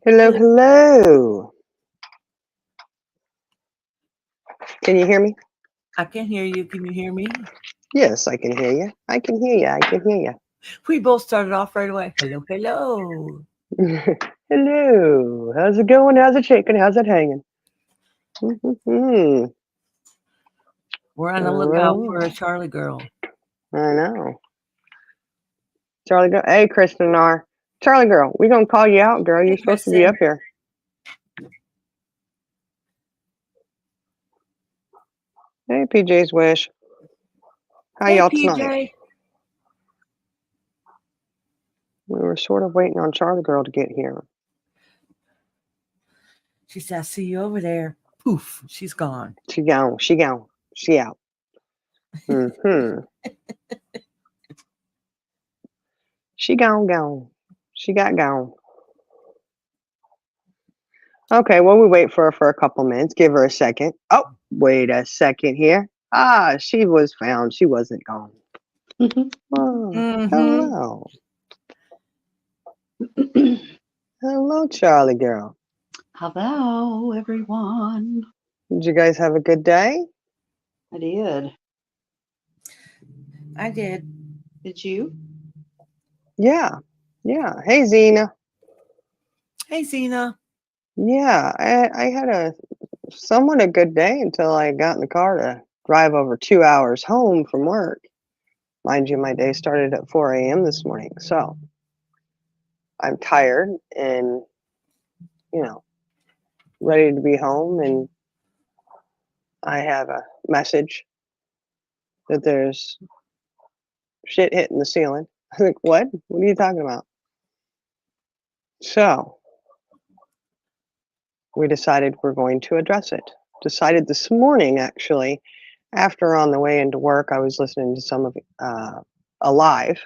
Hello, Hello. hello. Can you hear me? I can hear you. Can you hear me? Yes, I can hear you. I can hear you. I can hear We both started off right away. Hello, hello. you. Hello. How's it going? How's it shaking? How's it hanging? Mm-hmm. We're on the lookout Well, for a Charlie girl. I know. Charlie girl. Hey, Kristen R. Charlie girl, we gonna call you out, girl. You're Hey, supposed to be up Kristen. here. Hey, PJ's Wish. How Hey, y'all tonight? PJ. We were sort of waiting on Charlie girl to get here. She said, I see you over there. Poof, she's gone. She gone. She gone. She out. Mm-hmm. She gone, gone. She got gone. Okay, well, we wait for her for a couple minutes. Give her a second. Oh, wait a second here. Ah, she was found. She wasn't gone. Oh, Mm-hmm. hello. Hello, Charlie girl. Hello, everyone. Did you guys have a good day? I did. I did. Did you? Yeah. Yeah. Hey, Zena. Hey, Zena. Yeah, I had a somewhat a good day until I got in the car to drive over 2 hours home from work. Mind you, my day started at 4 a.m. this morning. So I'm tired and, you know, ready to be home. And I have a message that there's shit hitting the ceiling. I think, what? What are you talking about? So we decided we're going to address it. Decided this morning, actually, after on the way into work, I was listening to some of a live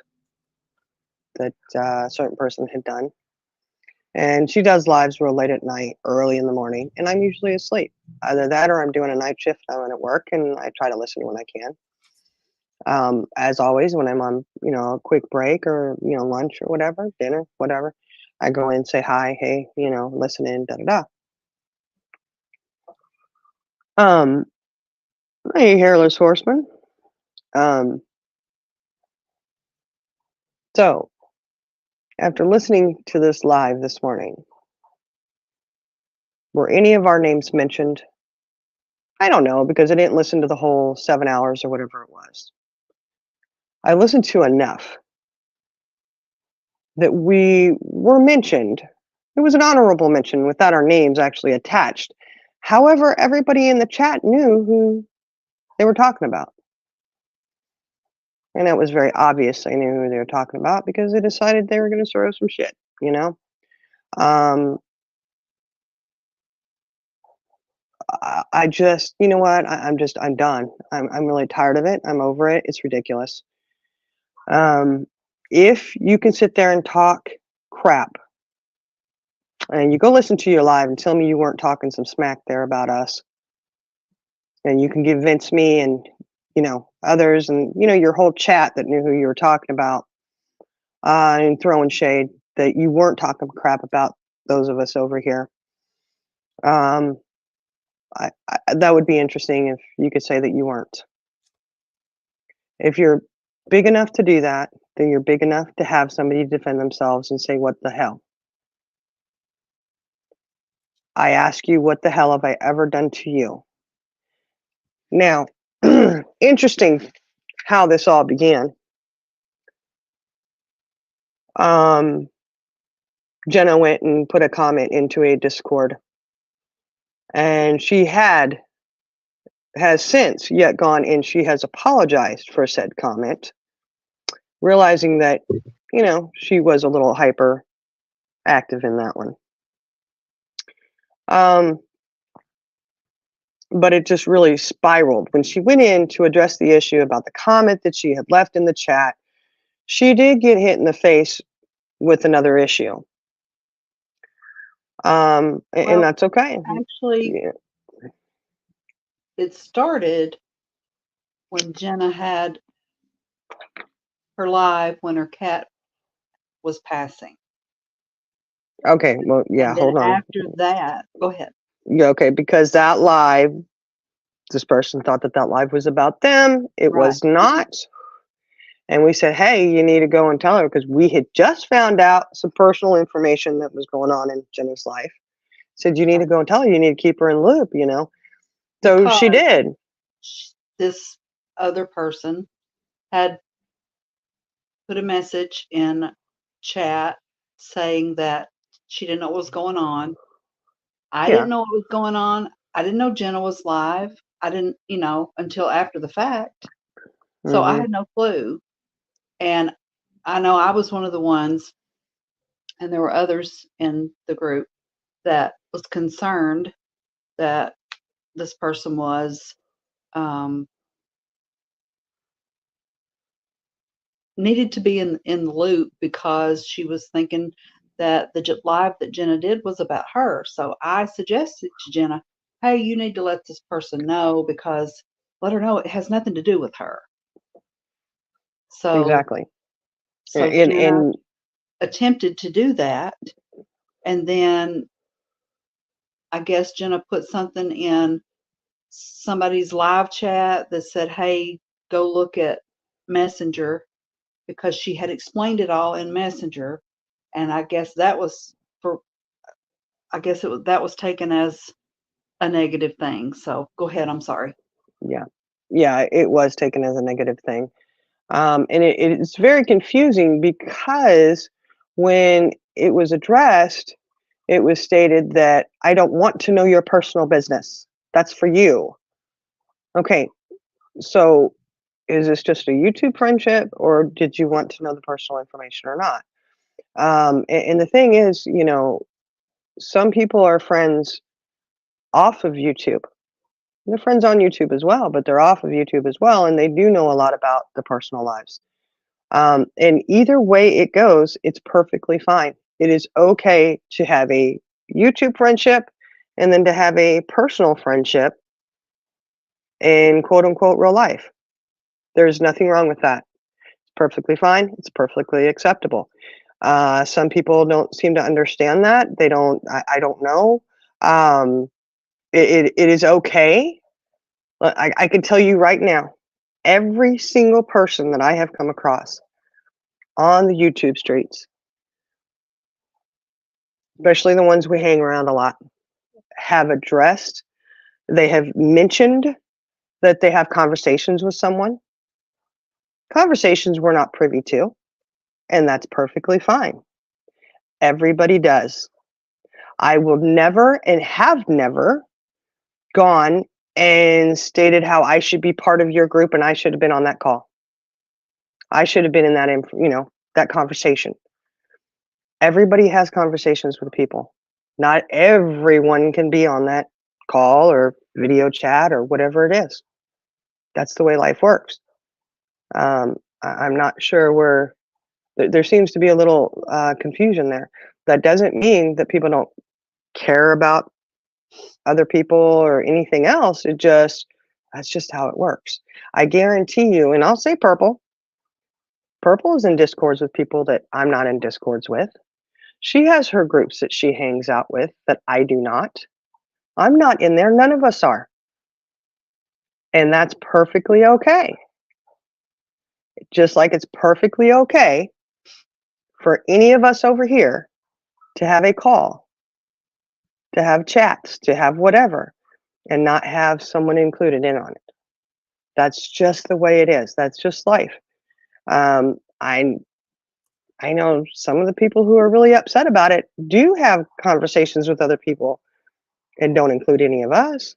that a certain person had done. And she does lives real late at night, early in the morning, and I'm usually asleep. Either that or I'm doing a night shift. I'm at work, and I try to listen when I can. As always, when I'm on, a quick break or, lunch or whatever, dinner, whatever, I go in, say hi, hey, listen in, da da da. Hey, hairless horseman. Um, so after listening to this live this morning, were any of our names mentioned? I don't know because I didn't listen to the whole 7 hours or whatever it was. I listened to enough that we were mentioned. It was an honorable mention without our names actually attached. However, everybody in the chat knew who they were talking about. And it was very obvious they knew who they were talking about because they decided they were going to throw some shit, you know? Um, I just, you know what? I'm done. I'm really tired of it. I'm over it. It's ridiculous. Um, if you can sit there and talk crap and you go listen to your live and tell me you weren't talking some smack there about us, and you can convince me and others and your whole chat that knew who you were talking about and throwing shade that you weren't talking crap about those of us over here. um that would be interesting if you could say that you weren't. If you're big enough to do that, then you're big enough to have somebody defend themselves and say, what the hell? I ask you, what the hell have I ever done to you? Now, interesting how this all began. um Jenna went and put a comment into a Discord, and she has since yet gone and she has apologized for said comment, realizing that she was a little hyper active in that one. Um, but it just really spiraled when she went in to address the issue about the comment that she had left in the chat. She did get hit in the face with another issue, and Well, that's okay. actually, Yeah. it started when Jenna had her live when her cat was passing. Okay, well, yeah, And then hold on. after that, go ahead. Yeah, okay, because that live, this person thought that that live was about them. It Right. was not. And we said, hey, you need to go and tell her because we had just found out some personal information that was going on in Jenna's life. Said, you need to go and tell her. You need to keep her in loop, you know. So she Because did. this other person had put a message in chat saying that she didn't know what was going on. I Yeah. didn't know what was going on. I didn't know Jenna was live. I didn't, until after the fact. So I Hmm. had no clue. And I know I was one of the ones, and there were others in the group that was concerned that this person was needed to be in the loop because she was thinking that the live that Jenna did was about her. So I suggested to Jenna, hey, you need to let this person know, because let her know it has nothing to do with her. So Exactly. so Jenna And attempted to do that, and then I guess Jenna put something in somebody's live chat that said, hey, go look at Messenger, because she had explained it all in Messenger. And I guess that was that was taken as a negative thing. So go ahead. I'm sorry. yeah, yeah, it was taken as a negative thing. And it's very confusing because when it was addressed, it was stated that I don't want to know your personal business. That's for you. Okay, so is this just a YouTube friendship or did you want to know the personal information or not? And the thing is, you know, some people are friends off of YouTube. They're friends on YouTube as well, but they're off of YouTube as well, and they do know a lot about the personal lives. And either way it goes, it's perfectly fine. It is okay to have a YouTube friendship and then to have a personal friendship in quote unquote real life. There's nothing wrong with that. It's perfectly fine. It's perfectly acceptable. Some people don't seem to understand that. They don't, I don't know. Um, it is okay. I can tell you right now, every single person that I have come across on the YouTube streets, especially the ones we hang around a lot, have addressed, they have mentioned that they have conversations with someone. Conversations we're not privy to, and that's perfectly fine. Everybody does. I will never and have never gone and stated how I should be part of your group and I should have been on that call. I should have been in that, that conversation. Everybody has conversations with people. Not everyone can be on that call or video chat or whatever it is. That's the way life works. I'm not sure where there seems to be a little confusion there. That doesn't mean that people don't care about other people or anything else. That's just how it works. I guarantee you, and I'll say Purple. Purple is in discords with people that I'm not in discords with. She has her groups that she hangs out with that I do not. I'm not in there. None of us are. And that's perfectly okay. Just like it's perfectly okay for any of us over here to have a call, to have chats, to have whatever, and not have someone included in on it. That's just the way it is. That's just life. Um, I I know some of the people who are really upset about it do have conversations with other people and don't include any of us.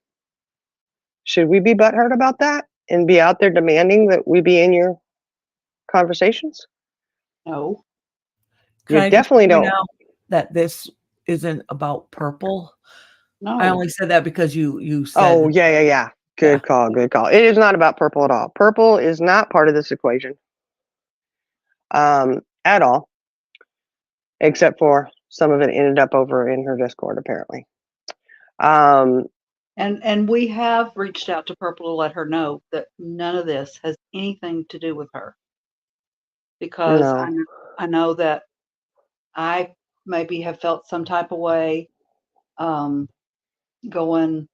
Should we be butthurt about that and be out there demanding that we be in your conversations? No. Can You I just definitely point don't. out that this isn't about purple? I No. only said that because you said, Oh, yeah, yeah, yeah. yeah. Good call, good call. It is not about Purple at all. Purple is not part of this equation, at all, except for some of it ended up over in her Discord, apparently. Um, And we have reached out to Purple to let her know that none of this has anything to do with her, because no. I know that I maybe have felt some type of way going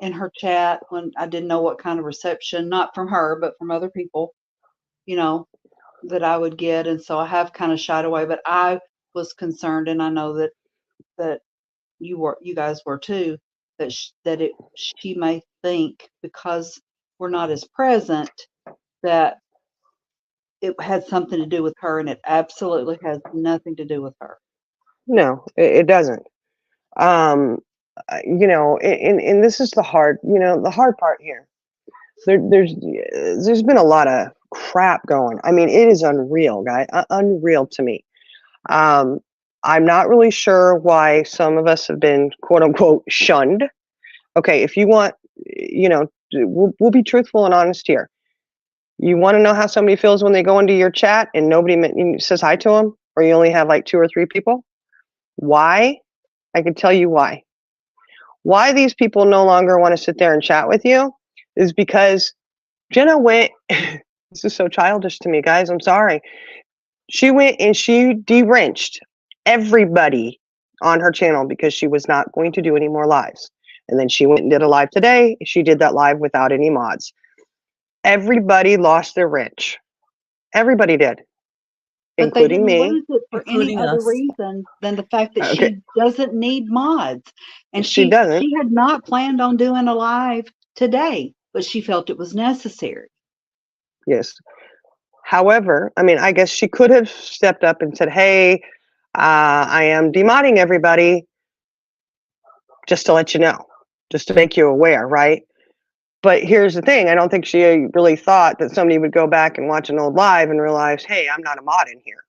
in her chat when I didn't know what kind of reception, not from her, but from other people, that I would get. And so I have kind of shied away, but I was concerned, and I know that you guys were too, that she may think because we're not as present that it had something to do with her, and it absolutely has nothing to do with her. No, it doesn't. Um, and this is the hard, the hard part here. There's been a lot of crap going. I mean, it is unreal, guy, unreal to me. Um, I'm not really sure why some of us have been quote unquote shunned. Okay, if you want, we'll be truthful and honest here. You want to know how somebody feels when they go into your chat and nobody says hi to them, or you only have like 2 or 3 people? Why? I can tell you why. Why these people no longer want to sit there and chat with you is because Jenna went, this is so childish to me, guys. I'm sorry. She went and she de-wrenched everybody on her channel because she was not going to do any more lives. And then she went and did a live today. She did that live without any mods. Everybody lost their wrench. Everybody did, But they including didn't me. lose it for any Including other us. reason than the fact that Okay, she doesn't need mods. And she doesn't. she had not planned on doing a live today, but she felt it was necessary. Yes. However, I mean, I guess she could have stepped up and said, "Hey, I am demodding everybody, just to let you know, just to make you aware," right? But here's the thing: I don't think she really thought that somebody would go back and watch an old live and realize, "Hey, I'm not a mod in here."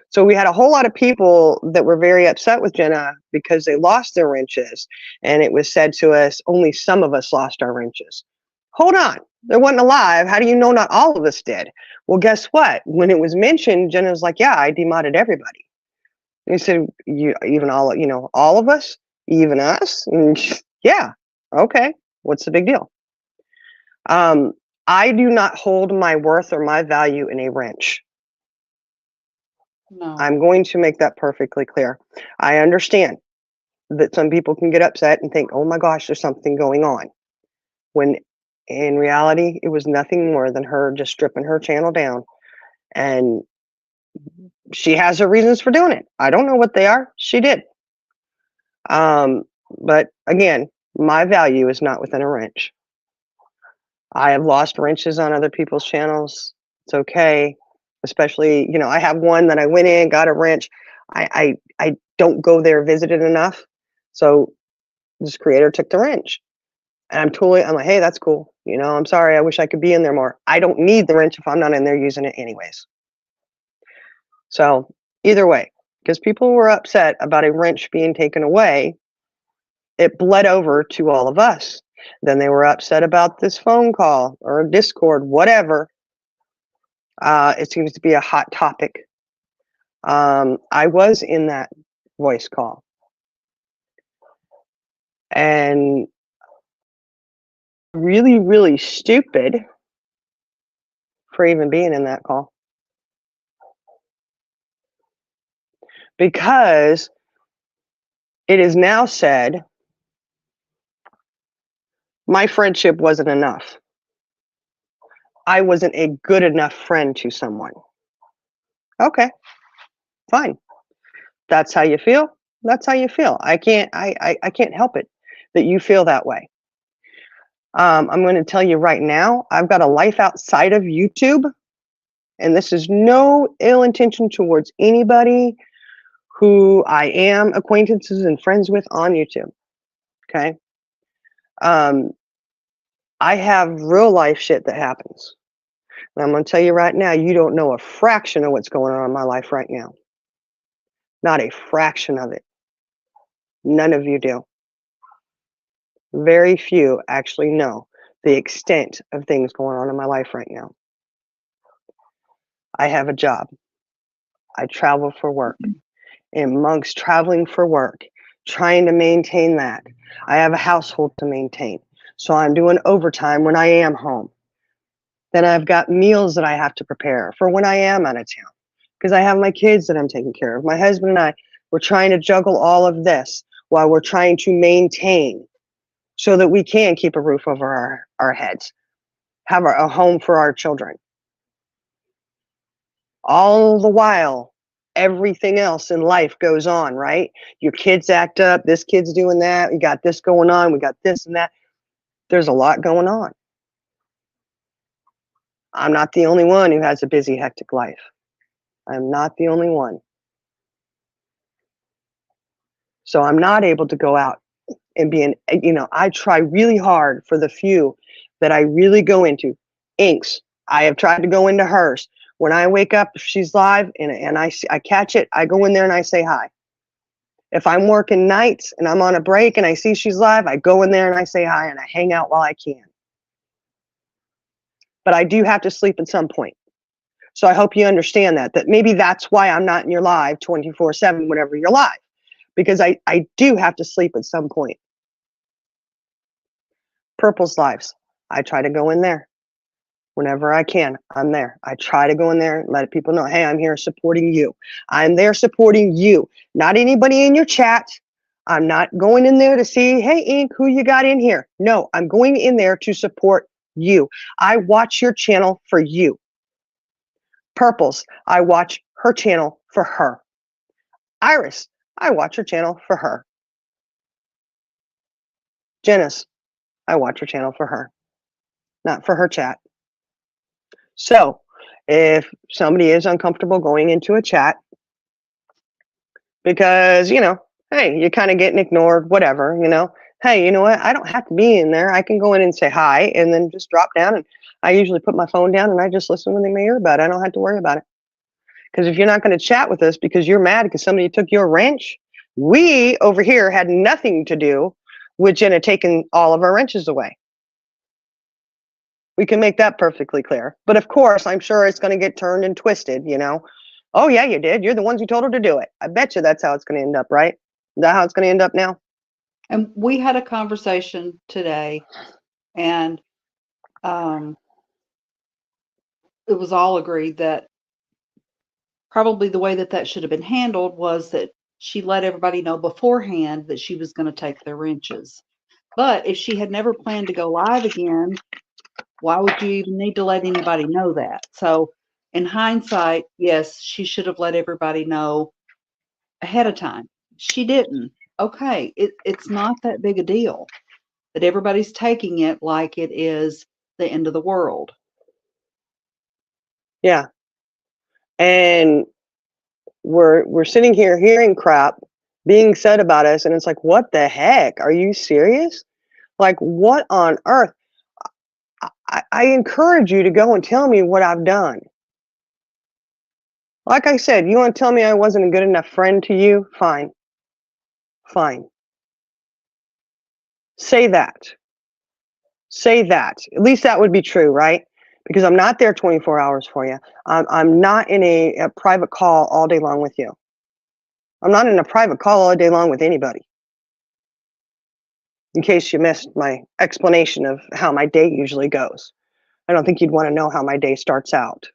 So we had a whole lot of people that were very upset with Jenna because they lost their wrenches, and it was said to us, "Only some of us lost our wrenches." Hold on, there wasn't a live. How do you know not all of us did? Well, guess what? When it was mentioned, Jenna was like, "Yeah, I demodded everybody." And he said, "You even all of us, even us?" And yeah, okay. What's the big deal? Um, I do not hold my worth or my value in a wrench. No. I'm going to make that perfectly clear. I understand that some people can get upset and think, "Oh my gosh, there's something going on." When in reality, it was nothing more than her just stripping her channel down. And she has her reasons for doing it. I don't know what they are. She did. But again, my value is not within a wrench. I have lost wrenches on other people's channels. It's okay. Especially, I have one that I went in, got a wrench. I don't go there visited enough. So this creator took the wrench. And I'm like, "Hey, that's cool. I'm sorry. I wish I could be in there more." I don't need the wrench if I'm not in there using it anyways. So either way, because people were upset about a wrench being taken away, it bled over to all of us. Then they were upset about this phone call or Discord, whatever. It seems to be a hot topic. I was in that voice call. And really, really stupid for even being in that call. Because it is now said my friendship wasn't enough. I wasn't a good enough friend to someone. Okay, fine. That's how you feel. That's how you feel. I can't help it that you feel that way. I'm going to tell you right now, I've got a life outside of YouTube, and this is no ill intention towards anybody who I am acquaintances and friends with on YouTube. Okay. I have real life shit that happens. And I'm going to tell you right now, you don't know a fraction of what's going on in my life right now. Not a fraction of it. None of you do. Very few actually know the extent of things going on in my life right now. I have a job. I travel for work. And amongst traveling for work, trying to maintain that, I have a household to maintain. So I'm doing overtime when I am home. Then I've got meals that I have to prepare for when I am out of town. because I have my kids that I'm taking care of. My husband and I, we're trying to juggle all of this while we're trying to maintain so that we can keep a roof over our heads, have a home for our children. All the while, everything else in life goes on, right? Your kids act up, this kid's doing that, we got this going on, we got this and that. There's a lot going on. I'm not the only one who has a busy, hectic life. I'm not the only one. So I'm not able to go out and be I try really hard for the few that I really go into. Inks, I have tried to go into hers. When I wake up, if she's live and I catch it, I go in there and I say hi. If I'm working nights and I'm on a break and I see she's live, I go in there and I say hi and I hang out while I can. But I do have to sleep at some point. So I hope you understand that maybe that's why I'm not in your live 24/7 whenever you're live, because I do have to sleep at some point. Purple's lives, I try to go in there whenever I can. I'm there. I try to go in there and let people know, hey, I'm here supporting you. I'm there supporting you, not anybody in your chat. I'm not going in there to see, hey, Ink, who you got in here. No, I'm going in there to support you. I watch your channel for you. Purples, I watch her channel for her. Iris, I watch her channel for her. Janice, I watch her channel for her, not for her chat. So if somebody is uncomfortable going into a chat because, hey, you're kind of getting ignored, whatever, hey, you know what? I don't have to be in there. I can go in and say hi and then just drop down. And I usually put my phone down and I just listen when they may hear about it. I don't have to worry about it. Because if you're not going to chat with us because you're mad because somebody took your wrench, we over here had nothing to do with Jenna taking all of our wrenches away. We can make that perfectly clear. But of course, I'm sure it's going to get turned and twisted, Oh, yeah, you did. You're the ones who told her to do it. I bet you that's how it's going to end up, right? Is that how it's going to end up now? And we had a conversation today, and it was all agreed that probably the way that should have been handled was that she let everybody know beforehand that she was going to take their wrenches. But if she had never planned to go live again, why would you even need to let anybody know that? So in hindsight, yes, she should have let everybody know ahead of time. She didn't. Okay, it's not that big a deal, that everybody's taking it like it is the end of the world. Yeah. And we're sitting here hearing crap being said about us, and it's like, what the heck? Are you serious? Like, what on earth? I encourage you to go and tell me what I've done. Like I said, you want to tell me I wasn't a good enough friend to you? Fine. Fine. Say that. Say that. At least that would be true, right? Because I'm not there 24 hours for you. I'm not in a private call all day long with you. I'm not in a private call all day long with anybody. In case you missed my explanation of how my day usually goes. I don't think you'd want to know how my day starts out.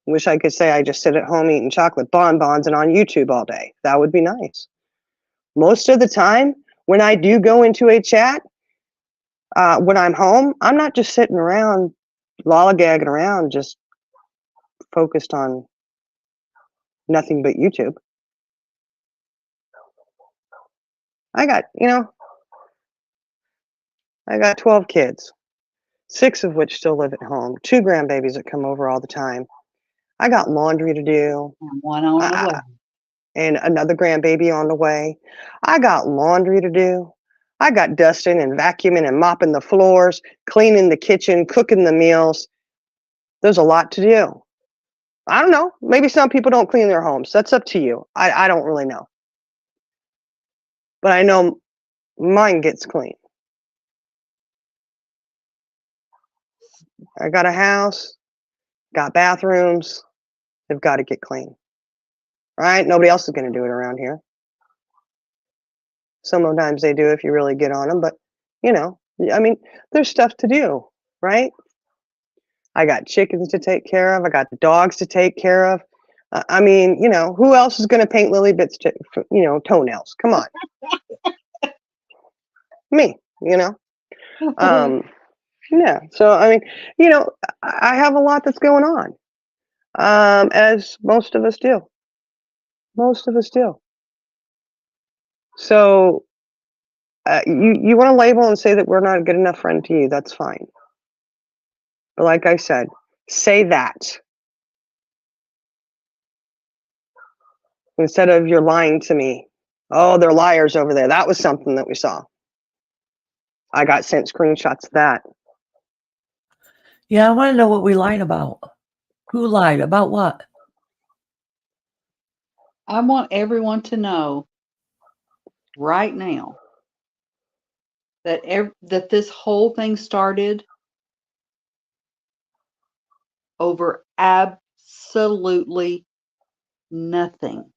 Wish I could say I just sit at home eating chocolate bonbons and on YouTube all day. That would be nice. Most of the time, when I do go into a chat, when I'm home, I'm not just sitting around lollygagging around, just focused on nothing but YouTube. I got, I got 12 kids, 6 of which still live at home, 2 grandbabies that come over all the time. I got laundry to do. And one on the way. And another grandbaby on the way. I got laundry to do. I got dusting and vacuuming and mopping the floors, cleaning the kitchen, cooking the meals. There's a lot to do. I don't know. Maybe some people don't clean their homes. That's up to you. I don't really know. But I know mine gets clean. I got a house, got bathrooms. They've got to get clean. Right? Nobody else is going to do it around here. Sometimes they do if you really get on them, but there's stuff to do, right? I got chickens to take care of. I got dogs to take care of. I mean, who else is going to paint Lily Bit's, toenails? Come on, me. Um, yeah. So I mean, I have a lot that's going on, as most of us do. Most of us do. So you want to label and say that we're not a good enough friend to you. That's fine. But like I said, say that instead of you're lying to me. Oh, they're liars over there. That was something that we saw. I got sent screenshots of that. Yeah, I want to know what we lied about. Who lied? About what? I want everyone to know right now that that this whole thing started over absolutely nothing.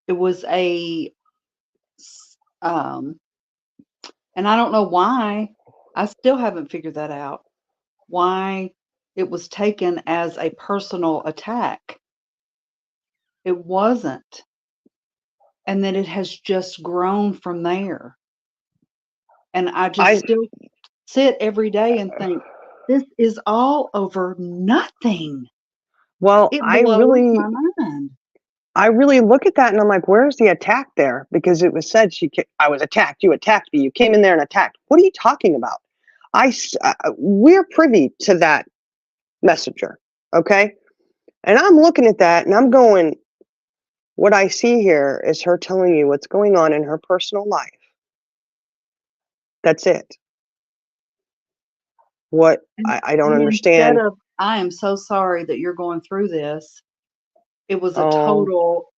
It was um, and I don't know why. I still haven't figured that out. Why it was taken as a personal attack. It wasn't. And then it has just grown from there. And I just I still sit every day and think, this is all over nothing. well, It I blows really my mind. I really look at that and I'm like, where's the attack there? Because it was said I was attacked. You attacked me. You came in there and attacked. What are you talking about? We're privy to that messenger, okay? And I'm looking at that and I'm going, what I see here is her telling you what's going on in her personal life. That's it. What I don't And instead understand. of, I am so sorry that you're going through this, it was a Oh, total,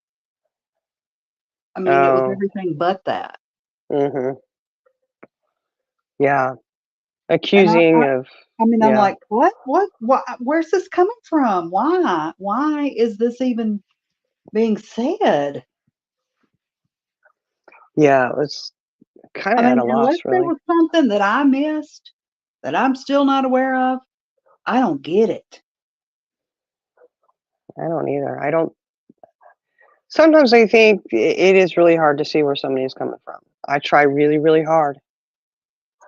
I mean, it was oh, everything but that. mm-hmm. Yeah. And Accusing of, I mean, I'm yeah, like, what, where's this coming from? Why is this even being said? yeah, it was kind I of at mean, a unless loss, there really. was something that I missed that I'm still not aware of, I don't get it. I don't either. I don't. Sometimes I think it is really hard to see where somebody is coming from. I try really, really hard.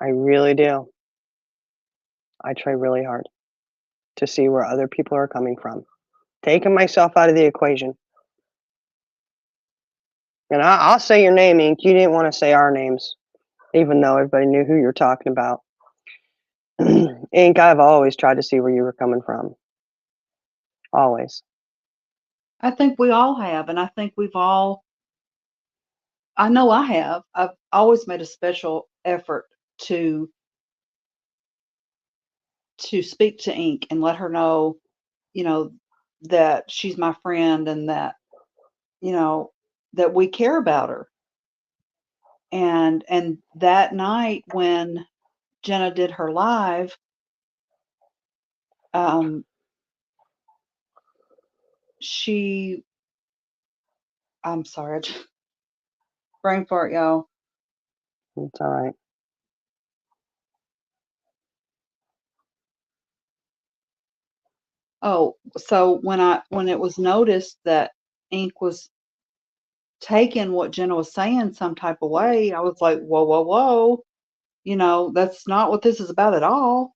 I really do. I try really hard to see where other people are coming from, taking myself out of the equation. And I'll say your name, Ink. You didn't want to say our names, even though everybody knew who you're talking about. Ink, I've always tried to see where you were coming from. Always. I think we all have, and I think we've all, I know I have. I've always made a special effort to speak to Ink and let her know, you know, that she's my friend and that, you know, that we care about her. And that night when Jenna did her live, um, she, I'm sorry, brain fart, y'all. It's all right. Oh, so when it was noticed that Ink was taking what Jenna was saying some type of way, I was like, whoa, whoa, whoa, that's not what this is about at all.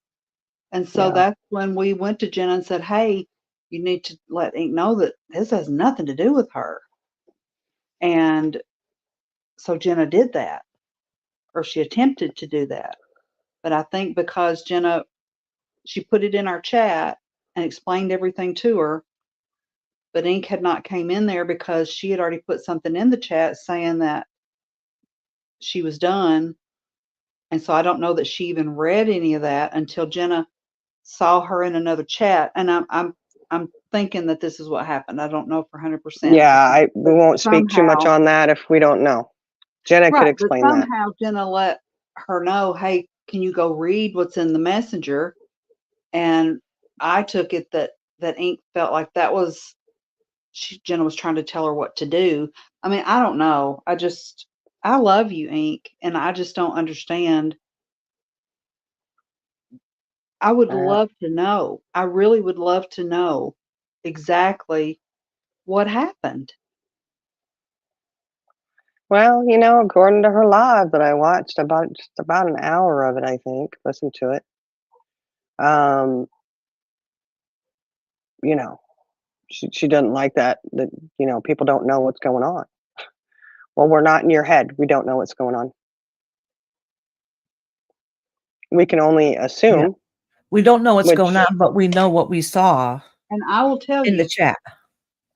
And so Yeah. that's when we went to Jenna and said, hey, you need to let Ink know that this has nothing to do with her. And so Jenna did that, or she attempted to do that. But I think because Jenna, she put it in our chat and explained everything to her, but Ink had not came in there because she had already put something in the chat saying that she was done. And so I don't know that she even read any of that until Jenna saw her in another chat. And I'm thinking that this is what happened. I don't know for 100%, Yeah, but we won't speak too much somehow, on that if we don't know. Jenna could right, but explain that. somehow Jenna let her know, hey, can you go read what's in the messenger? And I took it that Ink felt like that was Jenna was trying to tell her what to do. I mean, I don't know. I love you, Ink, and I just don't understand I would Uh, love to know. I really would love to know exactly what happened. well, according to her live that I watched, just about an hour of it, I think, listened to it. Um, you know, she doesn't like that people don't know what's going on. Well, we're not in your head. We don't know what's going on. We can only Yeah. assume, We don't know what's going which on, but we know what we saw And I will tell in the you, chat.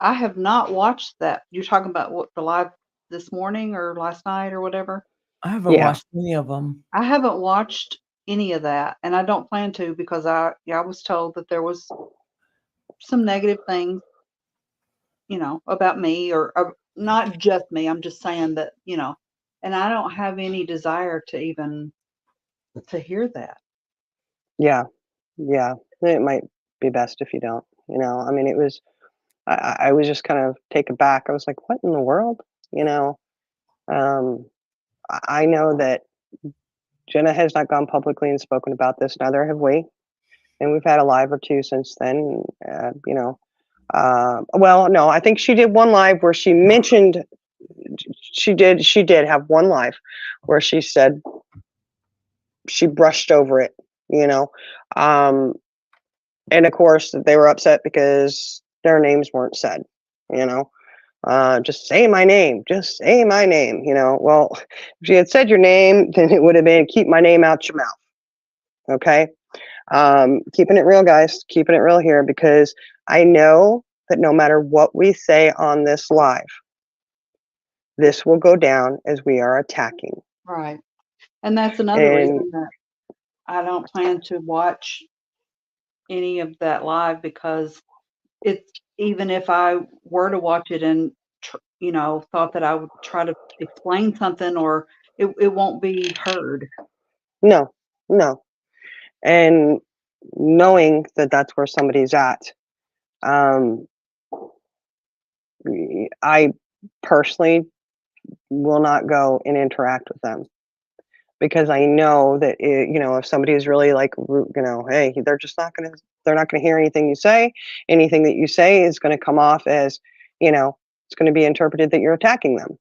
I have not watched that. You're talking about what the live this morning or last night or whatever? I haven't yeah, watched any of them. I haven't watched any of that, and I don't plan to because I was told that there was some negative things, about me or not just me. I'm just saying that, and I don't have any desire to even to hear that. yeah, yeah. It might be best if you don't. I mean, it was. I was just kind of taken back. I was like, "What in the world?" You know. Um, I know that Jenna has not gone publicly and spoken about this. Neither have we, and we've had a live or two since then. Well, no, I think she did one live where she mentioned she did have one live where she said she brushed over it, you know. Um, and of course they were upset because their names weren't said, you know. Just say my name, just say my name, Well, if she had said your name, then it would have been keep my name out your mouth. Okay. Keeping it real, guys, keeping it real here, because I know that no matter what we say on this live, this will go down as we are attacking. Right. And that's another And reason that I don't plan to watch any of that live because it's even if I were to watch it and thought that I would try to explain something or it won't be heard. no, no. And knowing that that's where somebody's at, um, I personally will not go and interact with them because I know that if somebody is really like, hey, they're not gonna hear anything you say. Anything that you say is gonna come off as, it's gonna be interpreted that you're attacking them.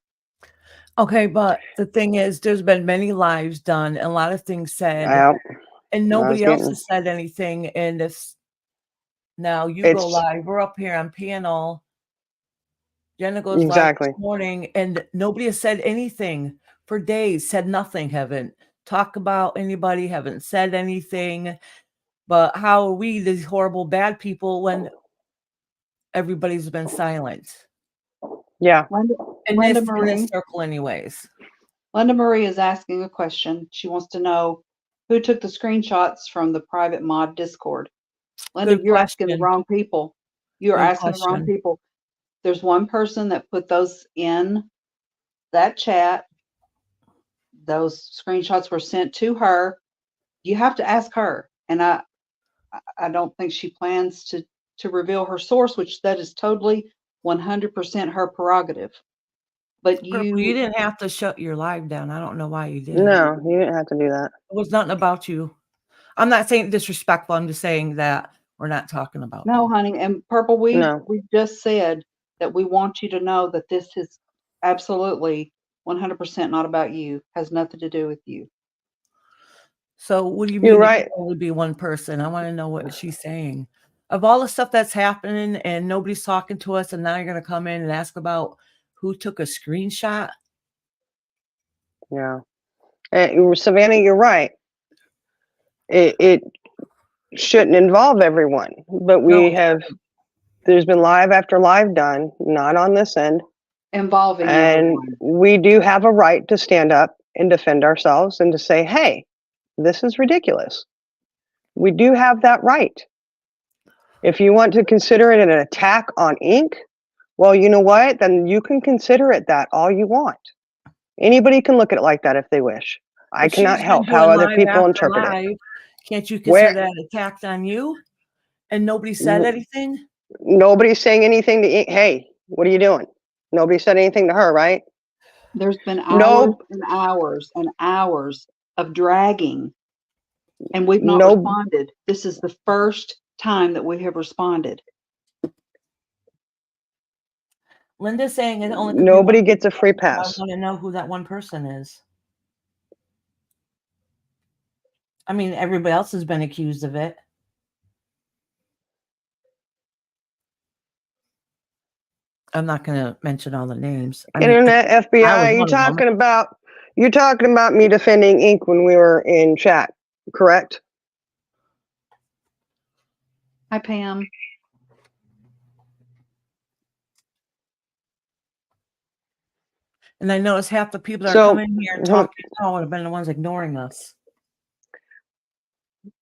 Okay, but the thing is, there's been many lives done and a lot of things said, I and I was nobody else getting has said anything. And if now you go it's live, we're up here on panel. Jenna goes live this exactly. morning, and nobody has said anything for days. Said nothing. Haven't talked about anybody. Haven't said anything. But how are we these horrible bad people when everybody's been silent Yeah. in Linda this Marie. circle, anyways? Linda Marie is asking a question. She wants to know who took the screenshots from the private mod Discord. Linda, Good you're asking the question. wrong people. You are Good asking the wrong question. people. There's one person that put those in that chat. Those screenshots were sent to her. You have to ask her. And I don't think she plans to reveal her source, which that is totally 100% her prerogative. But Purple, you you didn't have to shut your live down. I don't know why you did. No, you didn't have to do that. It was nothing about you. I'm not saying disrespectful. I'm just saying that we're not talking about No, you. honey, and Purple, we No. we just said that we want you to know that this is absolutely 100% not about you. Has nothing to do with you. So what do you You're mean it can right. only be one person? I want to know what she's saying. Of all the stuff that's happening and nobody's talking to us, and now you're going to come in and ask about who took a screenshot? Yeah. Savannah, you're right. It shouldn't involve everyone, but No, it shouldn't. there's been live after live done, not on this end. Involving And everyone. we do have a right to stand up and defend ourselves and to say, hey, this is ridiculous. We do have that right. If you want to consider it an attack on ink, well, you know what? Then you can consider it that all you want. Anybody can look at it like that if they wish. I But cannot she's been help how doing other live people after interpret it. live. Can't you consider Where that attacked on you? And nobody said anything? nobody's saying anything to ink. Hey, what are you doing? Nobody said anything to her, right? There's been hours No, and hours and hours of dragging And we've not No, responded. This is the first time that we have responded. Linda's saying it only could be one nobody gets a free person. I pass. want to know who that one person is. I mean, everybody else has been accused of it. I'm not going to mention all the names. I mean, Internet I was FBI, one of them. you're talking about me defending Inc. when we were in chat, correct? Hi, Pam. And I notice half the people that are So, coming here and talking now would have been the ones ignoring us.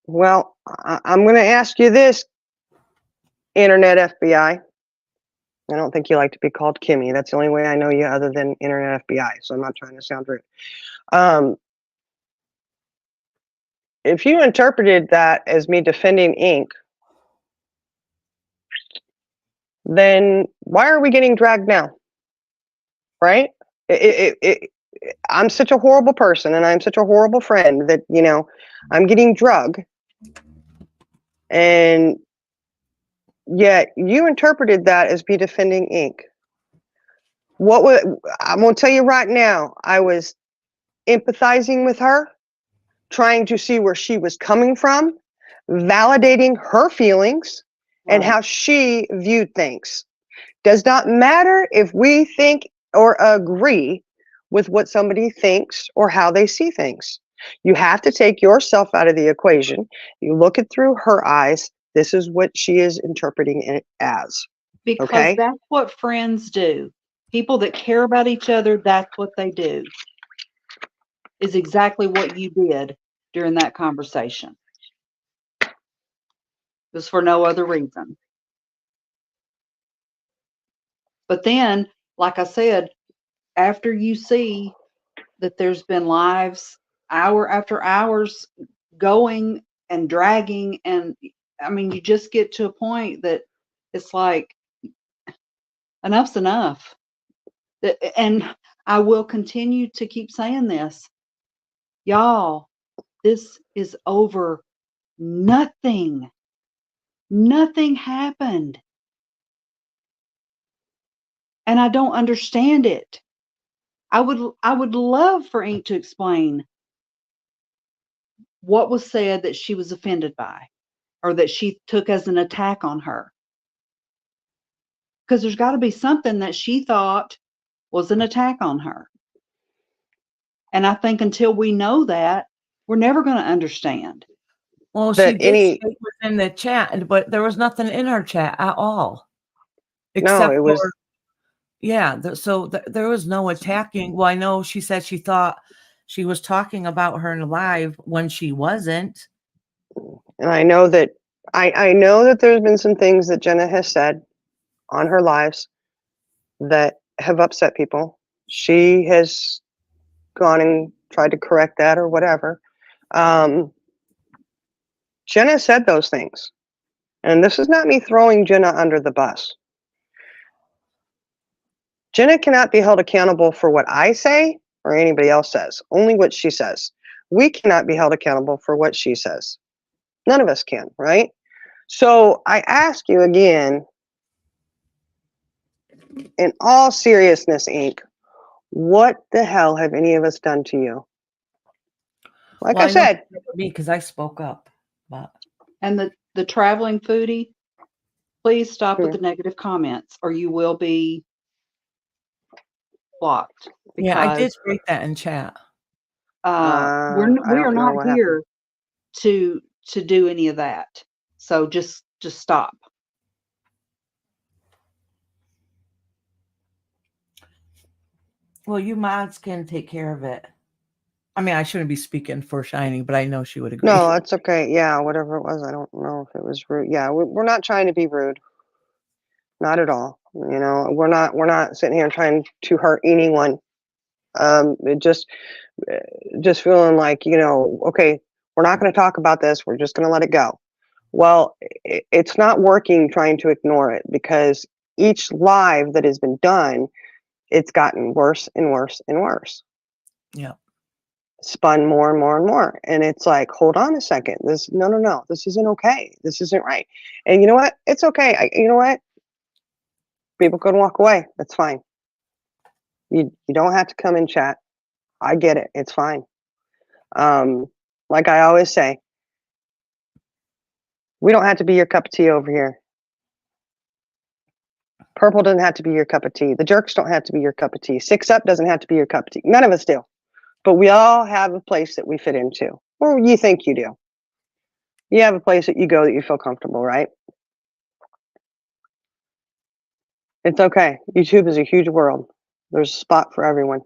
well, I'm going to ask you this, Internet FBI. I don't think you like to be called Kimmy. That's the only way I know you other than Internet FBI. So I'm not trying to sound rude. If you interpreted that as me defending Inc., then why are we getting dragged now? Right? I'm such a horrible person and I'm such a horrible friend that, I'm getting drugged. And yet you interpreted that as me defending Inc. I'm going to tell you right now, I was empathizing with her, trying to see where she was coming from, validating her feelings and Right. how she viewed things. Does not matter if we think or agree with what somebody thinks or how they see things. You have to take yourself out of the equation. You look it through her eyes. This is what she is interpreting it as. Because Okay? that's what friends do. People that care about each other, that's what they do. Is exactly what you did during that conversation. It was for no other reason. But then, like I said, after you see that there's been lives hour after hours going and dragging, and I mean, you just get to a point that it's like, enough's enough. And I will continue to keep saying this. Y'all, this is over nothing. Nothing happened. And I don't understand it. I would love for Ink to explain what was said that she was offended by or that she took as an attack on her. Because there's got to be something that she thought was an attack on her. And I think until we know that, we're never going to understand. Well, she did say within the chat, but there was nothing in her chat at all. Except it was. For, yeah, so there was no attacking. Well, I know she said she thought she was talking about her in live when she wasn't. And I know that there's been some things that Jenna has said on her lives that have upset people. She has gone and tried to correct that or whatever. Jenna said those things. And this is not me throwing Jenna under the bus. Jenna cannot be held accountable for what I say or anybody else says, only what she says. We cannot be held accountable for what she says. None of us can, right? So I ask you again, in all seriousness, Inc., what the hell have any of us done to you? Like I said, me because I spoke up. But and the traveling foodie, please stop with the negative comments, or you will be blocked. Yeah, I did break that in chat. We are not here to do any of that. So just stop. Well, you mods can take care of it. I mean, I shouldn't be speaking for Shining, but I know she would agree. No, it's okay. Yeah, whatever it was. I don't know if it was rude. Yeah, we're not trying to be rude. Not at all. We're not sitting here trying to hurt anyone. It just feeling like, okay, we're not going to talk about this. We're just going to let it go. Well, it's not working trying to ignore it, because each live that has been done, it's gotten worse and worse and worse. Yeah. spun more and more and more. And it's like, hold on a second. No, this isn't okay. This isn't right. And you know what? It's okay. You know what? People can walk away. That's fine. You don't have to come and chat. I get it. It's fine. Like I always say, we don't have to be your cup of tea over here. Purple doesn't have to be your cup of tea. The jerks don't have to be your cup of tea. Six Up doesn't have to be your cup of tea. None of us do. But we all have a place that we fit into, or you think you do. You have a place that you go that you feel comfortable, right? It's okay. YouTube is a huge world. There's a spot for everyone.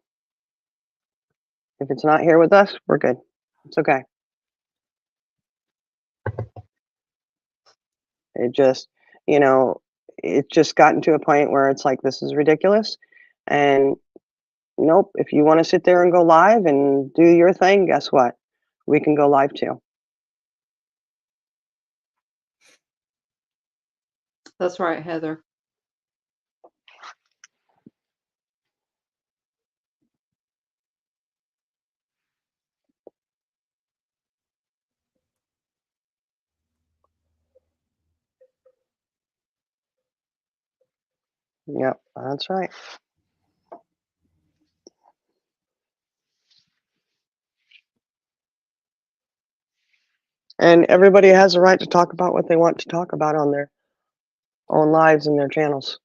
If it's not here with us, we're good. It's okay. It just, it's just gotten to a point where it's like, this is ridiculous. And nope, if you want to sit there and go live and do your thing, guess what? We can go live too. That's right, Heather. Yep, that's right. And everybody has a right to talk about what they want to talk about on their own lives and their channels.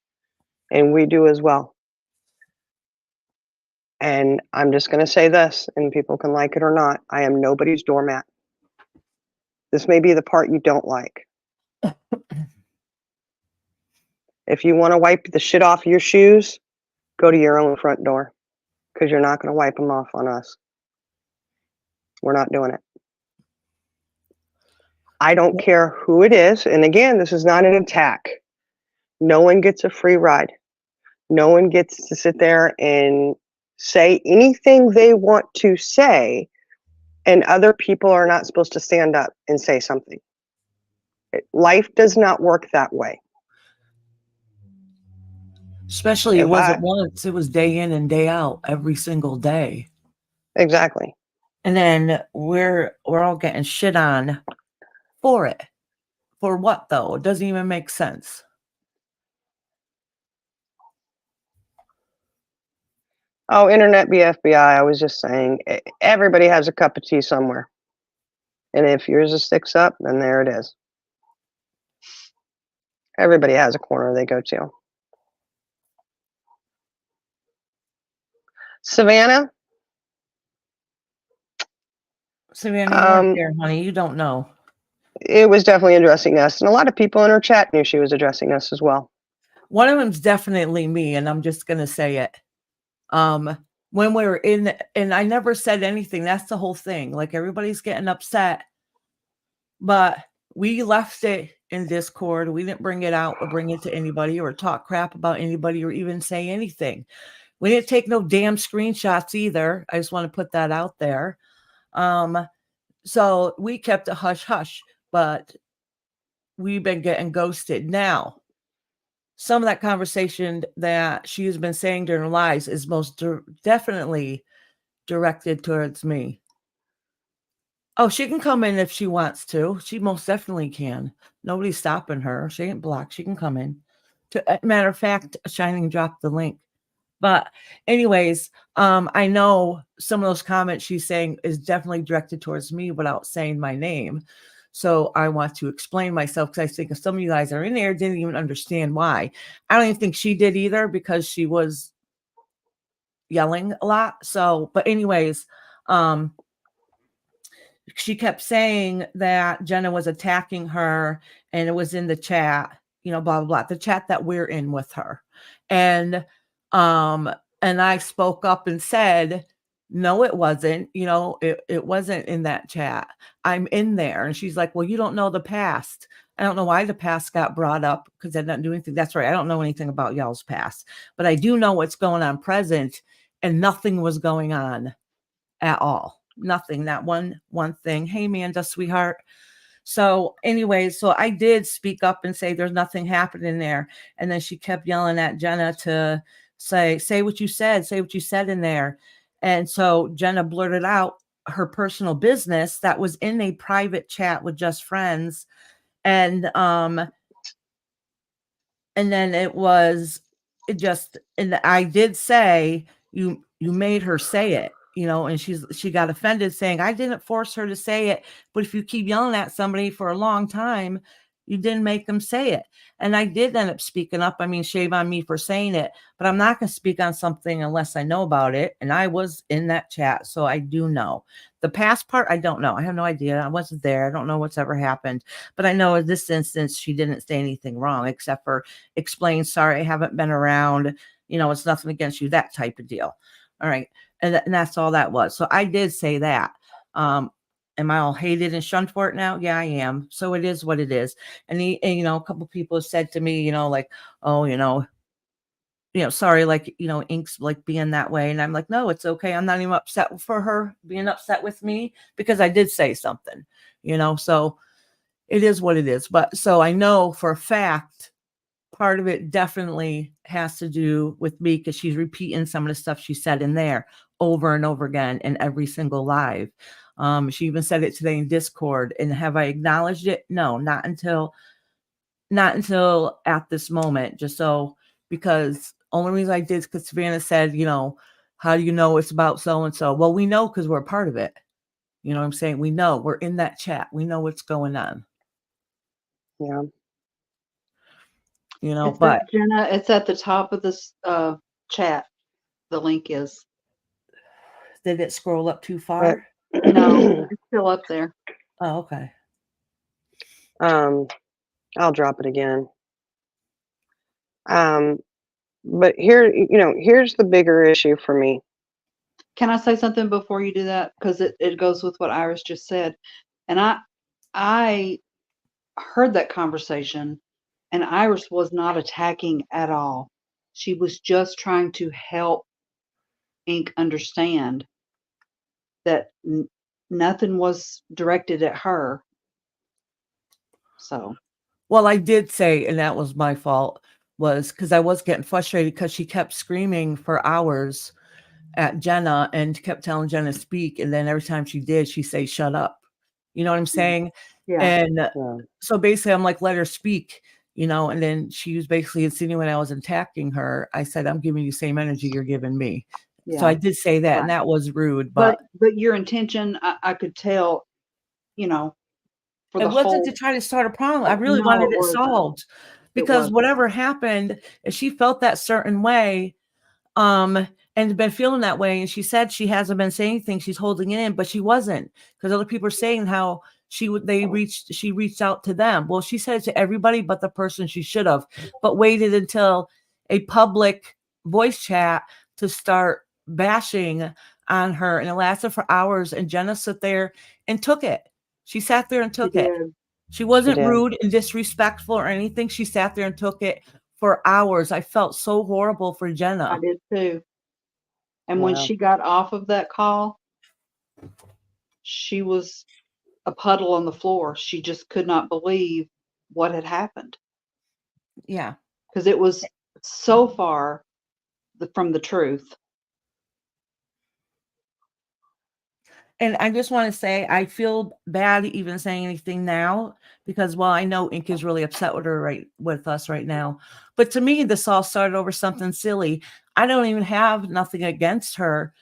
And we do as well. And I'm just going to say this, and people can like it or not. I am nobody's doormat. This may be the part you don't like. If you want to wipe the shit off your shoes, go to your own front door, because you're not going to wipe them off on us. We're not doing it. I don't care who it is. And again, this is not an attack. No one gets a free ride. No one gets to sit there and say anything they want to say, and other people are not supposed to stand up and say something. Life does not work that way. Especially it wasn't once, it was day in and day out, every single day. Exactly. And then we're all getting shit on for it. For what though? It doesn't even make sense. Oh, internet BFBI, I was just saying, everybody has a cup of tea somewhere. And if yours is Six Up, then there it is. Everybody has a corner they go to. Savannah, You weren't there, honey. You don't know. It was definitely addressing us. And a lot of people in her chat knew she was addressing us as well. One of them's definitely me, and I'm just going to say it. When we were in, and I never said anything. That's the whole thing. Like, everybody's getting upset. But we left it in Discord. We didn't bring it out or bring it to anybody or talk crap about anybody or even say anything. We didn't take no damn screenshots either. I just want to put that out there. So we kept a hush hush, but we've been getting ghosted. Now, some of that conversation that she has been saying during her lives is most definitely directed towards me. Oh, she can come in if she wants to. She most definitely can. Nobody's stopping her. She ain't blocked. She can come in. Matter of fact, Shining dropped the link. But anyways, I know some of those comments she's saying is definitely directed towards me without saying my name. So I want to explain myself, because I think some of you guys are in there didn't even understand why. I don't even think she did either, because she was yelling a lot. So, but anyways, she kept saying that Jenna was attacking her, and it was in the chat, blah, blah, blah, the chat that we're in with her. And I spoke up and said, no, it wasn't, it wasn't in that chat. I'm in there. And she's like, well, you don't know the past. I don't know why the past got brought up, because I didn't do anything. That's right. I don't know anything about y'all's past, but I do know what's going on present, and nothing was going on at all. Nothing, not one thing. Hey, Amanda, sweetheart. So anyways, so I did speak up and say there's nothing happening there. And then she kept yelling at Jenna to say what you said in there. And so Jenna blurted out, her personal business that was in a private chat with just friends. And then and I did say, you made her say it, and she got offended, saying, I didn't force her to say it, but if you keep yelling at somebody for a long time, you didn't make them say it. And I did end up speaking up. I mean, shame on me for saying it, but I'm not going to speak on something unless I know about it. And I was in that chat, so I do know. The past part, I don't know. I have no idea. I wasn't there. I don't know what's ever happened. But I know in this instance, she didn't say anything wrong except for explain, sorry, I haven't been around. It's nothing against you, that type of deal. All right. And that's all that was. So I did say that. Am I all hated and shunned for it now? Yeah, I am. So it is what it is. And a couple people have said to me, like, oh, sorry, like, Ink's like being that way. And I'm like, no, it's okay. I'm not even upset for her being upset with me because I did say something, so it is what it is. But so I know for a fact, part of it definitely has to do with me because she's repeating some of the stuff she said in there over and over again in every single live. She even said it today in Discord. And have I acknowledged it? No, not until at this moment. Because only reason I did is because Savannah said, how do you know it's about so and so? Well, we know because we're a part of it. You know what I'm saying? We know, we're in that chat. We know what's going on. Yeah. But Jenna, it's at the top of this chat. The link is. Did it scroll up too far? No, it's still up there. Oh, okay. I'll drop it again. But here's the bigger issue for me. Can I say something before you do that? Because it goes with what Iris just said. And I heard that conversation, and Iris was not attacking at all. She was just trying to help Ink understand that nothing was directed at her. So. Well, I did say, and that was my fault, was because I was getting frustrated because she kept screaming for hours at Jenna and kept telling Jenna to speak. And then every time she did, she'd say, shut up. You know what I'm saying? Yeah. And so basically I'm like, let her speak, and then she was basically insinuating I was attacking her. I said, I'm giving you the same energy you're giving me. Yeah. So I did say that, and that was rude. But your intention, I could tell, for it wasn't to try to start a problem. I really wanted it solved because whatever happened, if she felt that certain way, and been feeling that way, and she said she hasn't been saying anything, she's holding it in, but she wasn't, because other people are saying how she reached out to them. Well, she said it to everybody but the person she should have, but waited until a public voice chat to start bashing on her, and it lasted for hours. And Jenna sat there and took it. She sat there and took it. She wasn't rude and disrespectful or anything. She sat there and took it for hours. I felt so horrible for Jenna. I did too. And when she got off of that call, she was a puddle on the floor. She just could not believe what had happened. Yeah. Because it was so far from the truth. And I just want to say, I feel bad even saying anything now, because while I know Ink is really upset with us right now, but to me, this all started over something silly. I don't even have nothing against her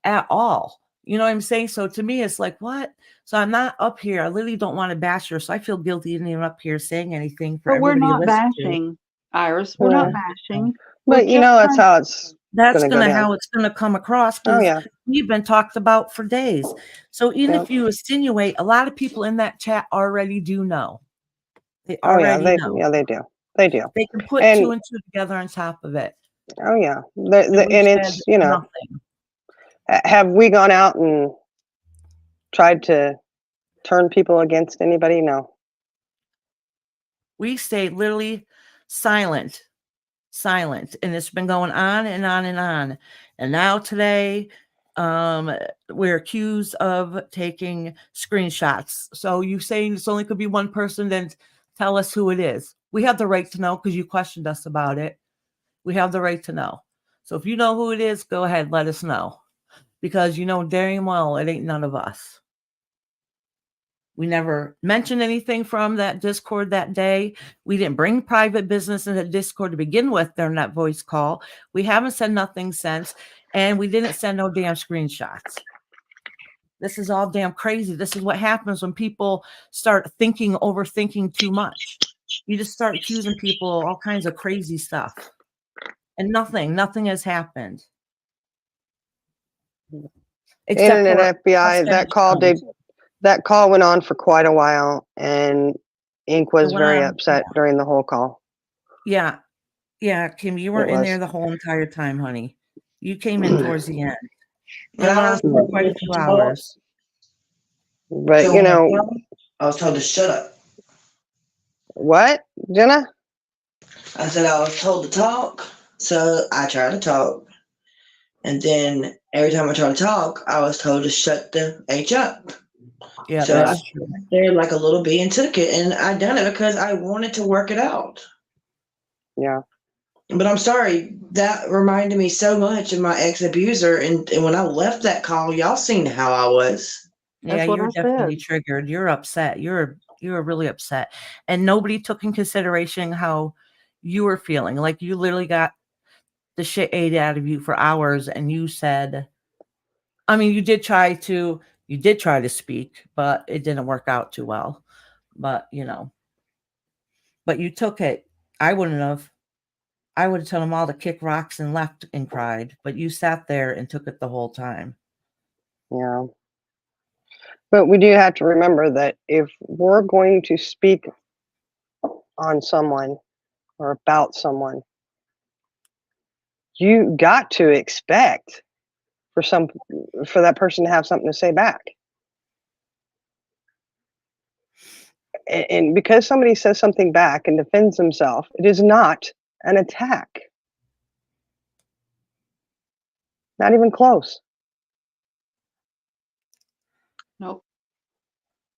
at all. You know what I'm saying? So to me, it's like, what? So I'm not up here. I literally don't want to bash her. So I feel guilty even up here saying anything for everybody to listen to. But we're not bashing, Iris. We're not bashing. But that's how it's. That's how it's gonna come across, because we've been talked about for days. So even if you insinuate, a lot of people in that chat already do know. They already know. Yeah, they do. They do. They can put two and two together on top of it. Oh yeah, and it's nothing. Have we gone out and tried to turn people against anybody? No. We stayed literally silent, and it's been going on and on and on. And now today, we're accused of taking screenshots. So you saying this only could be one person, then tell us who it is. We have the right to know because you questioned us about it. We have the right to know. So if you know who it is, go ahead, let us know. because you know damn well it ain't none of us. We never mentioned anything from that Discord that day. We didn't bring private business in the Discord to begin with during that voice call. We haven't said nothing since, and we didn't send no damn screenshots. This is all damn crazy. This is what happens when people start overthinking too much. You just start accusing people all kinds of crazy stuff. And nothing has happened. Except for Internet FBI, that call went on for quite a while, and Inc. was very upset during the whole call. Yeah. Yeah, Kim, you weren't in there the whole entire time, honey. You came in towards the end. It went on for quite a few hours. But, So you know, I was told to shut up. what, Jenna? I said I was told to talk, so I tried to talk. And then every time I tried to talk, I was told to shut the H up. Yeah, so that's I true. there like a little bee and took it, and I done it because I wanted to work it out. Yeah. But I'm sorry, that reminded me so much of my ex-abuser, and when I left that call, y'all seen how I was. Yeah, you're definitely triggered. You're upset. You're really upset. And nobody took in consideration how you were feeling. Like you literally got the shit ate out of you for hours, and you said, I mean, you did try to speak, but it didn't work out too well. But but you took it. I wouldn't have. I would have told them all to kick rocks and left and cried, but you sat there and took it the whole time. Yeah. But we do have to remember that if we're going to speak on someone or about someone, you got to expect for that person to have something to say back. And because somebody says something back and defends themselves, it is not an attack. Not even close. Nope.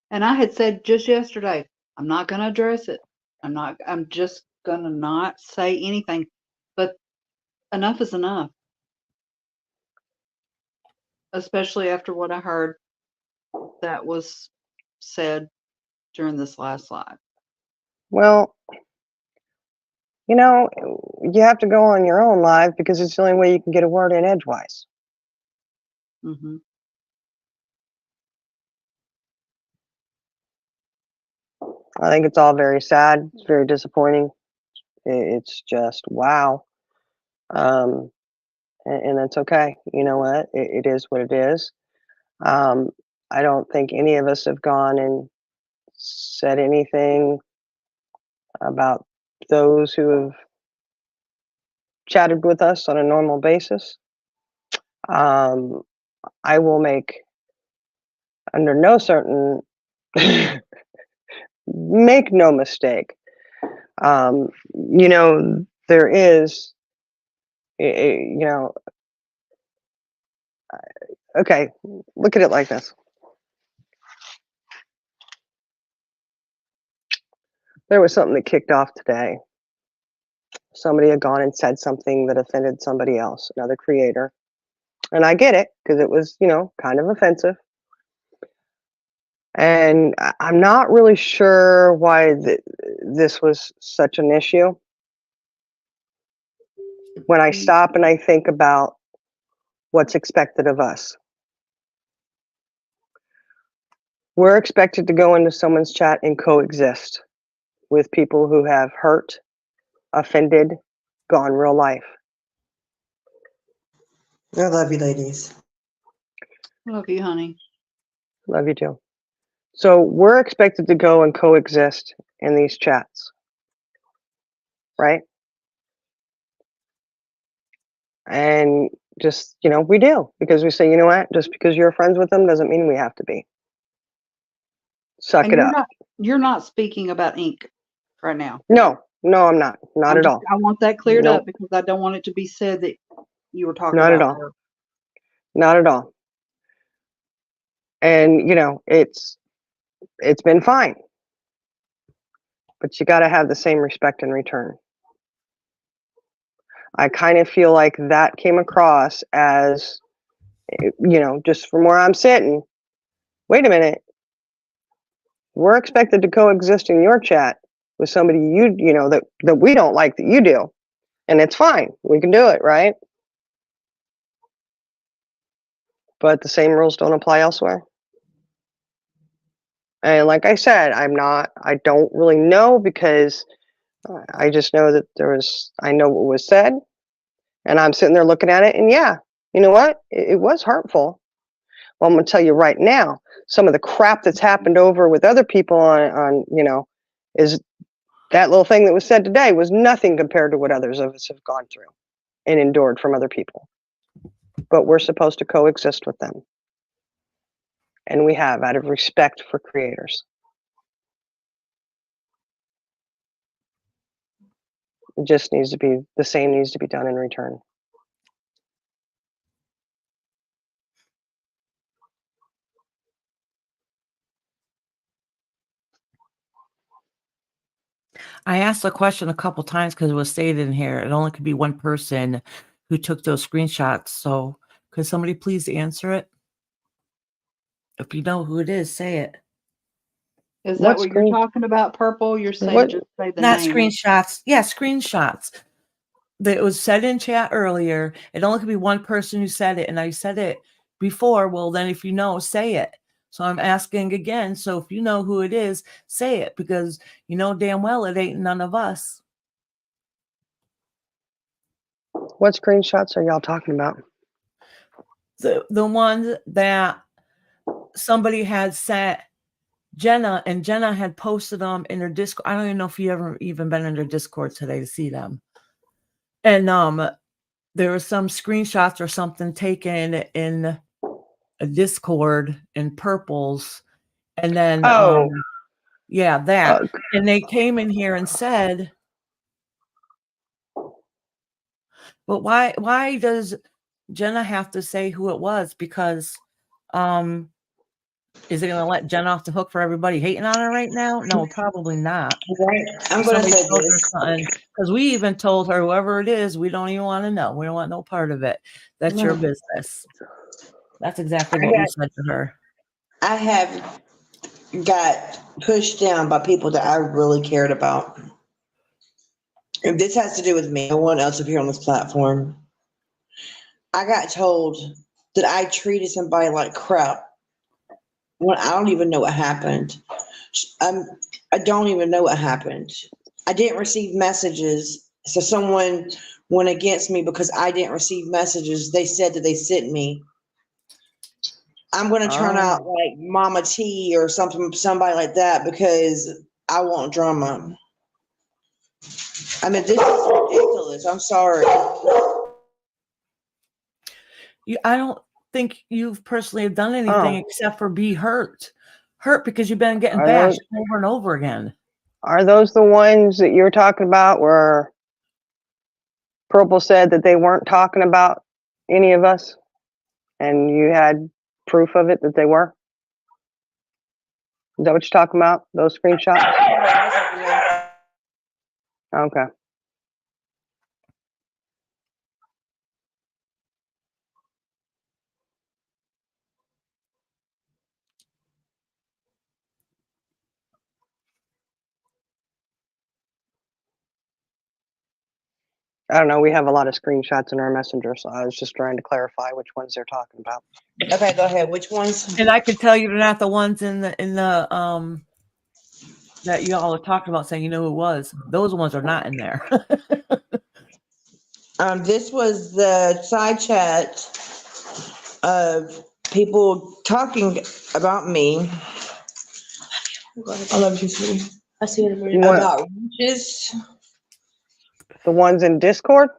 And I had said just yesterday, I'm not going to address it. I'm just going to not say anything. But enough is enough. Especially after what I heard that was said during this last live. Well, you have to go on your own live because it's the only way you can get a word in edgewise. Mm-hmm. I think it's all very sad. It's very disappointing. It's just, wow. And that's okay. You know what? It is what it is. I don't think any of us have gone and said anything about those who have chatted with us on a normal basis. I will make, under no certain, make no mistake. There is, okay, look at it like this. There was something that kicked off today. Somebody had gone and said something that offended somebody else, another creator. And I get it because it was, kind of offensive. And I'm not really sure why this was such an issue. When I stop and I think about what's expected of us, we're expected to go into someone's chat and coexist with people who have hurt, offended, gone real life. I love you, ladies. Love you, honey. Love you too. So we're expected to go and coexist in these chats, right? And just, we do, because we say, you know what, just because you're friends with them doesn't mean we have to be. Suck And it up. You're not speaking about ink right now. No, I'm not. Not at all. I want that cleared up because I don't want it to be said that you were talking not about at all. her. Not at all. And, it's been fine. But you got to have the same respect in return. I kind of feel like that came across as You know, just from where I'm sitting, wait a minute, we're expected to coexist in your chat with somebody you know that we don't like that you do, and it's fine. We can do it, right? But the same rules don't apply elsewhere. And like I said, I don't really know because I just know that I know what was said, and I'm sitting there looking at it, and yeah, you know what? It was hurtful. Well, I'm going to tell you right now, some of the crap that's happened over with other people on you know, is that little thing that was said today was nothing compared to what others of us have gone through and endured from other people. But we're supposed to coexist with them. And we have, out of respect for creators. It just needs to be, the same needs to be done in return. I asked the question a couple times because it was stated in here. It only could be one person who took those screenshots. So could somebody please answer it? If you know who it is, say it. Is What that what you're screen- talking about, Purple? You're saying What- just say the Not name. screenshots. Yeah, screenshots. It was said in chat earlier. It only could be one person who said it. And I said it before. Well, then if you know, say it. So I'm asking again. So if you know who it is, say it, because you know damn well it ain't none of us. What screenshots are y'all talking about? The ones that somebody had sent Jenna, and Jenna had posted them in her Discord. I don't even know if you ever even been in their Discord today to see them. And there were some screenshots or something taken in a Discord in Purple's, and then yeah, that. And they came in here and said, but why does Jenna have to say who it was? Because is it going to let Jen off the hook for everybody hating on her right now? No, probably not. Right. I'm going to say this. Because we even told her, whoever it is, we don't even want to know. We don't want no part of it. That's your business. That's exactly what we said to her. I have got pushed down by people that I really cared about. And this has to do with me. No one else up here on this platform. I got told that I treated somebody like crap when I don't even know what happened. I don't even know what happened. I didn't receive messages. So someone went against me because I didn't receive messages. They said that they sent me. I'm going to turn out like Mama T or somebody like that because I want drama. I mean, this is ridiculous. I'm sorry. I don't think you've personally done anything except for be hurt. Hurt because you've been getting bashed over and over again. Are those the ones that you're talking about where Purple said that they weren't talking about any of us and you had proof of it that they were? Is that what you're talking about? Those screenshots? Okay. I don't know. We have a lot of screenshots in our messenger, so I was just trying to clarify which ones they're talking about. Okay, go ahead. Which ones? And I could tell you they're not the ones in the that you all are talking about saying you know who it was. Those ones are not in there. This was the side chat of people talking about me. I love you, sweetie. I see it about witches. The ones in Discord?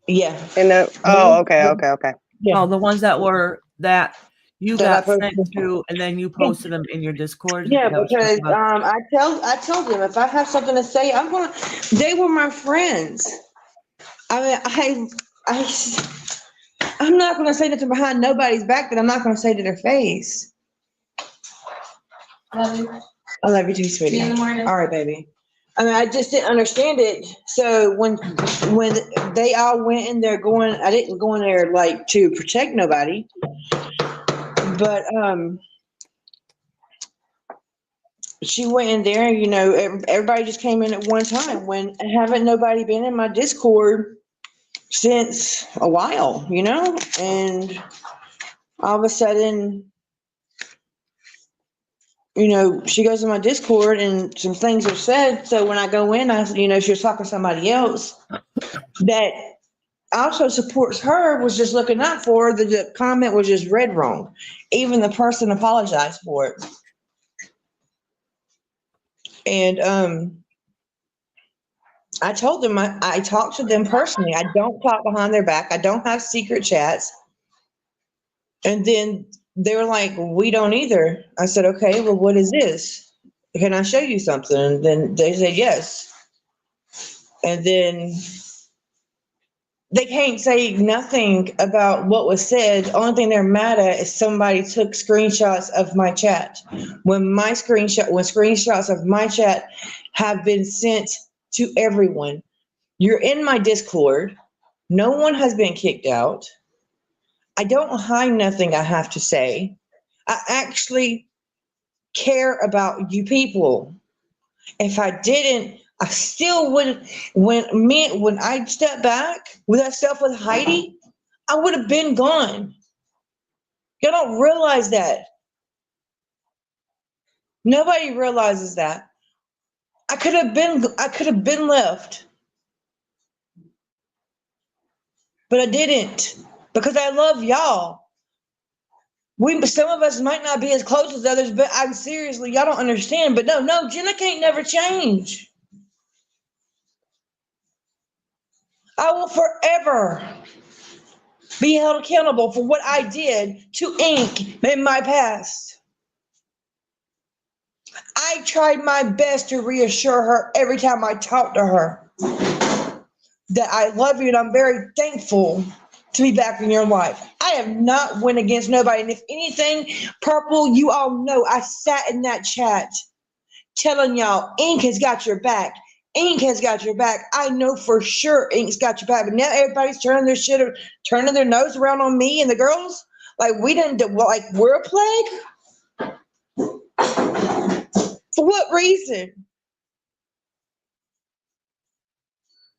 Yeah. Okay. Yeah. Oh, the ones that were that you That got sent to, and then you posted them in your Discord. Yeah, That was because about- I told them if I have something to say, they were my friends. I mean, I'm not gonna say nothing behind nobody's back that I'm not gonna say to their face. Love you. I love you too, sweetie. See you in the morning. All right, baby. I mean, I just didn't understand it. So when they all went in there going, I didn't go in there like to protect nobody, but she went in there. You know, everybody just came in at one time. When haven't nobody been in my Discord since a while, you know, and all of a sudden, you know, she goes in my Discord and some things are said. So when I go in, you know, she was talking to somebody else that also supports her, was just looking out for her. The comment was just read wrong. Even the person apologized for it. And I told them, I talked to them personally. I don't talk behind their back. I don't have secret chats. And then they were like, we don't either. I said, okay, well, what is this? Can I show you something? And then they said yes. And then they can't say nothing about what was said. The only thing they're mad at is somebody took screenshots of my chat. When screenshots of my chat have been sent to everyone. You're in my Discord. No one has been kicked out. I don't hide nothing I have to say. I actually care about you people. If I didn't, I still would. When I stepped back with that stuff with Heidi, I would have been gone. You don't realize that. Nobody realizes that. I could have been left, but I didn't because I love y'all. Some of us might not be as close as others, but I'm seriously, y'all don't understand. But no, Jenna can't never change. I will forever be held accountable for what I did to Ink in my past. I tried my best to reassure her every time I talked to her that I love you and I'm very thankful to be back in your life. I have not went against nobody. And if anything, Purple, you all know I sat in that chat telling y'all Ink has got your back. Ink has got your back. I know for sure Ink's got your back. But now everybody's turning their nose around on me and the girls. Like we didn't do, like we're a plague? For what reason?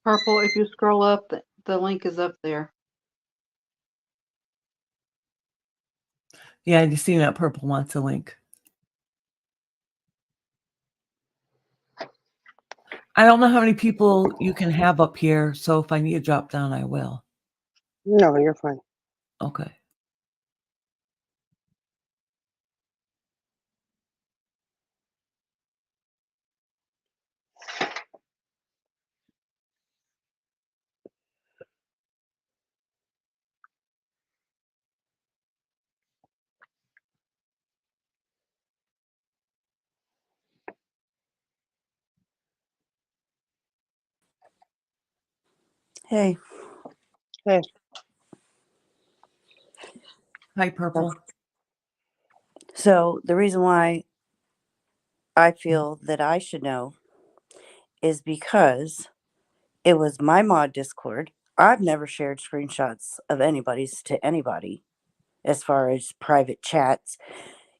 Purple, if you scroll up, the link is up there. Yeah, I just seen that Purple wants a link. I don't know how many people you can have up here, so if I need to drop down, I will. No, you're fine. Okay. Hey. Hey. Hi, Purple. So the reason why I feel that I should know is because it was my mod Discord. I've never shared screenshots of anybody's to anybody as far as private chats.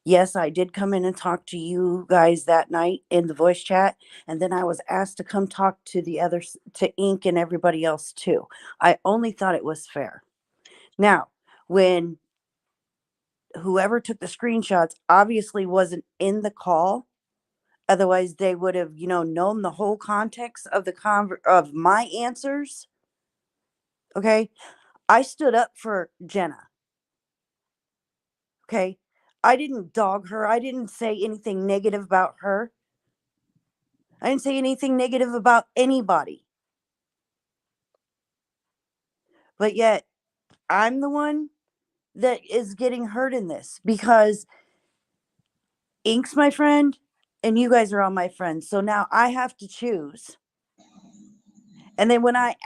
Yes, I did come in and talk to you guys that night in the voice chat, and then I was asked to come talk to the others, to Ink and everybody else too. I only thought it was fair. Now, when whoever took the screenshots obviously wasn't in the call, otherwise they would have, known the whole context of of my answers. Okay? I stood up for Jenna. Okay? I didn't dog her. I didn't say anything negative about her. I didn't say anything negative about anybody. But yet, I'm the one that is getting hurt in this because Ink's my friend and you guys are all my friends. So now I have to choose. And then when I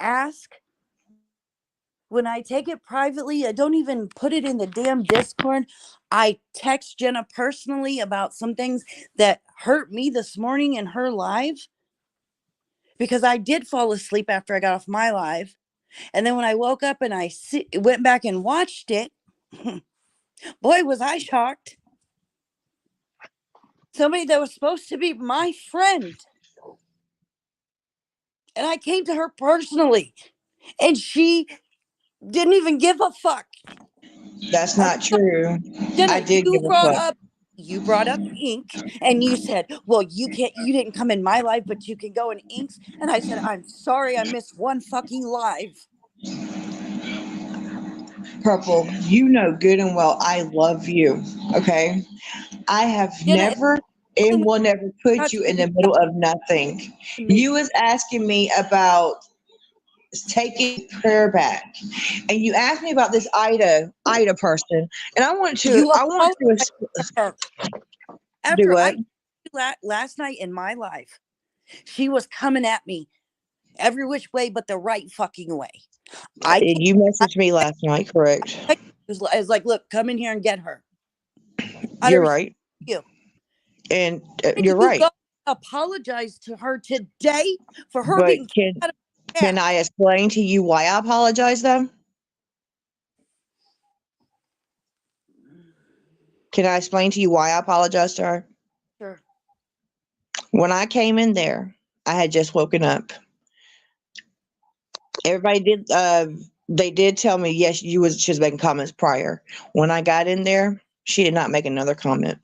take it privately, I don't even put it in the damn Discord. I text Jenna personally about some things that hurt me this morning in her live. because I did fall asleep after I got off my live. And then when I woke up and I went back and watched it, boy, was I shocked. Somebody that was supposed to be my friend. And I came to her personally. And she didn't even give a fuck. That's not true. Jenna, I did you give a brought fuck. up ink and you said, well, you didn't come in my life, but you can go in Ink's. And I said, I'm sorry, I missed one fucking live. Purple, you know good and well I love you. Okay. I have Jenna, never and will never put you in the middle of nothing. You was asking me about taking prayer back. And you asked me about this Ida person. And I want you to her. do After what? last night in my life, she was coming at me every which way but the right fucking way. You messaged me last night, correct? I was like, look, come in here and get her. You're right. You. And And you're you right. go apologize to her today for her But being can I explain to you why I apologize though? Can I explain to you why I apologize to her? Sure. When I came in there, I had just woken up. Everybody did they did tell me yes, she was making comments prior. When I got in there, she did not make another comment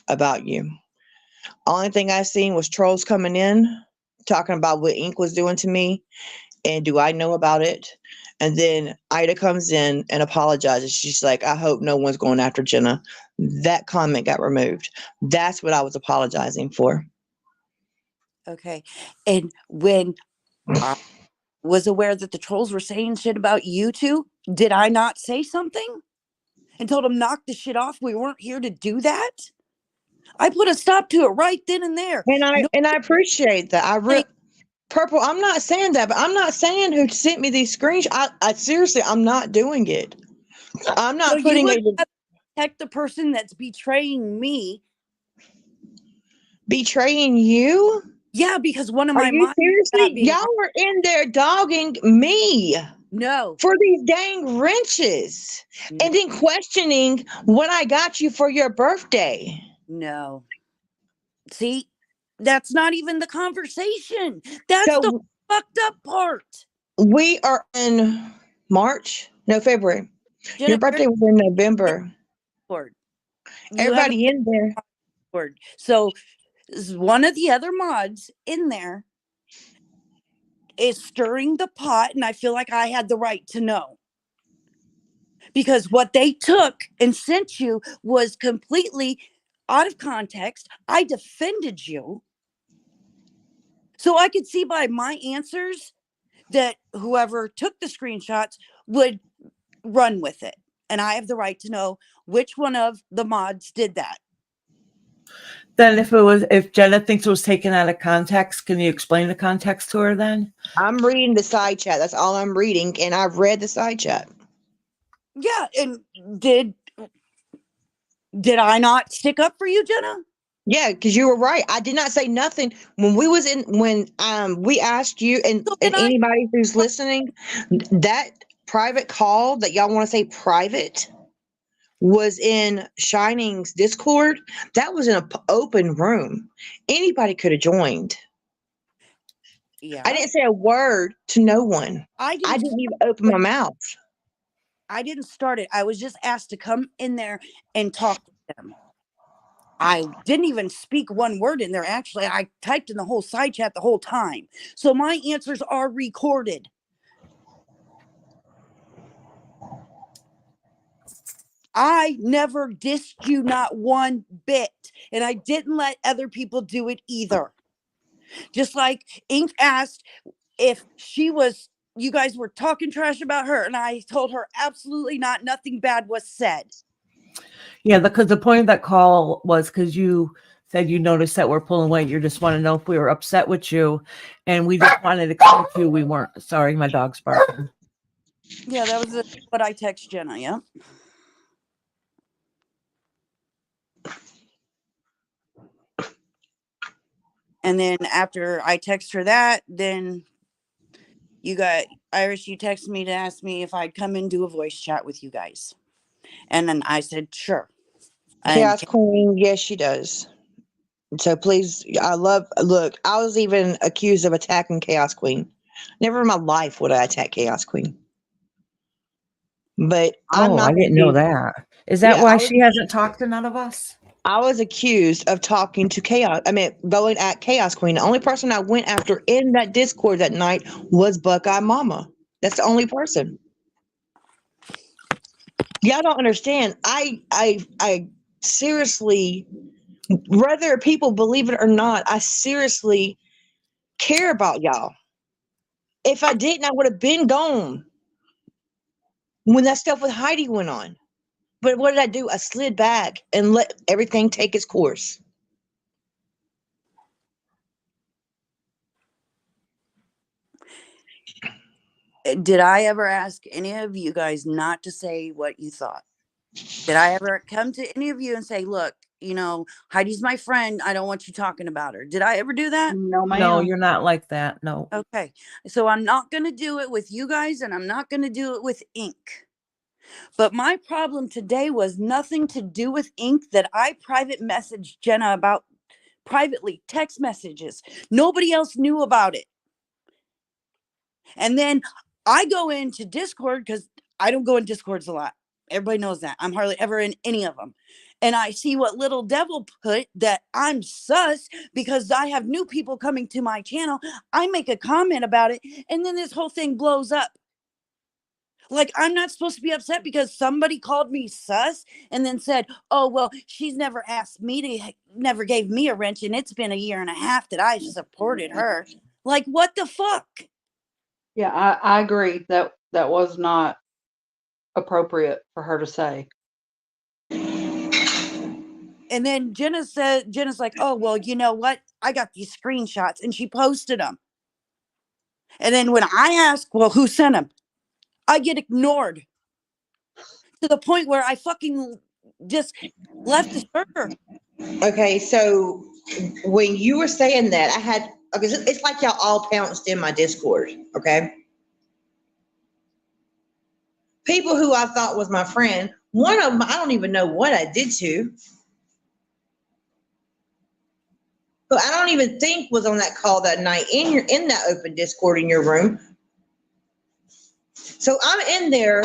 about you. Only thing I seen was trolls coming in talking about what Ink was doing to me and do I know about it? And then Ida comes in and apologizes. She's like, I hope no one's going after Jenna. That comment got removed. That's what I was apologizing for. Okay. And when I was aware that the trolls were saying shit about you two, did I not say something and told them knock the shit off? We weren't here to do that. I put a stop to it right then and there. And I appreciate that. Purple, I'm not saying that, but I'm not saying who sent me these screenshots. I seriously, I'm not doing it. I'm not you putting would protect the person that's betraying me. betraying you? Yeah, because one of Are my you moms seriously? Y'all were in there dogging me. No. For these dang wrenches. No. And then questioning what I got you for your birthday. No. See, that's not even the conversation. That's So the fucked up part. we are in March? No, February. Jennifer, Your birthday was in November. Everybody in there. So one of the other mods in there is stirring the pot, and I feel like I had the right to know. Because what they took and sent you was completely out of context. I defended you. So I could see by my answers that whoever took the screenshots would run with it. And I have the right to know which one of the mods did that. Then if Jenna thinks it was taken out of context, can you explain the context to her then? I'm reading the side chat. That's all I'm reading. And I've read the side chat. Yeah. And did I not stick up for you, Jenna? Yeah, because you were right. I did not say nothing when we asked you and anybody who's listening, that private call that y'all want to say private was in Shining's Discord. That was in an open room. Anybody could have joined. Yeah. I didn't say a word to no one. I didn't even open my mouth. I didn't start it. I was just asked to come in there and talk to them. I didn't even speak one word in there. Actually, I typed in the whole side chat the whole time. So my answers are recorded. I never dissed you not one bit. And I didn't let other people do it either. Just like Ink asked if you guys were talking trash about her. And I told her absolutely not. Nothing bad was said. Yeah, because the point of that call was because you said you noticed that we're pulling weight. You just want to know if we were upset with you. And we just wanted to come to you. We weren't. Sorry, my dog's barking. Yeah, that was what I text Jenna. Yeah. And then after I text her that, then you got Iris, you texted me to ask me if I'd come and do a voice chat with you guys. And then I said, sure. And Chaos Queen, yes, she does. So please, look, I was even accused of attacking Chaos Queen. Never in my life would I attack Chaos Queen. But I'm Oh, not I going didn't to know do. that. Is that Yeah, why she hasn't talked to none of us? I was accused of talking to Chaos. I mean, going at Chaos Queen. The only person I went after in that Discord that night was Buckeye Mama. That's the only person. Y'all don't understand. I seriously, whether people believe it or not, I seriously care about y'all. If I didn't, I would have been gone when that stuff with Heidi went on. But what did I do? I slid back and let everything take its course. did I ever ask any of you guys not to say what you thought? Did I ever come to any of you and say, look, Heidi's my friend. I don't want you talking about her. Did I ever do that? No, ma'am. No, you're not like that. No. Okay. So I'm not going to do it with you guys, and I'm not going to do it with Ink. But my problem today was nothing to do with Ink that I private messaged Jenna about privately, text messages. Nobody else knew about it. And then I go into Discord because I don't go in Discords a lot. Everybody knows that. I'm hardly ever in any of them. And I see what Little Devil put that I'm sus because I have new people coming to my channel. I make a comment about it, and then this whole thing blows up. Like, I'm not supposed to be upset because somebody called me sus and then said, oh, well, she's never asked me to, never gave me a wrench, and it's been 1.5 years that I supported her. Like, what the fuck? Yeah, I agree that was not appropriate for her to say. And then Jenna's like, oh, well, you know what? I got these screenshots, and she posted them. And then when I ask, well, who sent them? I get ignored to the point where I fucking just left the server. Okay, so when you were saying that, it's like y'all all pounced in my Discord, okay? People who I thought was my friend, one of them, I don't even know what I did to, but I don't even think was on that call that night in that open Discord in your room. So I'm in there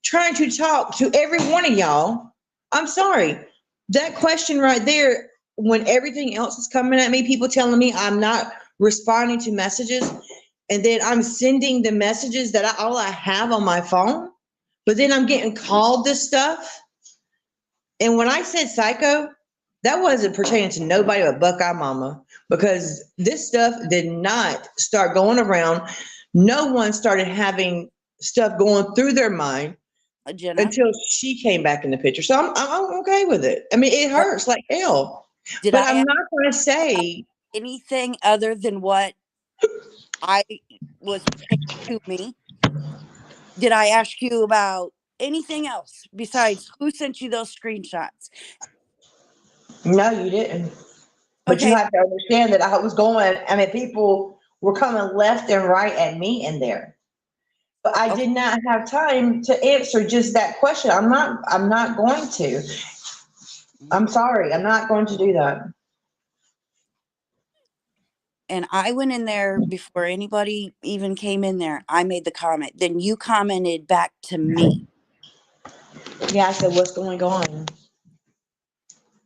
trying to talk to every one of y'all. I'm sorry. That question right there, when everything else is coming at me, people telling me I'm not responding to messages, and then I'm sending the messages that all I have on my phone, but then I'm getting called this stuff. And when I said psycho, that wasn't pertaining to nobody but Buckeye Mama, because this stuff did not start going around. No one started having stuff going through their mind Jenna, until she came back in the picture. So I'm okay with it. I mean, it hurts like hell, did but I I'm ask not going to say anything other than what I was picked to me? Did I ask you about anything else besides who sent you those screenshots? no, you didn't. But you Okay, have to understand that I was going. I mean, people were coming left and right at me in there. But I okay. did not have time to answer just that question. I'm not going to. I'm sorry. I'm not going to do that. And I went in there before anybody even came in there. I made the comment. Then you commented back to me. Yeah, I said, what's going on?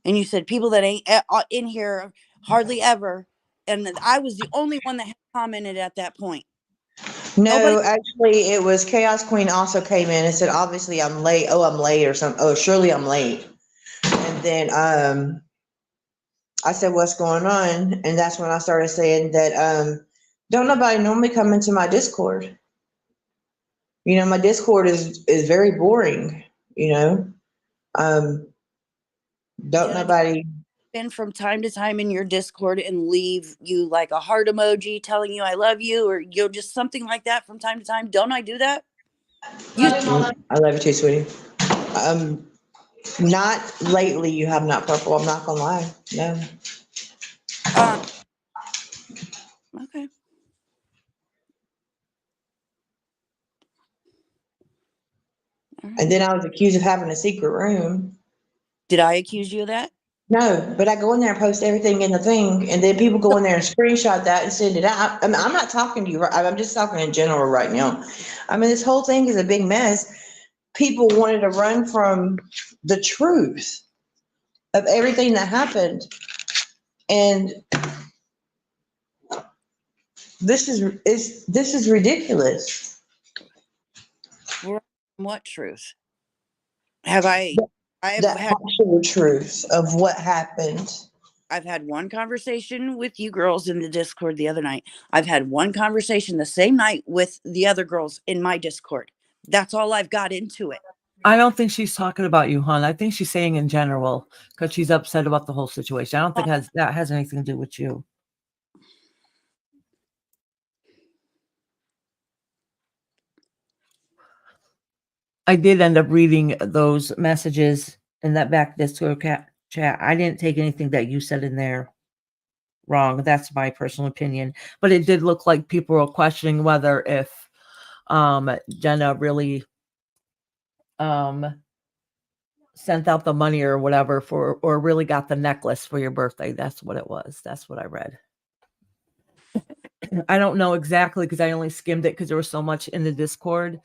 And you said people that ain't in here hardly ever. And I was the only one that had commented at that point. Nobody. No, actually, it was Chaos Queen also came in and said, obviously I'm late. Oh, I'm late or something. Oh, surely I'm late. And then I said, what's going on? And that's when I started saying that don't nobody normally come into my Discord. You know, my Discord is very boring, you know. Don't Jenna, do nobody I been from time to time in your Discord and leave you like a heart emoji telling you I love you, or just something like that from time to time? Don't I do that? I love you too, sweetie. Not lately, you have not, Purple. I'm not gonna lie. No. And then I was accused of having a secret room. Did I accuse you of that? No, but I go in there and post everything in the thing, and then people go in there and screenshot that and send it out. I mean, I'm not talking to you. I'm just talking in general right now. I mean, this whole thing is a big mess. People wanted to run from the truth of everything that happened, and this is ridiculous. What truth? Have I? The actual truth of what happened. I've had one conversation with you girls in the Discord the other night. I've had one conversation the same night with the other girls in my Discord. That's all I've got into it. I don't think she's talking about you, hon. I think she's saying in general because she's upset about the whole situation. I don't think that has anything to do with you. I did end up reading those messages in that back Discord chat. I didn't take anything that you said in there wrong. That's my personal opinion. But it did look like people were questioning whether if Jenna really sent out the money or whatever for, or really got the necklace for your birthday. That's what it was. That's what I read. I don't know exactly because I only skimmed it because there was so much in the Discord.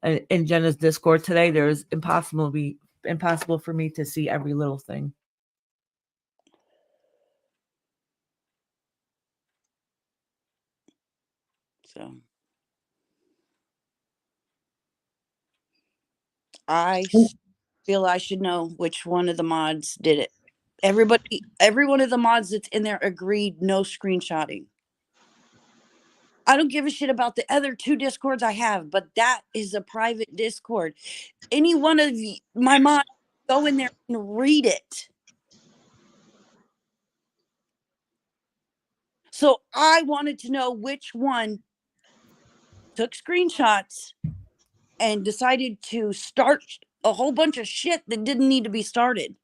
In Jenna's Discord today, there's impossible for me to see every little thing. So I feel I should know which one of the mods did it. Every one of the mods that's in there agreed no screenshotting. I don't give a shit about the other 2 Discords I have, but that is a private Discord. Any one of my mods go in there and read it. So I wanted to know which one took screenshots and decided to start a whole bunch of shit that didn't need to be started.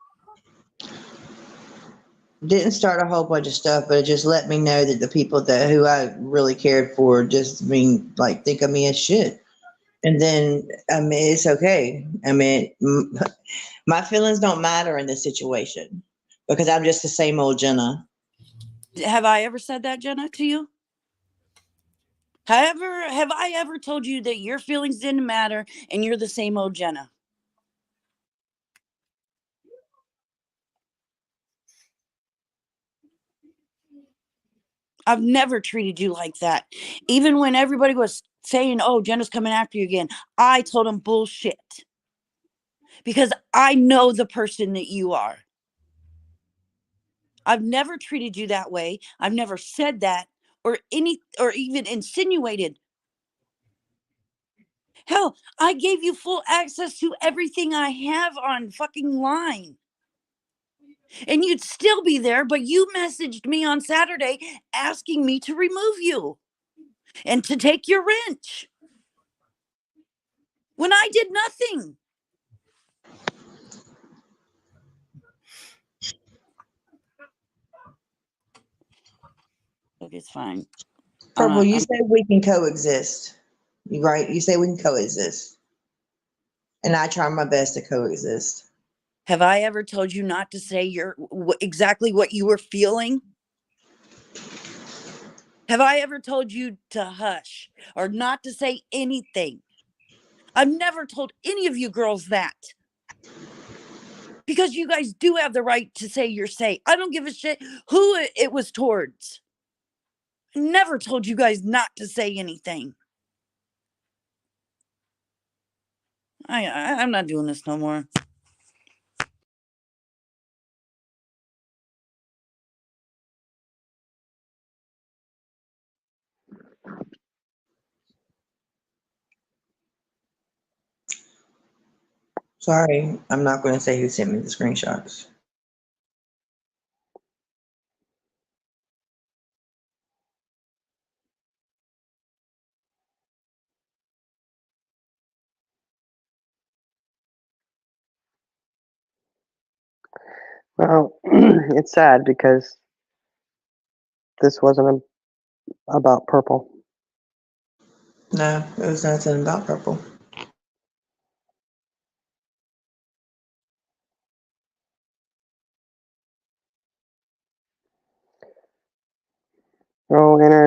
Didn't start a whole bunch of stuff, but it just let me know that the people who I really cared for just think of me as shit. And then, I mean, it's okay. I mean, my feelings don't matter in this situation because I'm just the same old Jenna. Have I ever said that, Jenna, to you? Have I ever told you that your feelings didn't matter and you're the same old Jenna? I've never treated you like that. Even when everybody was saying, oh, Jenna's coming after you again, I told them bullshit. Because I know the person that you are. I've never treated you that way. I've never said that or even insinuated. Hell, I gave you full access to everything I have on fucking line. And you'd still be there, but you messaged me on Saturday asking me to remove you and to take your wrench when I did nothing. Look, it's fine. Purple, you say we can coexist. You right? You say we can coexist. And I try my best to coexist. Have I ever told you not to say exactly what you were feeling? Have I ever told you to hush or not to say anything? I've never told any of you girls that. Because you guys do have the right to say your say. I don't give a shit who it was towards. I never told you guys not to say anything. I'm not doing this no more. Sorry, I'm not going to say who sent me the screenshots. Well, it's sad because this wasn't about purple. No, it was nothing about purple.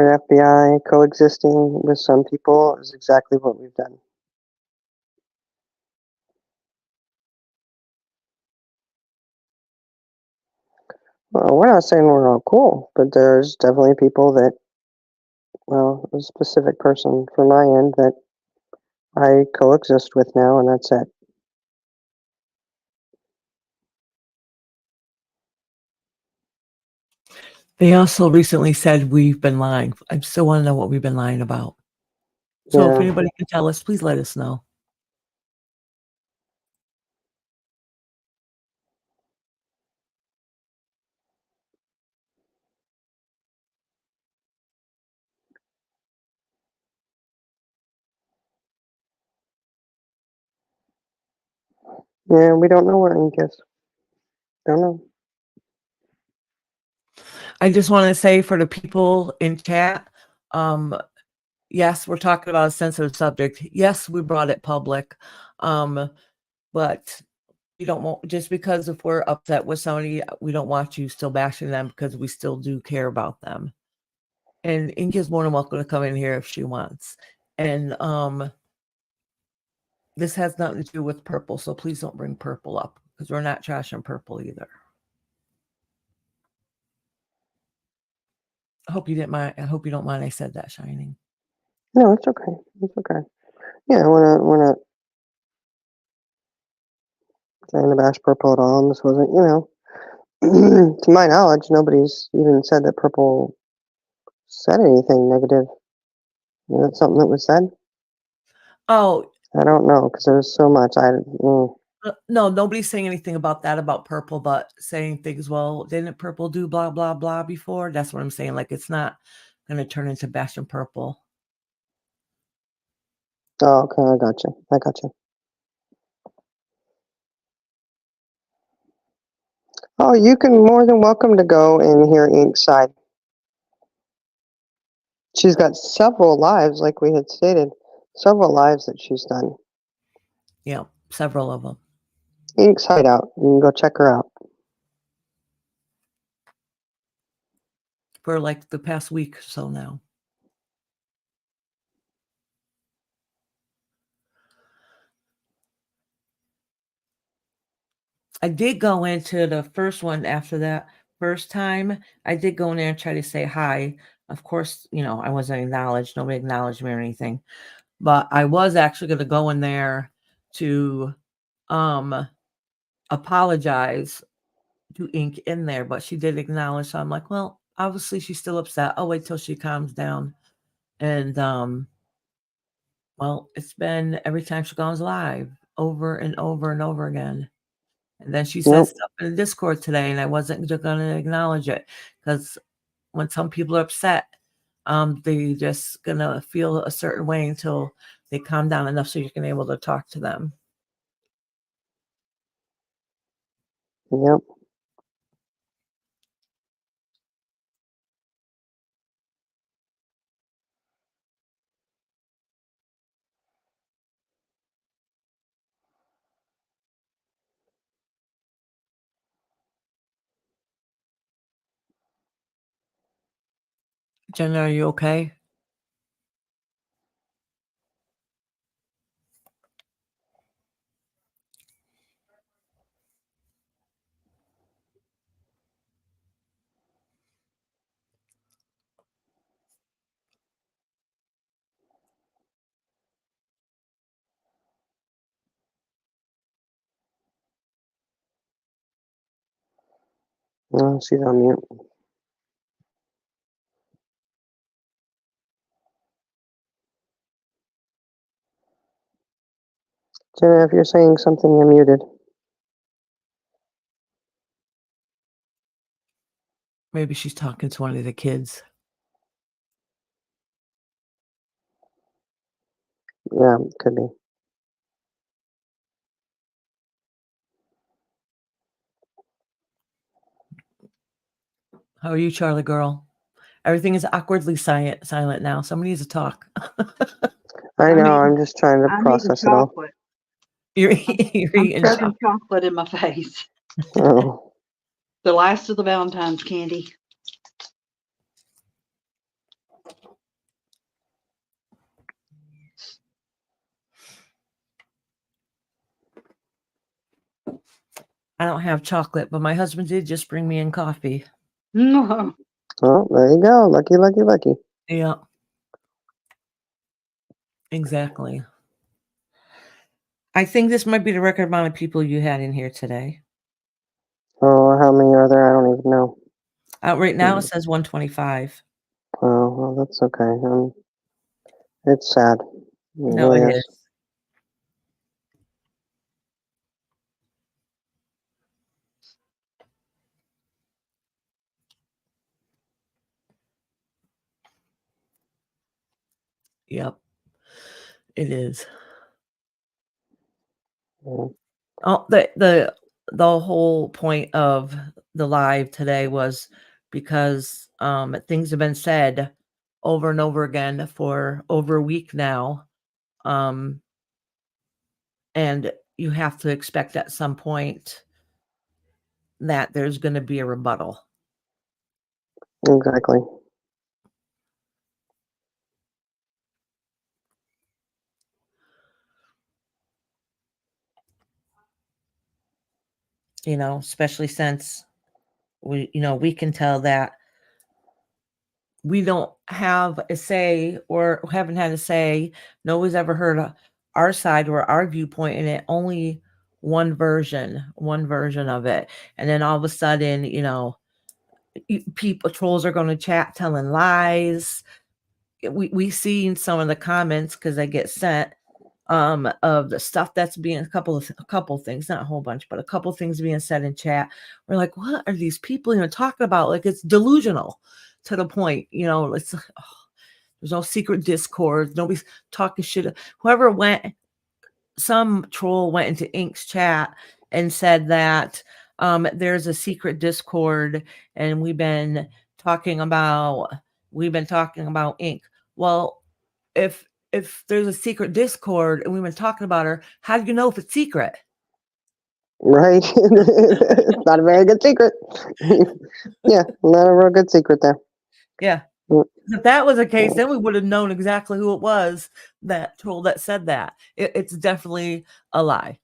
and FBI coexisting with some people is exactly what we've done. Well, we're not saying we're all cool, but there's definitely people that, well, a specific person from my end that I coexist with now, and that's it. They also recently said we've been lying. I still want to know what we've been lying about. So if Yeah. anybody can tell us, please let us know. Yeah, we don't know where ink is. Don't know. I just want to say for the people in chat, yes, we're talking about a sensitive subject. Yes, we brought it public. But you don't want, just because if we're upset with somebody, we don't want you still bashing them because we still do care about them. And Ink is more than welcome to come in here if she wants. And this has nothing to do with purple, so please don't bring purple up because we're not trashing purple either. I hope you didn't mind. I hope you don't mind I said that, Shining. No, it's okay. It's okay. Yeah, we're not trying to bash purple at all. And this wasn't, to my knowledge, nobody's even said that purple said anything negative. Is that something that was said? Oh, I don't know because there's so much. no, nobody's saying anything about that about purple, but saying things, well, didn't purple do blah, blah, blah before? That's what I'm saying. Like, it's not going to turn into bashing purple. Oh, okay, I got you. I got you. Oh, you can more than welcome to go and hear Ink's side. She's got several lives, like we had stated, several lives that she's done. Yeah, several of them. Ink's Hideout. You can go check her out. For like the past week or so now. I did go into the first one after that first time. I did go in there and try to say hi. Of course, I wasn't acknowledged. Nobody acknowledged me or anything. But I was actually going to go in there to apologize to Ink in there, but she did acknowledge. So I'm like, well, obviously she's still upset. I'll wait till she calms down. And well, it's been every time she goes live over and over and over again. And then she said stuff in the Discord today, and I wasn't going to acknowledge it because when some people are upset, they just going to feel a certain way until they calm down enough so you can be able to talk to them. Yep. Jenna, are you okay? No, she's on mute. Jenna, if you're saying something, you're muted. Maybe she's talking to one of the kids. Yeah, could be. How are you, Charlie girl? Everything is awkwardly silent now. Somebody needs to talk. I know. eating- I'm just trying to I'm eating process it all. chocolate. You're I'm eating shoving chocolate in my face. Oh, The last of the Valentine's candy. I don't have chocolate, but my husband did just bring me in coffee. Oh, there you go. Lucky, lucky, lucky. Yeah. Exactly. I think this might be the record amount of people you had in here today. Oh, how many are there? I don't even know. Right now it says 125. Oh, well, that's okay. It's sad. No, it is. Yep. It is. Yeah. Oh, the whole point of the live today was because things have been said over and over again for over a week now. And you have to expect at some point that there's going to be a rebuttal. Exactly. Especially since we can tell that we don't have a say or haven't had a say. No one's ever heard our side or our viewpoint in it, only one version of it. And then all of a sudden, trolls are going to chat telling lies. We see in some of the comments, because I get sent of the stuff that's being a couple things, not a whole bunch, but a couple things being said in chat. We're like, what are these people even talking about? Like, it's delusional to the point, it's there's no secret discord, nobody's talking shit. Some troll went into Ink's chat and said that there's a secret discord and we've been talking about Ink. Well, if there's a secret discord and we've been talking about her, how do you know if it's secret? Right. It's not a very good secret. Yeah, not a real good secret there. Yeah. If that was the case, then we would have known exactly who it was that troll that said that. It's definitely a lie.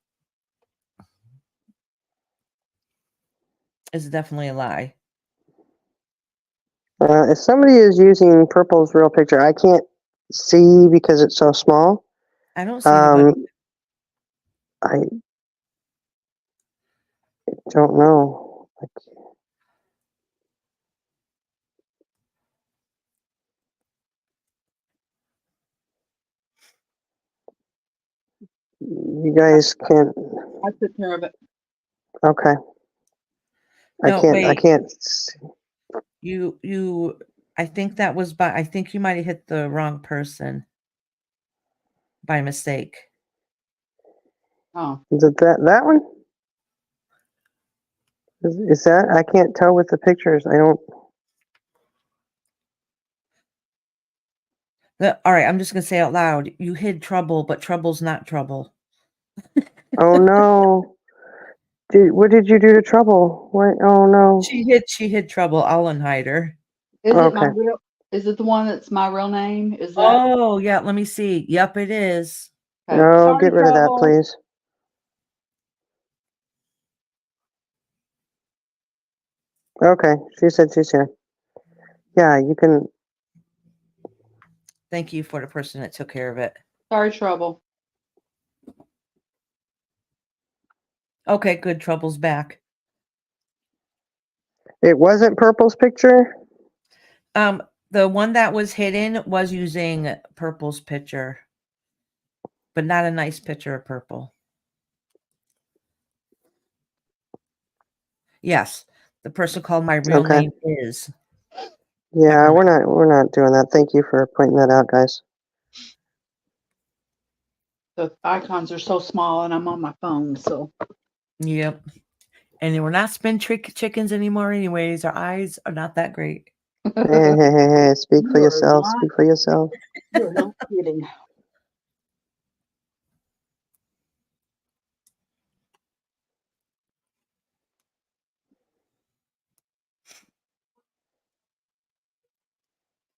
It's definitely a lie. If somebody is using Purple's real picture, I can't see because it's so small. I don't see anybody. I don't know. You guys can't. I took care of it. Okay. No, I wait. can't. See. I think that was I think you might have hit the wrong person by mistake. Oh, Is it that one? Is that? I can't tell with the pictures. I don't. All right, I'm just gonna say out loud. You hid trouble, but trouble's not trouble. Oh no! What did you do to Trouble? What? Oh no! She hid trouble. I'll unhide her. is it my Okay. real? Is it the one that's my real name? Is that? Oh yeah, let me see. Yep, it is. Okay. No, Sorry, get rid of that, Trouble. please. Okay, she said she's here. Yeah, you can. Thank you for the person that took care of it. Sorry, Trouble. Okay, good. Trouble's back. It wasn't Purple's picture. The one that was hidden was using Purple's picture, but not a nice picture of Purple. Yes, the person called my real name is. Yeah, we're not doing that. Thank you for pointing that out, guys. The icons are so small, and I'm on my phone, so. Yep. And we're not spin trick chickens anymore anyways. Our eyes are not that great. Hey, speak for You are yourself. not- Speak for yourself. You're not kidding.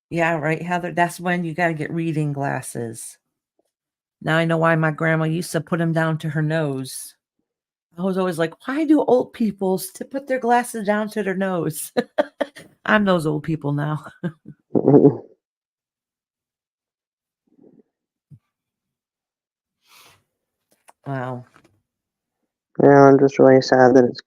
Yeah, right, Heather. That's when you got to get reading glasses. Now I know why my grandma used to put them down to her nose. I was always like, why do old people put their glasses down to their nose? I'm those old people now. Wow. Yeah, I'm just really sad that it's,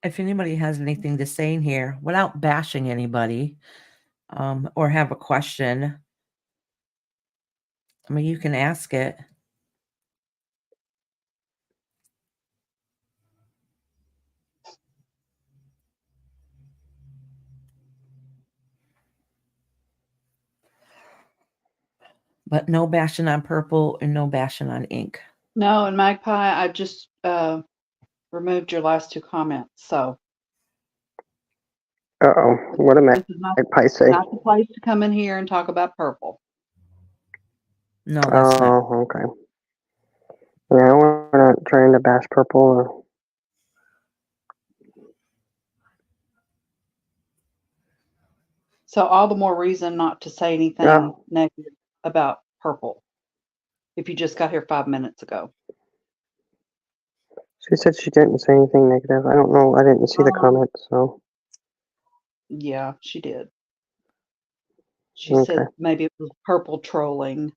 If anybody has anything to say in here without bashing anybody, or have a question, I mean, you can ask it. But no bashing on purple and no bashing on ink. No, and Magpie, I just removed your last 2 comments. So uh-oh, what am I this is say? not the place to come in here and talk about purple. No, that's not. Oh, okay. Yeah, we're not trying to bash purple or... So all the more reason not to say anything Yeah. negative about purple. If you just got here 5 minutes ago. She said she didn't say anything negative. I don't know. I didn't see the comment, so... Yeah, she did. She Okay. said maybe it was purple trolling.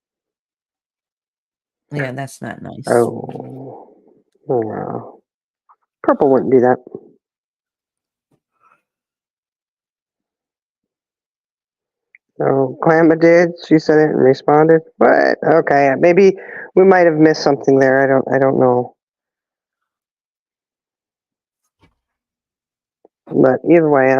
Yeah, that's not nice. Oh. Yeah. Purple wouldn't do that. Oh, Clamma did. She said it and responded. But okay, maybe we might have missed something there. I don't know. But either way,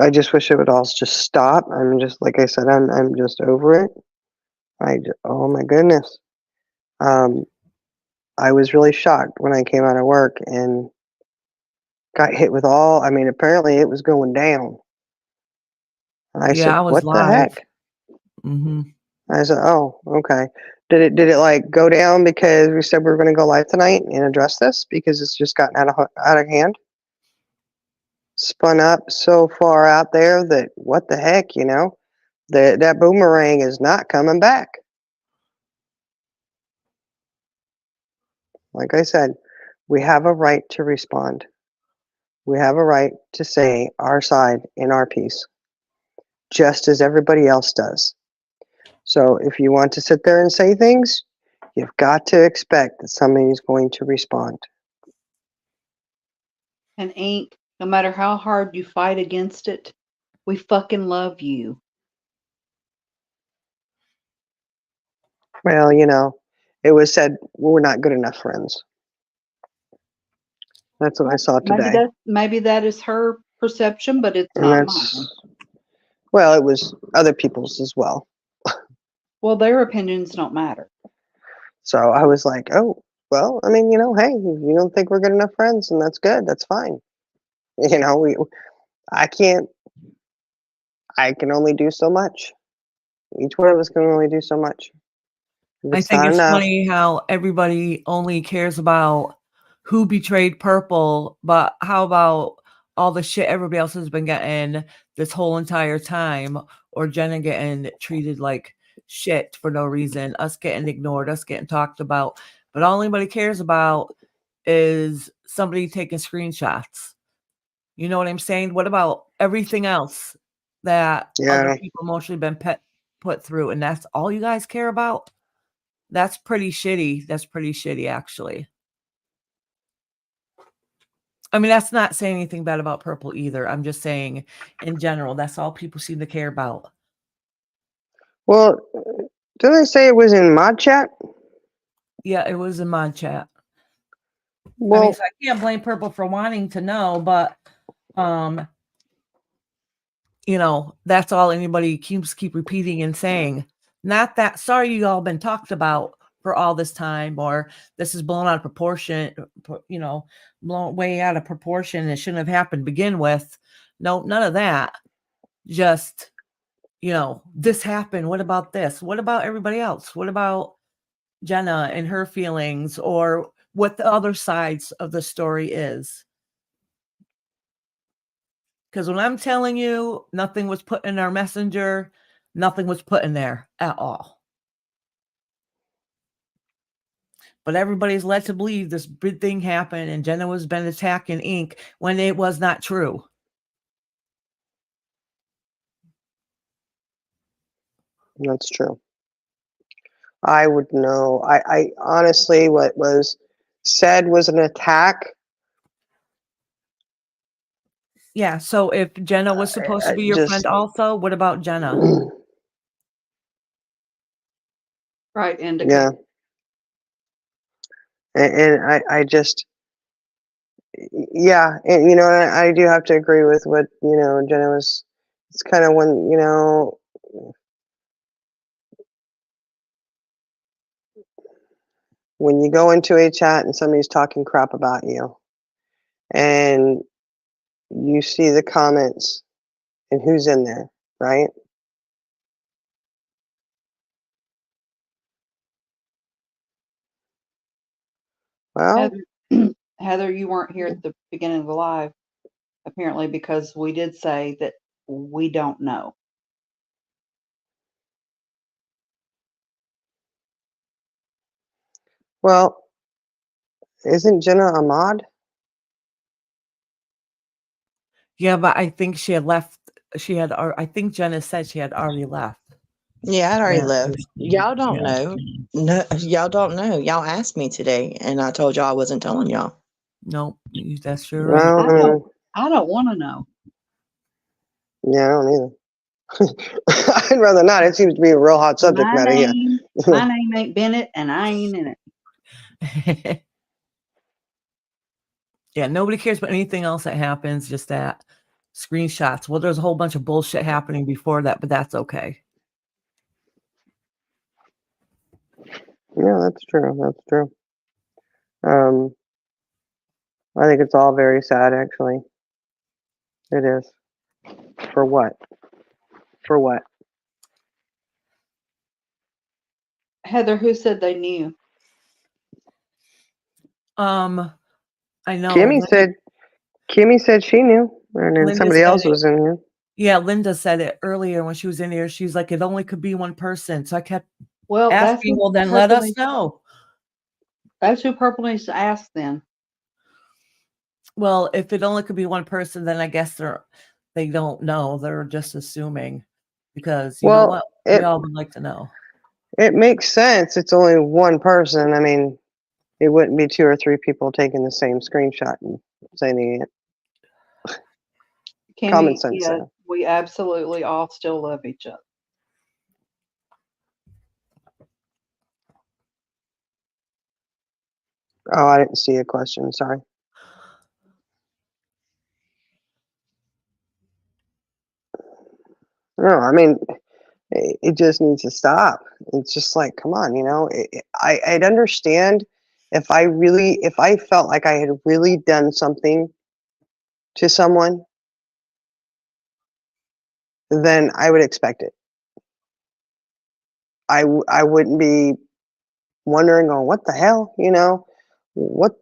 I just wish it would all just stop. I'm just, like I said, I'm just over it. Oh my goodness. I was really shocked when I came out of work and got hit with apparently it was going down. And I said, I was what live. the heck? Mm-hmm. I said, oh, okay. Did it like go down because we said we were going to go live tonight and address this because it's just gotten out of hand? Spun up so far out there that what the heck, that boomerang is not coming back. Like I said, we have a right to respond. We have a right to say our side in our piece, just as everybody else does. So if you want to sit there and say things, you've got to expect that somebody's going to respond. And ink, no matter how hard you fight against it, we fucking love you. Well, it was said we're not good enough friends. That's what I saw today. Maybe that is her perception, but it's not mine. Well, it was other people's as well. Well, their opinions don't matter. So I was like, oh, well, hey, if you don't think we're good enough friends, and that's good, that's fine. I can only do so much. Each one of us can only do so much. I think it's funny how everybody only cares about who betrayed purple, but how about all the shit everybody else has been getting this whole entire time, or Jenna getting treated like shit for no reason, us getting ignored, us getting talked about, but all anybody cares about is somebody taking screenshots. You know what I'm saying? What about everything else that other people emotionally been put through, and that's all you guys care about? That's pretty shitty. That's pretty shitty, actually. I mean, that's not saying anything bad about purple either. I'm just saying, in general, that's all people seem to care about. Well, didn't I say it was in mod chat? Yeah, it was in mod chat. Well, I mean, so I can't blame purple for wanting to know, but that's all anybody keep repeating and saying. Not that sorry you all been talked about for all this time, or this is blown out of proportion, blown way out of proportion. It shouldn't have happened to begin with. No, none of that. Just, this happened. What about this? What about everybody else? What about Jenna and her feelings, or what the other sides of the story is? Because when I'm telling you, nothing was put in our messenger, nothing was put in there at all. But everybody's led to believe this big thing happened and Jenna was been attacking Inc. when it was not true. That's true. I would know. I honestly, what was said was an attack. Yeah, so if Jenna was supposed to be your friend also, what about Jenna? Right, Indica. Yeah. And I just, yeah, and you know, I do have to agree with what, you know, Jenna was, it's kind of when, you know, when you go into a chat and somebody's talking crap about you and you see the comments and who's in there, right? Well, Heather, you weren't here at the beginning of the live, apparently, because we did say that we don't know. well, isn't Jenna a mod? Yeah, but I think she had left. I think Jenna said she had already left. Yeah, I'd already Yeah. left. Y'all don't Yeah. know. No, y'all don't know. Y'all asked me today, and I told y'all I wasn't telling y'all. Nope, that's true. Right. Well, I don't want to know. yeah, I don't either. I'd rather not. It seems to be a real hot subject My matter here. name ain't Bennett, and I ain't in it. Yeah, nobody cares about anything else that happens, just that screenshots. Well, there's a whole bunch of bullshit happening before that, but that's okay. Yeah, that's true. That's true. I think it's all very sad, actually. It is. For what? For what? Heather, who said they knew? I know. Kimmy said she knew, and then Linda somebody said else it. was in here. Yeah, Linda said it earlier when she was in here. She's like, it only could be one person. So I kept Well, asking, well, then let us know. That's who Purple needs to ask then. Well, if it only could be one person, then I guess they don't know. They're just assuming because you know what? We all would like to know. It makes sense. It's only one person. I mean, it wouldn't be 2 or 3 people taking the same screenshot and sending it. Kimmy, Common sense. yeah, we absolutely all still love each other. Oh, I didn't see a question. Sorry. No, I mean, it just needs to stop. It's just like, come on, you know. I'd understand if I felt like I had really done something to someone, then I would expect it. I wouldn't be wondering, oh, what the hell, you know, what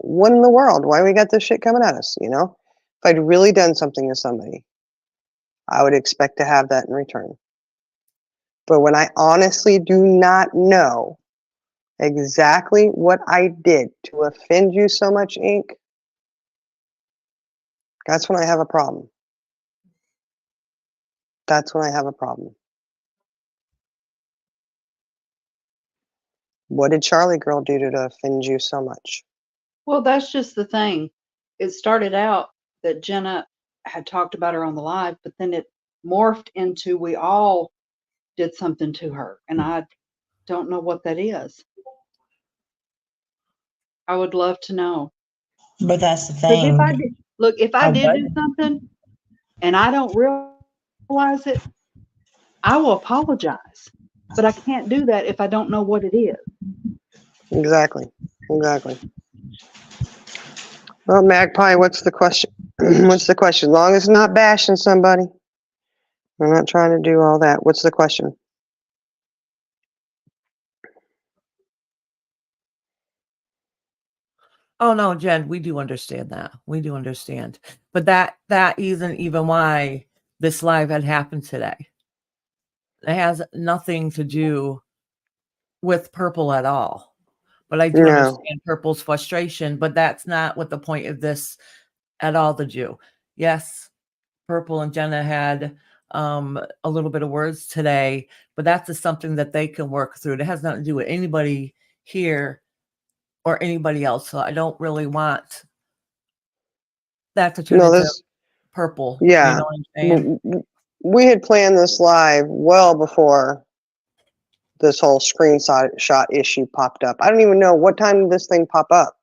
in the world? Why we got this shit coming at us, you know? If I'd really done something to somebody, I would expect to have that in return. But when I honestly do not know exactly what I did to offend you so much, Inc., that's when I have a problem. That's when I have a problem. What did Charlie girl do to offend you so much? Well, that's just the thing. It started out that Jenna had talked about her on the live, but then it morphed into we all did something to her, and I don't know what that is. I would love to know. But that's the 'Cause thing. if I did do something and I don't realize it, I will apologize. But I can't do that if I don't know what it is. Exactly. Well, Magpie, what's the question? What's the question? As long as it's not bashing somebody. I'm not trying to do all that. What's the question? Oh no, Jen, we do understand that. We do understand. But that isn't even why this live had happened today. It has nothing to do with Purple at all. But I do No. understand Purple's frustration, but that's not what the point of this at all to do. Yes, Purple and Jenna had a little bit of words today, but that's just something that they can work through. It has nothing to do with anybody here or anybody else. So I don't really want that to turn No, into this, Purple. yeah. You know what I'm saying? We had planned this live well before this whole screenshot issue popped up. I don't even know what time did this thing pop up.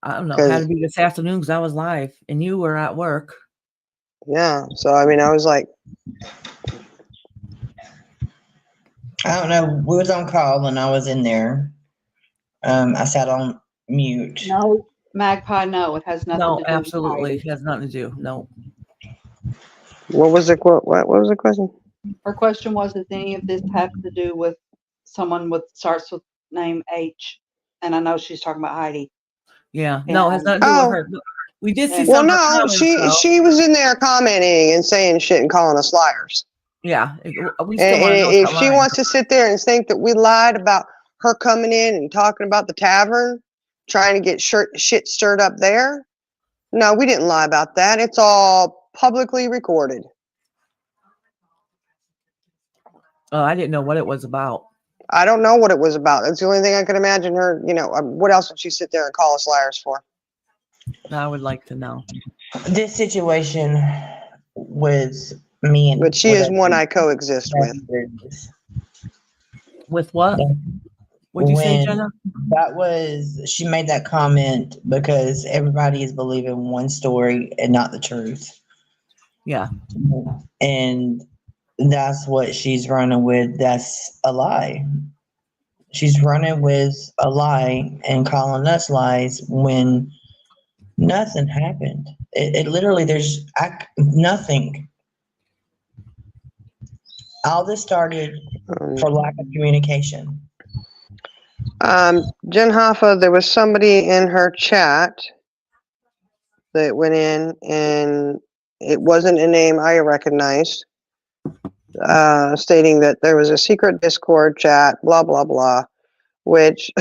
I don't know. It had 'Cause- to be this afternoon because I was live and you were at work. Yeah. So I mean, I was like, I don't know. We was on call and I was in there. I sat on mute. No, Magpie, no, it has nothing No, to do absolutely. with It has nothing to do. No. what was the quote? What was the question? Her question was, does any of this have to do with someone with starts with name H? And I know she's talking about Heidi. Yeah. No, it has nothing to do with her. No, we did see And- Well, some of her no, comments, she was in there commenting and saying shit and calling us liars. Yeah. We still And want to know if that she line. wants to sit there and think that we lied about her coming in and talking about the tavern, trying to get shit stirred up there, no, we didn't lie about that. It's all publicly recorded. Oh, I didn't know what it was about. I don't know what it was about. That's the only thing I could imagine her, what else would she sit there and call us liars for? I would like to know. This situation with me and But she is one I coexist with. With what? What'd you say, When Jenna? she made that comment because everybody is believing one story and not the truth. Yeah. And that's what she's running with. That's a lie. She's running with a lie and calling us lies when nothing happened. It literally, there's nothing. All this started for lack of communication. Jen Hoffa, there was somebody in her chat that went in and it wasn't a name I recognized, stating that there was a secret Discord chat, blah, blah, blah, which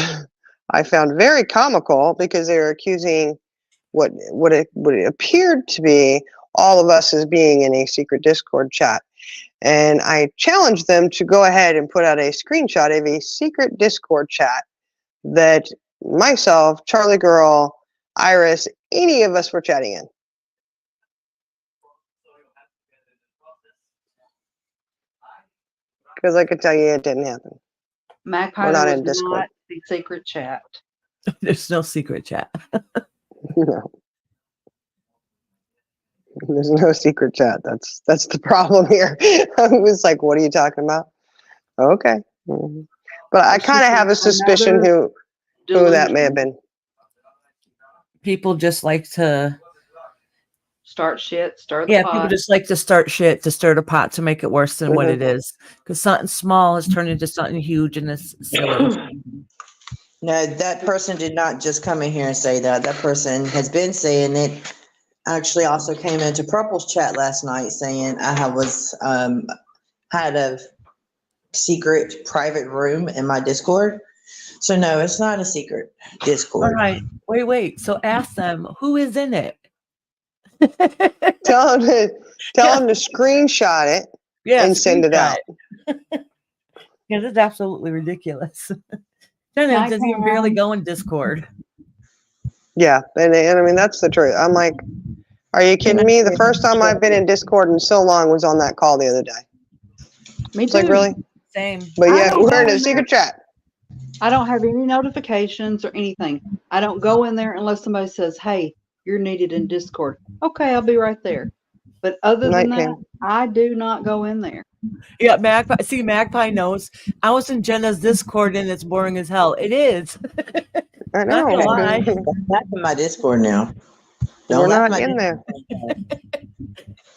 I found very comical because they were accusing what it appeared to be all of us as being in a secret Discord chat. And I challenged them to go ahead and put out a screenshot of a secret Discord chat that myself, Charlie Girl, Iris, any of us were chatting in. Because I could tell you it didn't happen. Magpie, We're not there in was Discord. not the secret chat. There's no secret chat. No. There's no secret chat. That's the problem here. I was like, what are you talking about? Okay. Mhm. But I It's kind of just have a suspicion another who that may have delusion. been. People just like to Start shit, stir the people pot. just like to start shit to stir the pot to make it worse than what Mhm. it is. Because something small has turned into something huge and it's silly. No, that person did not just come in here and say that. That person has been saying it. Actually, also came into Purple's chat last night saying I was had a secret private room in my Discord. So no, it's not a secret All Discord. right. Wait. So ask them who is in it. Tell them to screenshot it Yeah, and send it screenshot out. it. Because it's absolutely ridiculous. Jenna Hi, doesn't even barely Pam. go in Discord. Yeah, and I mean that's the truth. I'm like, are you kidding me? The first time I've been in Discord in so long was on that call the other day. Me It's too. like, really? Same. But I yeah, don't we're go in a in secret chat. I don't have any notifications or anything. I don't go in there unless somebody says, hey, you're needed in Discord. Okay, I'll be right there. But other Night, than that, Pam. I do not go in there. Yeah, Magpie. See, Magpie knows. I was in Jenna's Discord and it's boring as hell. It is. I Not gonna know. lie. Don't laugh in my Discord now. Don't We're laugh not in in my there.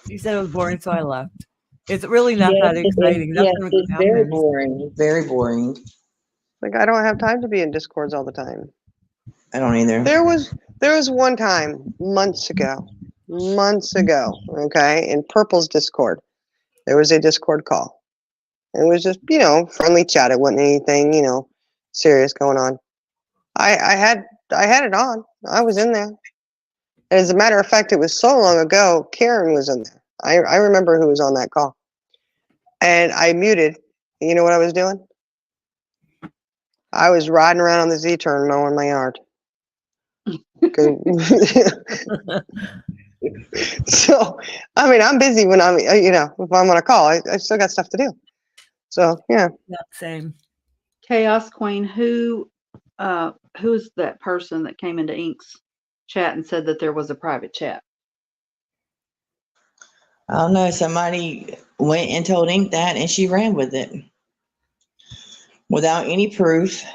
She said it was boring, so I left. It's really not Yes, that it is. exciting. Yes, Nothing it's very happens. boring. Very boring. Like I don't have time to be in Discords all the time. I don't either. There was one time months ago, okay, in Purple's Discord. There was a Discord call. It was just, friendly chat. It wasn't anything, serious going on. I had it on. I was in there. And as a matter of fact, it was so long ago, Karen was in there. I remember who was on that call. And I muted. You know what I was doing? I was riding around on the Z-turn mowing my yard. So, I mean, I'm busy when I'm, if I'm on a call, I still got stuff to do. So, yeah. Yeah, same. Chaos Queen, who's that person that came into Ink's chat and said that there was a private chat? I don't know. Somebody went and told Ink that, and she ran with it without any proof.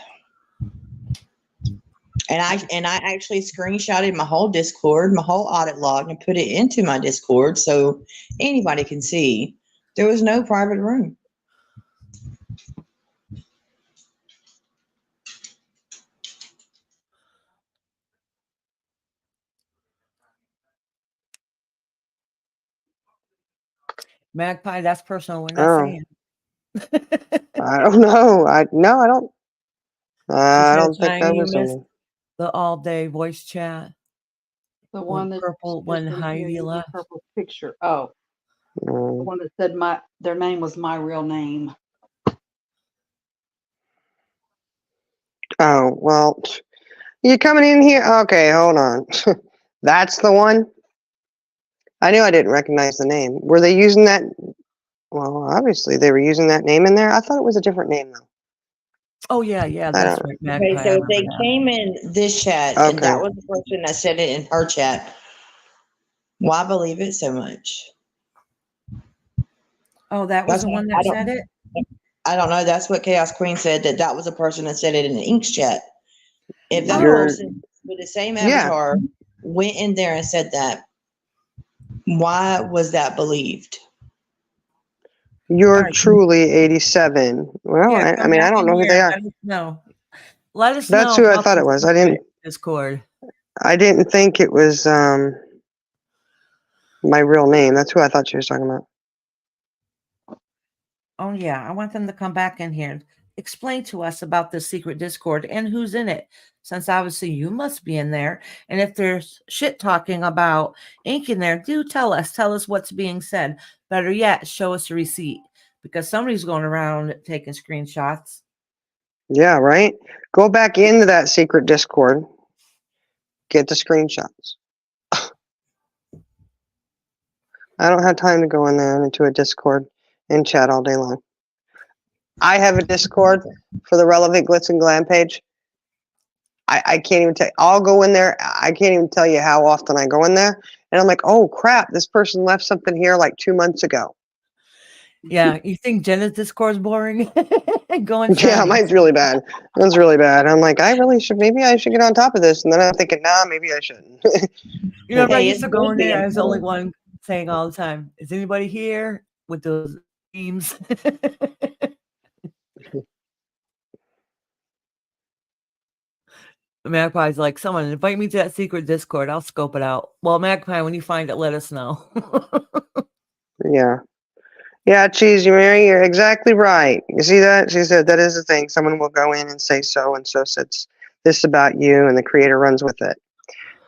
And I actually screenshotted my whole Discord, my whole audit log, and put it into my Discord so anybody can see. There was no private room. Magpie, that's personal. We're not saying. I don't know. I don't. I don't think I Shiny, you was in missed there. the all-day voice chat. The one that Purple, when Heidi left. purple picture. Oh, the Mm. one that said their name was my real name. Oh, well, you coming in here? Okay, hold on. That's the one? I knew I didn't recognize the name. Were they using that? Well, obviously they were using that name in there. I thought it was a different name, though. Oh, yeah, I that's don't right, Okay, Magpie. so I if they remember that. came in this chat and that was the person that said it in her chat, why believe it so much? Oh, that was That's the what one I that said it? I don't know. That's what Chaos Queen said, that was the person that said it in the Ink's chat. If that You're- person with the same Yeah. avatar went in there and said that, why was that believed? You're Alright. truly 87. Well, Yeah, I come mean, I back don't in know who here they and are. Let us know. Let us That's know who I about thought the it was. I secret didn't Discord. think it was my real name. That's who I thought she was talking about. Oh, yeah, I want them to come back in here and explain to us about the secret Discord and who's in it, since obviously you must be in there. And if there's shit talking about Ink in there, do tell us what's being said. Better yet, show us a receipt, because somebody's going around taking screenshots. Yeah, right? Go back into that secret Discord. Get the screenshots. I don't have time to go in there into a Discord and chat all day long. I have a Discord for the Relevant Glitz and Glam page. I can't even tell. I'll go in there. I can't even tell you how often I go in there. And I'm like, oh, crap, this person left something here like 2 months ago. Yeah, you think Jenna's Discord's boring? Going Yeah, mine's really bad. Mine's really bad. I'm like, maybe I should get on top of this. And then I'm thinking, nah, maybe I shouldn't. You remember I Hey, used it's to go in good being there. I was the only told. one saying all the time, "Is anybody here with those memes?" Magpie's like, "Someone invite me to that secret Discord. I'll scope it out." Well, Magpie, when you find it, let us know. Yeah. Yeah, Cheesy Mary, you're exactly right. You see that? She said that is the thing. Someone will go in and say so and so said this about you, and the creator runs with it.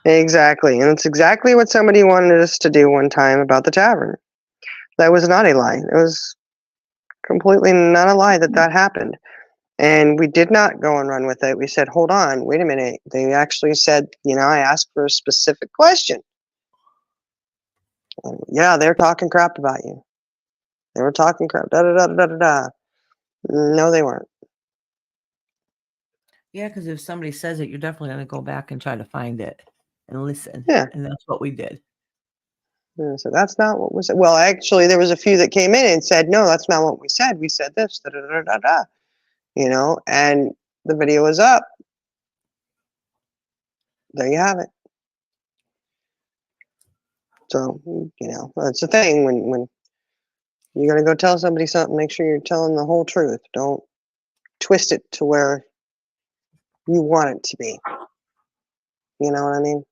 Exactly. And it's exactly what somebody wanted us to do one time about the tavern. That was not a lie. It was completely not a lie that happened. And we did not go and run with it. We said, hold on, wait a minute. They actually said, I asked for a specific question. And yeah, they're talking crap about you. They were talking crap. Da da da da da da. No, they weren't. Yeah, because if somebody says it, you're definitely going to go back and try to find it and listen. Yeah. And that's what we did. And so that's not what was. Well, actually, there was a few that came in and said, no, that's not what we said. We said this. Da da da da da. And the video is up. There you have it. So, that's the thing. When you're going to go tell somebody something, make sure you're telling the whole truth. Don't twist it to where you want it to be. You know what I mean?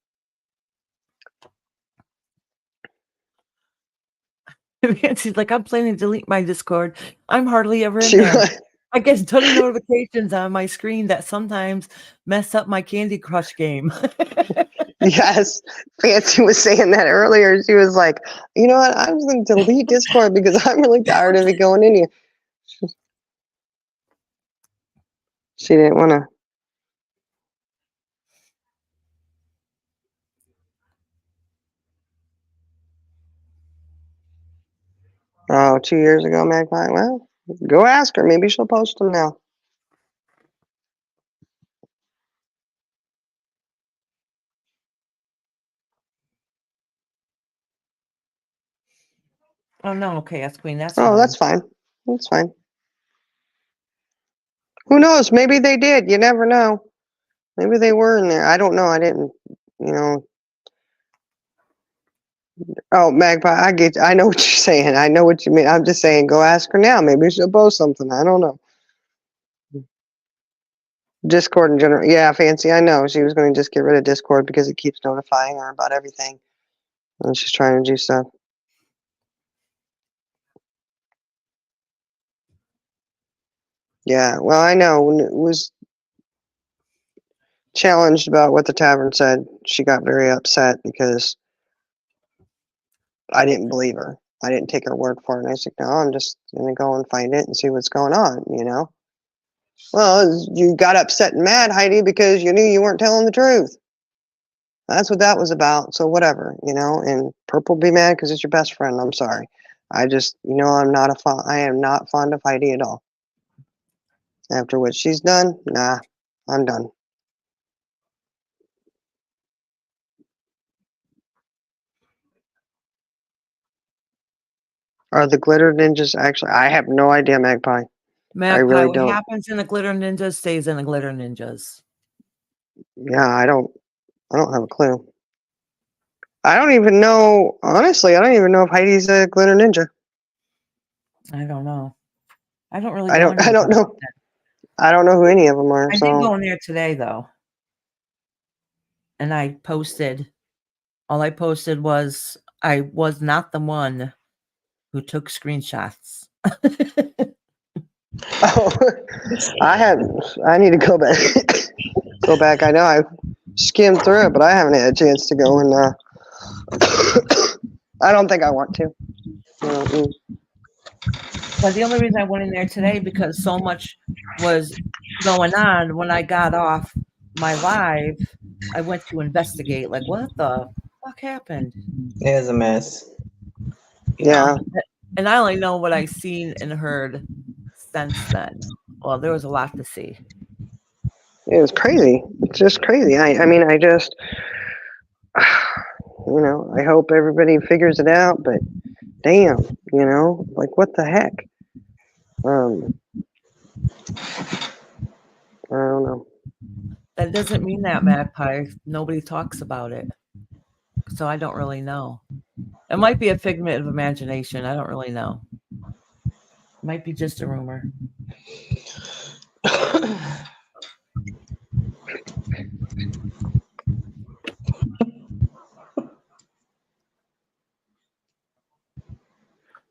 She's like, I'm planning to delete my Discord. I'm hardly ever in She there. I get a ton of notifications on my screen that sometimes mess up my Candy Crush game. Yes, Fancy was saying that earlier. She was like, you know what? I was going to delete Discord because I'm really tired of it going in here. She didn't want to. Oh, 2 years ago, Magpie. Well, go ask her. Maybe she'll post them now. Oh no, Chaos Queen, that's Oh, fine. that's fine. That's fine. Who knows? Maybe they did. You never know. Maybe they were in there. I don't know. I didn't, you know. Oh, Magpie, I know what you're saying. I know what you mean. I'm just saying, go ask her now. Maybe she'll post something. I don't know. Discord in general. Yeah, Fancy, I know. She was going to just get rid of Discord because it keeps notifying her about everything. And she's trying to do stuff. Yeah, well, I know. When it was challenged about what the tavern said, she got very upset because I didn't believe her. I didn't take her word for it. And I said, no, I'm just going to go and find it and see what's going on, you know? Well, you got upset and mad, Heidi, because you knew you weren't telling the truth. That's what that was about. So whatever, you know, and Purple be mad because it's your best friend. I'm sorry. I just, you know, I am not fond of Heidi at all. After what she's done, nah, I'm done. Are the glitter ninjas actually? I have no idea, Magpie. Magpie, really what don't. happens in the Glitter Ninjas stays in the Glitter Ninjas. Yeah, I don't have a clue. I don't even know, honestly, I don't even know if Heidi's a glitter ninja. I don't know. I don't really I go in here don't that know. often. I don't know who any of them are. I did So go in there today though. And I posted, all I posted was I was not the one who took screenshots. oh, I need to go back. Go back. I know I skimmed through it, but I haven't had a chance to go and I don't think I want to. Mm-mm. But the only reason I went in there today because so much was going on. When I got off my live, I went to investigate. Like, what the fuck happened? It was a mess. You know? Yeah. And I only know what I've seen and heard since then. Well, there was a lot to see. It was crazy. It's just crazy. I mean, I just, you know, I hope everybody figures it out, but damn, you know, like what the heck? I don't know. That doesn't mean that, Magpie. Nobody talks about it. So I don't really know. It might be a figment of imagination. I don't really know. It might be just a rumor.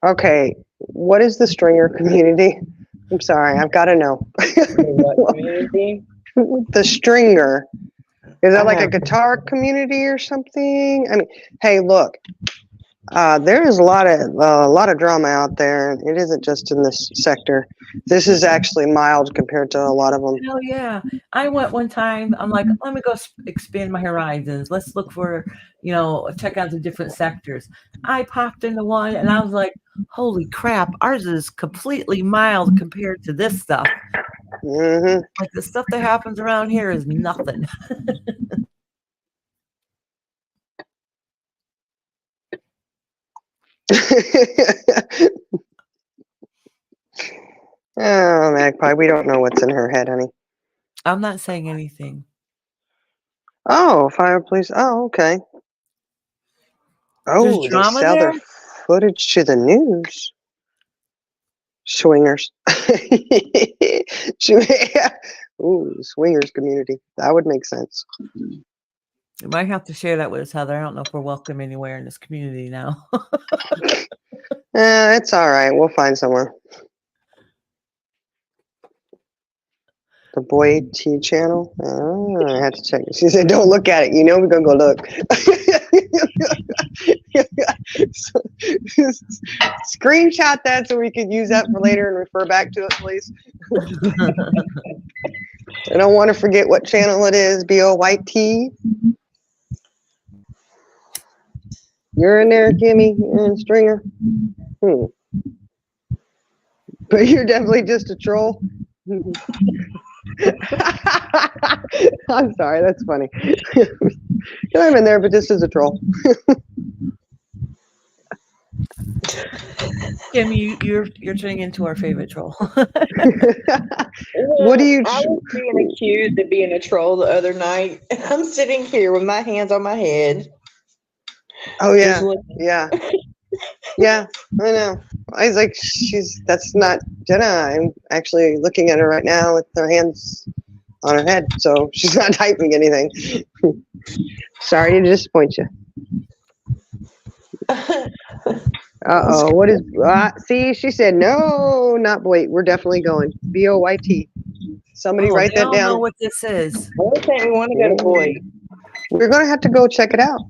Okay, what is the stringer community? I'm sorry, I've got to know. What community? The stringer. Is that like a have- guitar community or something? I mean, hey, look, there is a lot of drama out there. It isn't just in this sector. This is actually mild compared to a lot of them. Hell yeah. I went one time. I'm like, let me go expand my horizons. Let's look for, check out the different sectors. I popped into one and I was like, holy crap, ours is completely mild compared to this stuff. Mm-hmm. Like the stuff that happens around here is nothing. Oh, Magpie, we don't know what's in her head, honey. I'm not saying anything. Oh, fireplace. Oh, okay. There's Oh, they drama sell there? their footage to the news. Swingers. Ooh, swingers community. That would make sense. You might have to share that with us, Heather. I don't know if we're welcome anywhere in this community now. It's all right. We'll find somewhere. The Boy T channel. Oh, I had to check. She said, "Don't look at it. You know we're gonna go look." Screenshot that so we could use that for later and refer back to it, please. I don't want to forget what channel it is. BOYT. You're in there, Kimmy and Stringer. But you're definitely just a troll. I'm sorry, that's funny. I'm in there, but just as a troll. Kim, you're turning into our favorite troll. What do you? I was being accused of being a troll the other night. I'm sitting here with my hands on my head. Oh yeah, just looking. yeah, yeah. I know. I was like, that's not Jenna. I'm actually looking at her right now with her hands on her head, so she's not typing anything. Sorry to disappoint you. Uh-oh, what is, see, she said, no, not Boyd. We're definitely going. BOYT. Somebody write I that don't know down. what this is. One thing we want to go to Boyd. We're going to have to go check it out.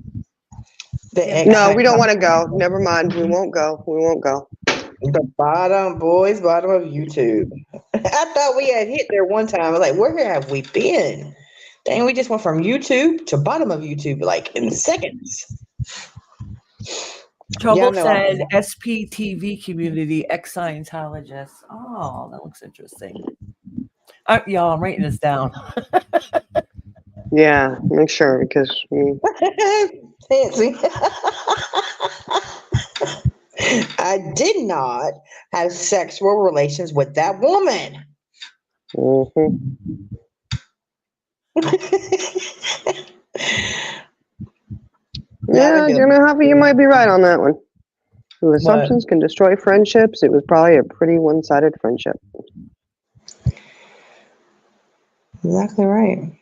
The No, we don't want to go. Never mind. We won't go. We won't go. The bottom of YouTube. I thought we had hit there one time. I was like, where have we been? Dang, we just went from YouTube to bottom of YouTube like in seconds. Trouble Yeah, said SPTV community ex-Scientologist. Oh, that looks interesting. Y'all, I'm writing this down. Yeah, make sure because fancy. I did not have sexual relations with that woman. Yeah, Jenna Huffy, you might be right on that one. If assumptions can destroy friendships, it was probably a pretty one-sided friendship. Exactly right.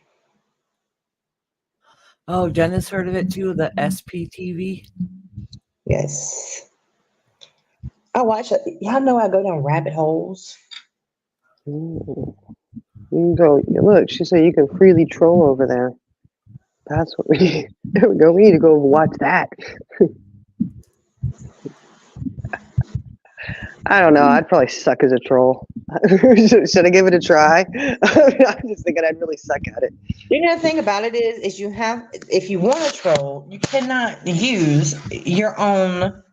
Oh, Jenna's heard of it too, the SPTV. Yes. I watch it. Y'all know I go down rabbit holes. You can go, look, she said you can freely troll over there. That's what we need. There we go. We need to go watch that. I don't know. I'd probably suck as a troll. Should I give it a try? I'm just thinking I'd really suck at it. You know, the thing about it is you have, if you want to troll, you cannot use your own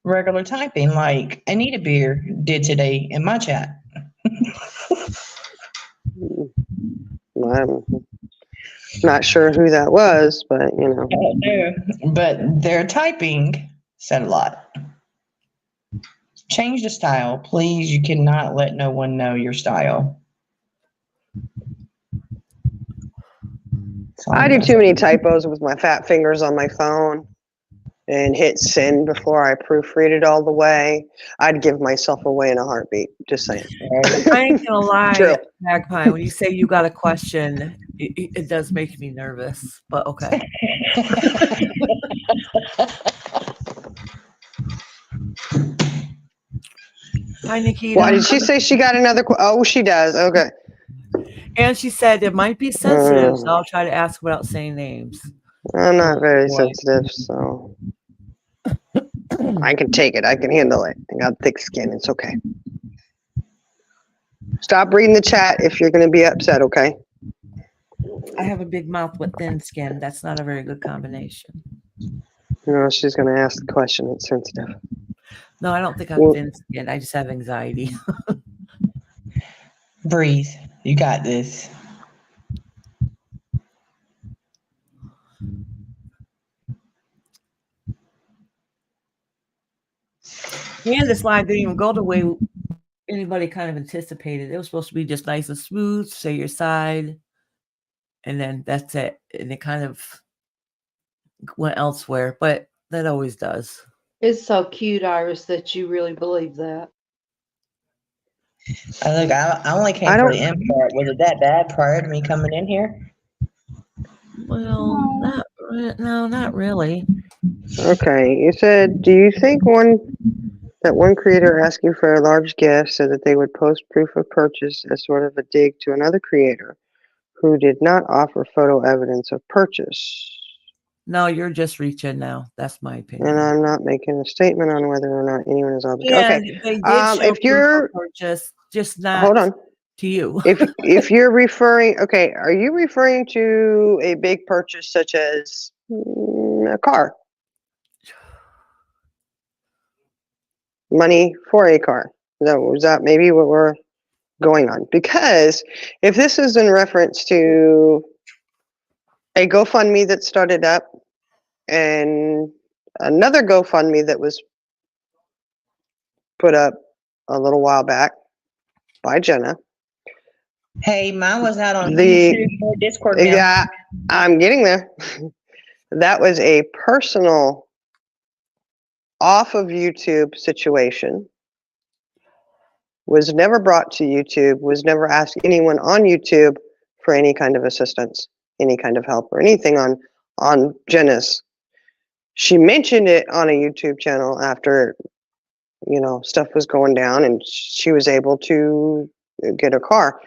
regular typing like Anita Beer did today in my chat. I'm not sure who that was, but you know. But their typing said a lot. Change the style, please. You cannot let no one know your style. I do too many typos with my fat fingers on my phone and hit send before I proofread it all the way. I'd give myself away in a heartbeat. Just saying. I ain't gonna lie, True. Magpie, when you say you got a question, it does make me nervous, but okay. Hi, Nikita. Why did she say she got another? Oh, she does. Okay. And she said it might be sensitive, so I'll try to ask without saying names. I'm not very sensitive, so I can take it. I can handle it. I got thick skin. It's okay. Stop reading the chat if you're going to be upset, okay? I have a big mouth with thin skin. That's not a very good combination. No, she's going to ask the question. It's sensitive. No, I don't think I'm thin skinned. I just have anxiety. Breathe. You got this. And this live didn't even go the way anybody kind of anticipated. It was supposed to be just nice and smooth, say your side, and then that's it. And it kind of went elsewhere, but that always does. It's so cute, Iris, that you really believe that. I only came for the end part. Was it that bad prior to me coming in here? Well, not No, not really. Okay, you said, do you think that one creator asking for a large gift so that they would post proof of purchase as sort of a dig to another creator who did not offer photo evidence of purchase? No, you're just reaching now. That's my opinion. And I'm not making a statement on whether or not anyone is obligated. Yeah, Okay, they did show if proof you're, of purchase, just hold not on. to you. If you're referring, okay, are you referring to a big purchase such as a car? Money for a car? Was that maybe what we're going on? Because if this is in reference to a GoFundMe that started up and another GoFundMe that was put up a little while back by Jenna. Hey, mine was not on The YouTube or Discord now. yeah, I'm getting there. That was a personal off of YouTube situation. Was never brought to YouTube, was never asked anyone on YouTube for any kind of assistance, any kind of help or anything on Jenna's. She mentioned it on a YouTube channel after, you know, stuff was going down and she was able to get a car.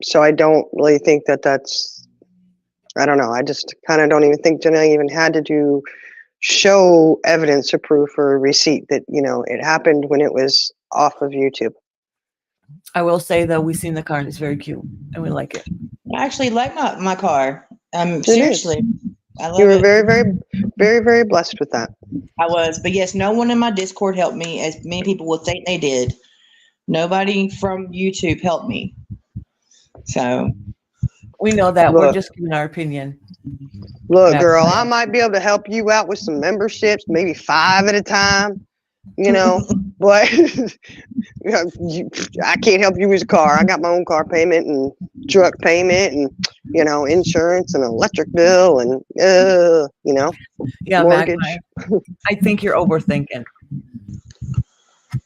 So I don't really think that that's, I don't know. I just kind of don't even think Jenna even had to show evidence or proof or receipt that, you know, it happened when it was off of YouTube. I will say though, we've seen the car and it's very cute and we like it. I actually like my car. It Seriously, I love You were it. very, very, very, very blessed with that. I was, but yes, no one in my Discord helped me, as many people would think they did. Nobody from YouTube helped me. So We know that. We're Look, just giving our opinion. look, Yeah. girl, I might be able to help you out with some memberships, maybe 5 at a time, you know, but I can't help you with a car. I got my own car payment and truck payment and, you know, insurance and electric bill and, you know, Yeah, mortgage. Magpie. I think you're overthinking.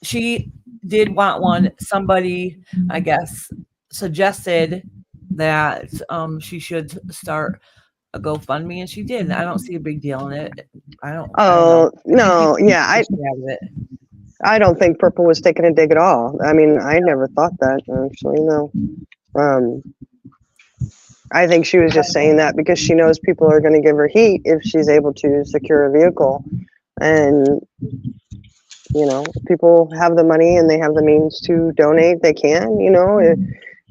She did want one. Somebody, I guess, suggested that she should start a GoFundMe, and she did. I don't see a big deal in it. I don't know. Oh, no, yeah, I don't think Purple was taking a dig at all. I mean, I never thought that, actually, no. I think she was just saying that because she knows people are going to give her heat if she's able to secure a vehicle. And, you know, people have the money and they have the means to donate, they can, you know,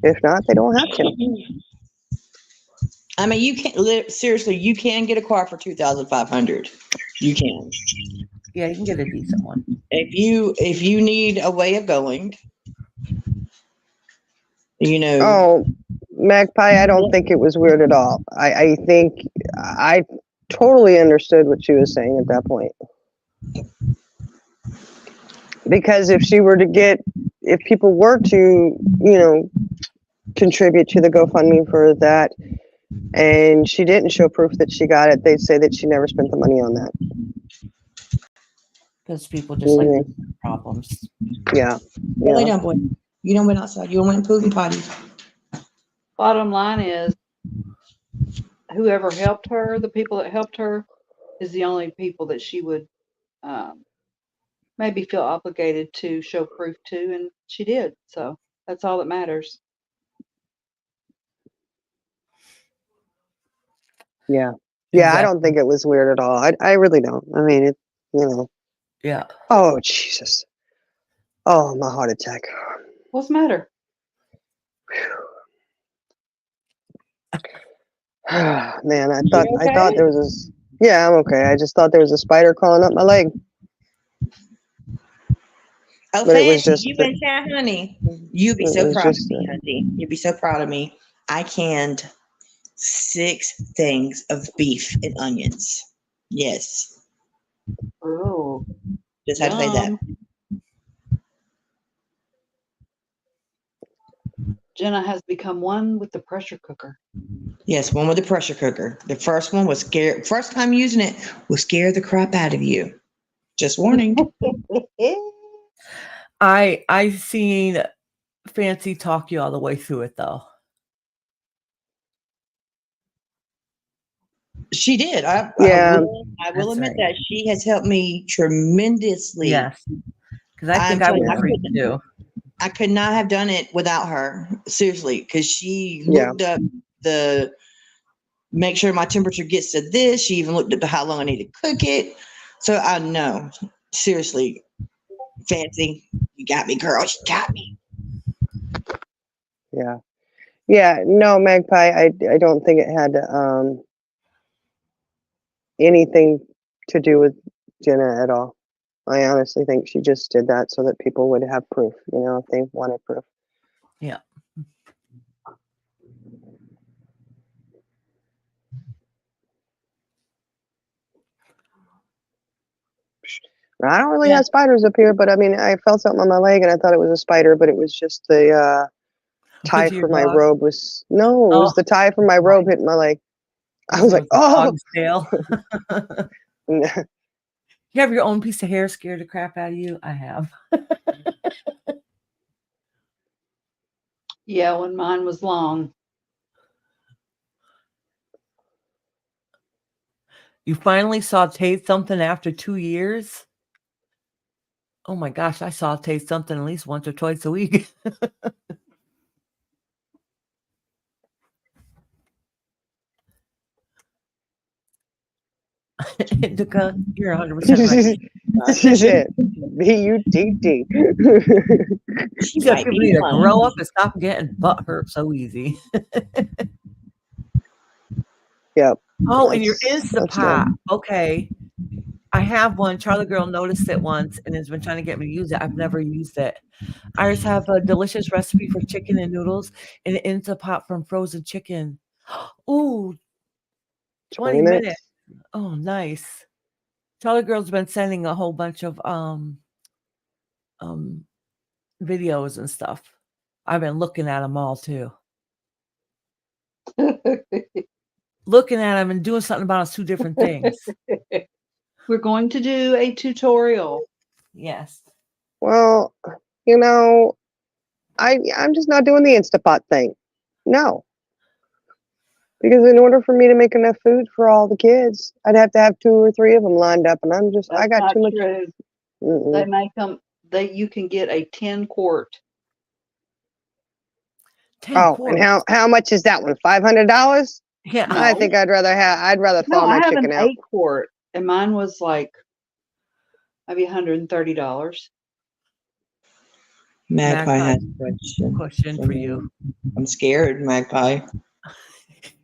if not, they don't have to. I mean, you can't seriously. You can get a car for $2,500. You can. Yeah, you can get a decent one. If you need a way of going, you know. Oh, Magpie, I don't think it was weird at all. I think I totally understood what she was saying at that point. Because if people were to, you know, contribute to the GoFundMe for that, and she didn't show proof that she got it, they'd say that she never spent the money on that. Because people just like problems. Yeah. Well, they don't win. You don't win outside. You don't win poop and potty. Bottom line is, whoever helped her, the people that helped her, is the only people that she would maybe feel obligated to show proof to, and she did. So that's all that matters. Yeah. Yeah, Exactly. I don't think it was weird at all. I really don't. I mean, it, you know. Yeah. Oh, Jesus. Oh, my heart attack. What's the matter? Man, I okay? thought there was yeah, I'm okay. I just thought there was a spider crawling up my leg. Oh, But it was Fancy, just you in chat, honey. You'd be so was proud of just, me, honey. You'd be so proud of me. I canned 6 things of beef and onions. Yes. Oh, Just had to say that. yum. Jenna has become one with the pressure cooker. Yes, one with the pressure cooker. The first one was scared. First time using it will scare the crap out of you. Just warning. I seen Fancy talk you all the way through it though. She did. Yeah. I will That's admit right. that she has helped me tremendously. Yes. Because I I'm think I telling would you, freak too. I could not have done it without her. Seriously, because she Yeah. looked up the make sure my temperature gets to this. She even looked up how long I need to cook it. So I know. Seriously, Fancy, you got me, girl. You got me. Yeah. Yeah. No, Magpie. I don't think it had anything to do with Jenna at all. I honestly think she just did that so that people would have proof. You know, if they wanted proof. Yeah. I don't really Yeah. have spiders up here, but I mean, I felt something on my leg and I thought it was a spider, but it was just the tie Your for my dog. robe was no, it Oh, was the tie for my robe hitting my leg. I was it like, was a oh. dog's tail. You have your own piece of hair scared the crap out of you? I have. Yeah, when mine was long. You finally sauteed something after 2 years? Oh my gosh, I saute something at least once or twice a week. Indica, you're 100% right. She said, B-U-T-T. She You got might people be need to lying. grow up and stop getting butt hurt so easy. Yep. Oh, and your That's Instapot. good. Okay. I have one. Charlie Girl noticed it once and has been trying to get me to use it. I've never used it. I just have a delicious recipe for chicken and noodles and an Instapot from frozen chicken. Ooh, 20 20 minutes. minutes. Oh, nice. Charlie Girl's been sending a whole bunch of videos and stuff. I've been looking at them all too. Looking at them and doing something about 2 different things. We're going to do a tutorial. Yes. Well, you know, I'm just not doing the Instapot thing. No. Because in order for me to make enough food for all the kids, I'd have to have 2 or 3 of them lined up, and I That's got not too much. true. They make them. You can get a 10-quart. 10 Oh, quarts. and how much is that one? $500? Yeah. No. I think I'd rather No, thaw I my have chicken an out. 8-quart, and mine was like maybe $130. Magpie has a Question for you. I'm scared, Magpie.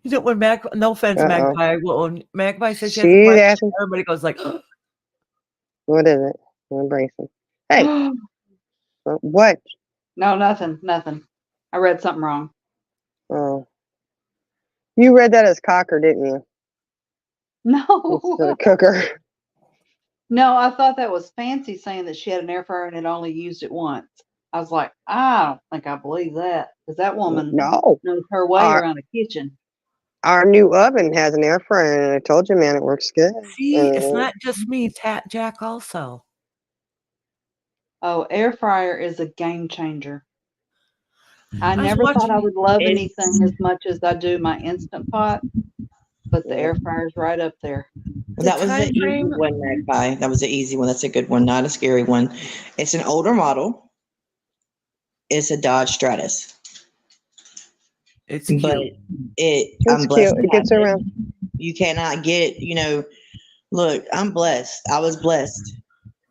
You know when no offense, Uh-oh. Magpie. When Magpie says she has a She's question, asking. everybody goes like, What is it? I'm embracing. Hey, what? No, nothing. I read something wrong. Oh, you read that as cocker, didn't you? No. Instead of cooker. No, I thought that was Fancy saying that she had an air fryer and had only used it once. I was like, I don't think I believe that, because that woman No. knows her way Our around a kitchen. our new oven has an air fryer, and I told you, man, it works good. see, it's not just me, Jack also. Oh, air fryer is a game changer. I I was never thought I watching would love It's- anything as much as I do my Instant Pot, but the air fryer's right up there. Well, that was the time easy frame. one, Magpie. That was the easy one. That's a good one, not a scary one. It's an older model. It's a Dodge Stratus. It's But cute. I'm It's blessed cute. to It gets have it. around. You cannot get, look, I'm blessed. I was blessed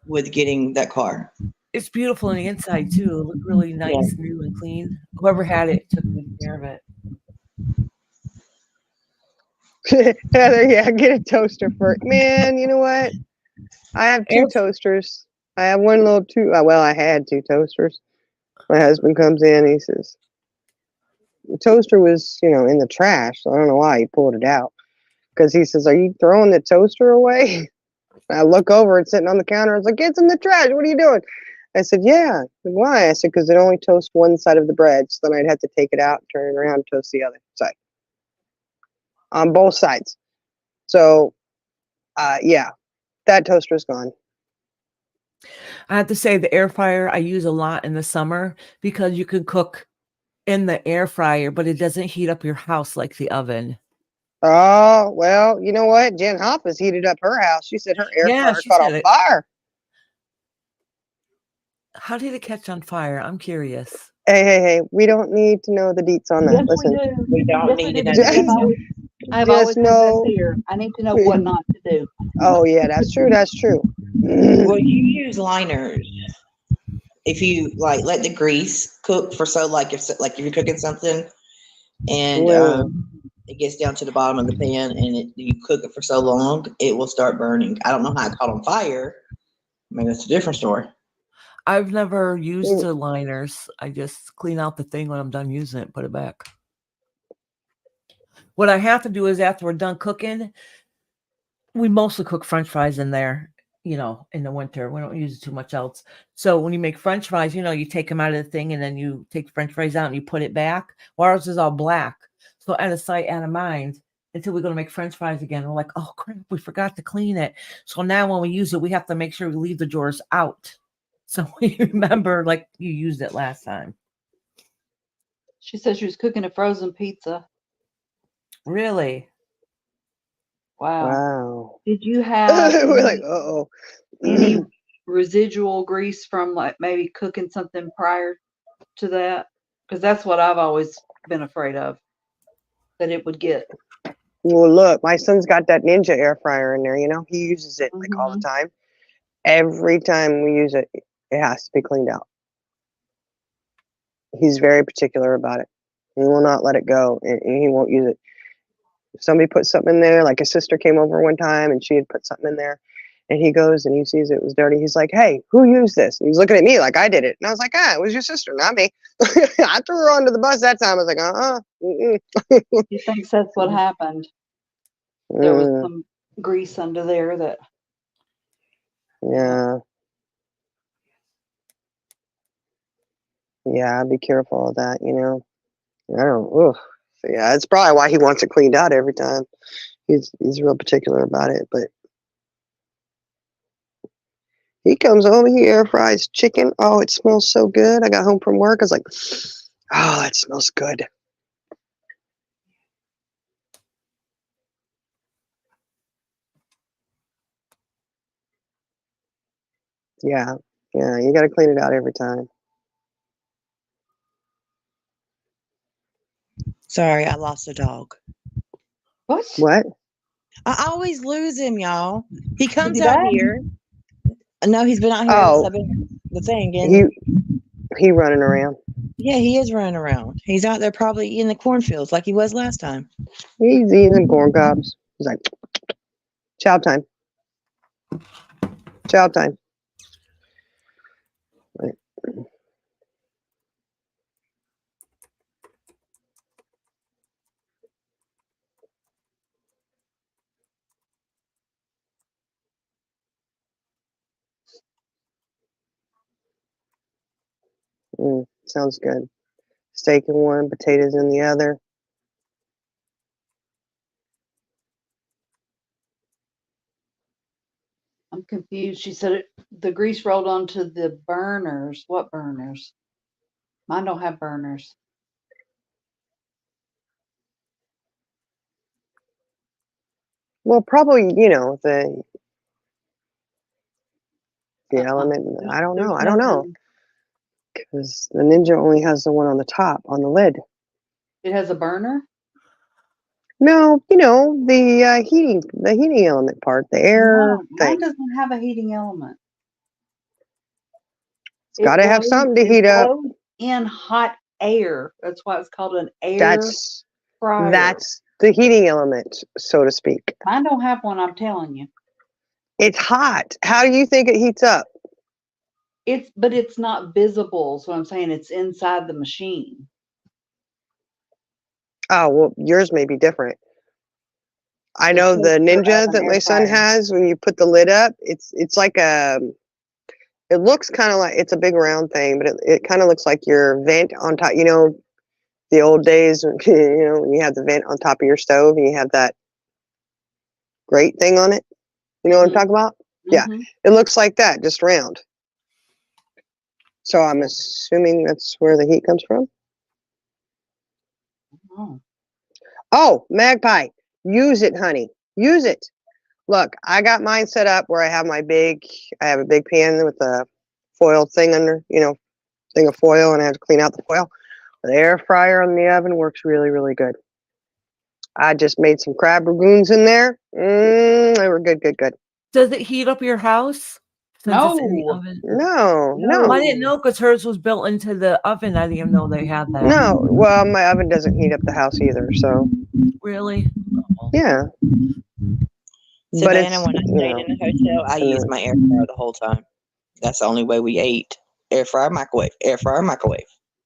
with getting that car. It's beautiful on the inside too. It looked really nice, new and clean. Whoever had it took good care of it. Heather, yeah, get a toaster for it. Man, you know what? I have 2 Air- toasters. I have one little well, I had 2 toasters. My husband comes in, he says, the toaster was, in the trash. So I don't know why he pulled it out. Because he says, are you throwing the toaster away? I look over, it's sitting on the counter. I was like, it's in the trash. What are you doing? I said, yeah. Why? I said, because it only toasts one side of the bread. So then I'd have to take it out, turn it around, and toast the other side. On both sides. So, yeah, that toaster's gone. I have to say the air fryer I use a lot in the summer because you can cook in the air fryer, but it doesn't heat up your house like the oven. Oh, well, you know what? Jen Hoff has heated up her house. She said her air Yeah, fryer she caught said on it. fire. How did it catch on fire? I'm curious. Hey, we don't need to know the deets on that. Yes, we Listen, do. We don't Yes, we need do, to know because just, I have always just had that know. fear. I need to know what not to do. Oh, yeah, that's true. That's true. Well, you use liners. If you like let the grease cook for so like if you're cooking something and Well, it gets down to the bottom of the pan and you cook it for so long, it will start burning. I don't know how it caught on fire. I mean, it's a different story. I've never used Mm. the liners. I just clean out the thing when I'm done using it, put it back. What I have to do is after we're done cooking, we mostly cook French fries in there, in the winter. We don't use too much else. So when you make French fries, you take them out of the thing and then you take the French fries out and you put it back. Well, ours is all black. So out of sight, out of mind until we're going to make French fries again. We're like, oh crap, we forgot to clean it. So now when we use it, we have to make sure we leave the drawers out. So we remember like you used it last time. She said she was cooking a frozen pizza. Really? Wow. wow. Did you have We're like, uh-oh. any residual grease from like maybe cooking something prior to that? Because that's what I've always been afraid of, that it would get. Well, look, my son's got that Ninja air fryer in there, He uses it like all the time. Every time we use it, it has to be cleaned out. He's very particular about it. He will not let it go, and he won't use it. If somebody put something in there, like his sister came over one time and she had put something in there, and he goes and he sees it was dirty. He's like, "Hey, who used this?" And he's looking at me like I did it, and I was like, "Ah, it was your sister, not me." I threw her under the bus that time. I was like, He thinks that's what happened. There was some grease under there that. Yeah. Yeah, be careful of that, I don't, ugh. So yeah, it's probably why he wants it cleaned out every time. He's real particular about it, but he comes home, he air fries chicken. Oh, it smells so good. I got home from work. I was like, oh, that smells good. Yeah. Yeah, you got to clean it out every time. Sorry, I lost a dog. What? What? I always lose him, y'all. He Is comes he out back? here. No, he's been out here since Oh, I've been the thing, he and he running around. yeah, he is running around. He's out there probably in the cornfields like he was last time. He's eating corn cobs. He's like, chow time. Chow time. Sounds good. Steak in one, potatoes in the other. I'm confused. She said the grease rolled onto the burners. What burners? Mine don't have burners. Well, probably, the element. I don't There's know. I don't know. nothing. Because the Ninja only has the one on the top, on the lid. It has a burner? No, the heating element part, the air No, mine thing. doesn't have a heating element. It's got to have something to It heat up. blows in hot air. That's why it's called an air That's fryer. that's the heating element, so to speak. Mine don't have one, I'm telling you. It's hot. How do you think it heats up? But it's not visible. So I'm saying it's inside the machine. Oh, well, yours may be different. I It know says the here I have Ninja an that air my son fryer. has, when you put the lid up, it's like it looks kind of like it's a big round thing, but it kind of looks like your vent on top. The old days, when you had the vent on top of your stove and you had that grate thing on it. You know what I'm talking about? Yeah, Mhm. it looks like that, just round. So I'm assuming that's where the heat comes from. Oh. Oh, Magpie, Use it, honey. Use it. Look, I got mine set up where I have a big pan with a foil thing under, thing of foil, and I have to clean out the foil. The air fryer in the oven works really, really good. I just made some crab ragoons in there. They were good, good, good. Does it heat up your house? Since it's in the No. oven? No, Well, no, I didn't know because hers was built into the oven. I didn't even know they had that. no. Well, my oven doesn't heat up the house either, so Really? yeah. But it's, Savannah, when I stayed in the hotel, I used my air fryer the whole time. That's the only way we ate. Air fryer, microwave. Air fryer, microwave.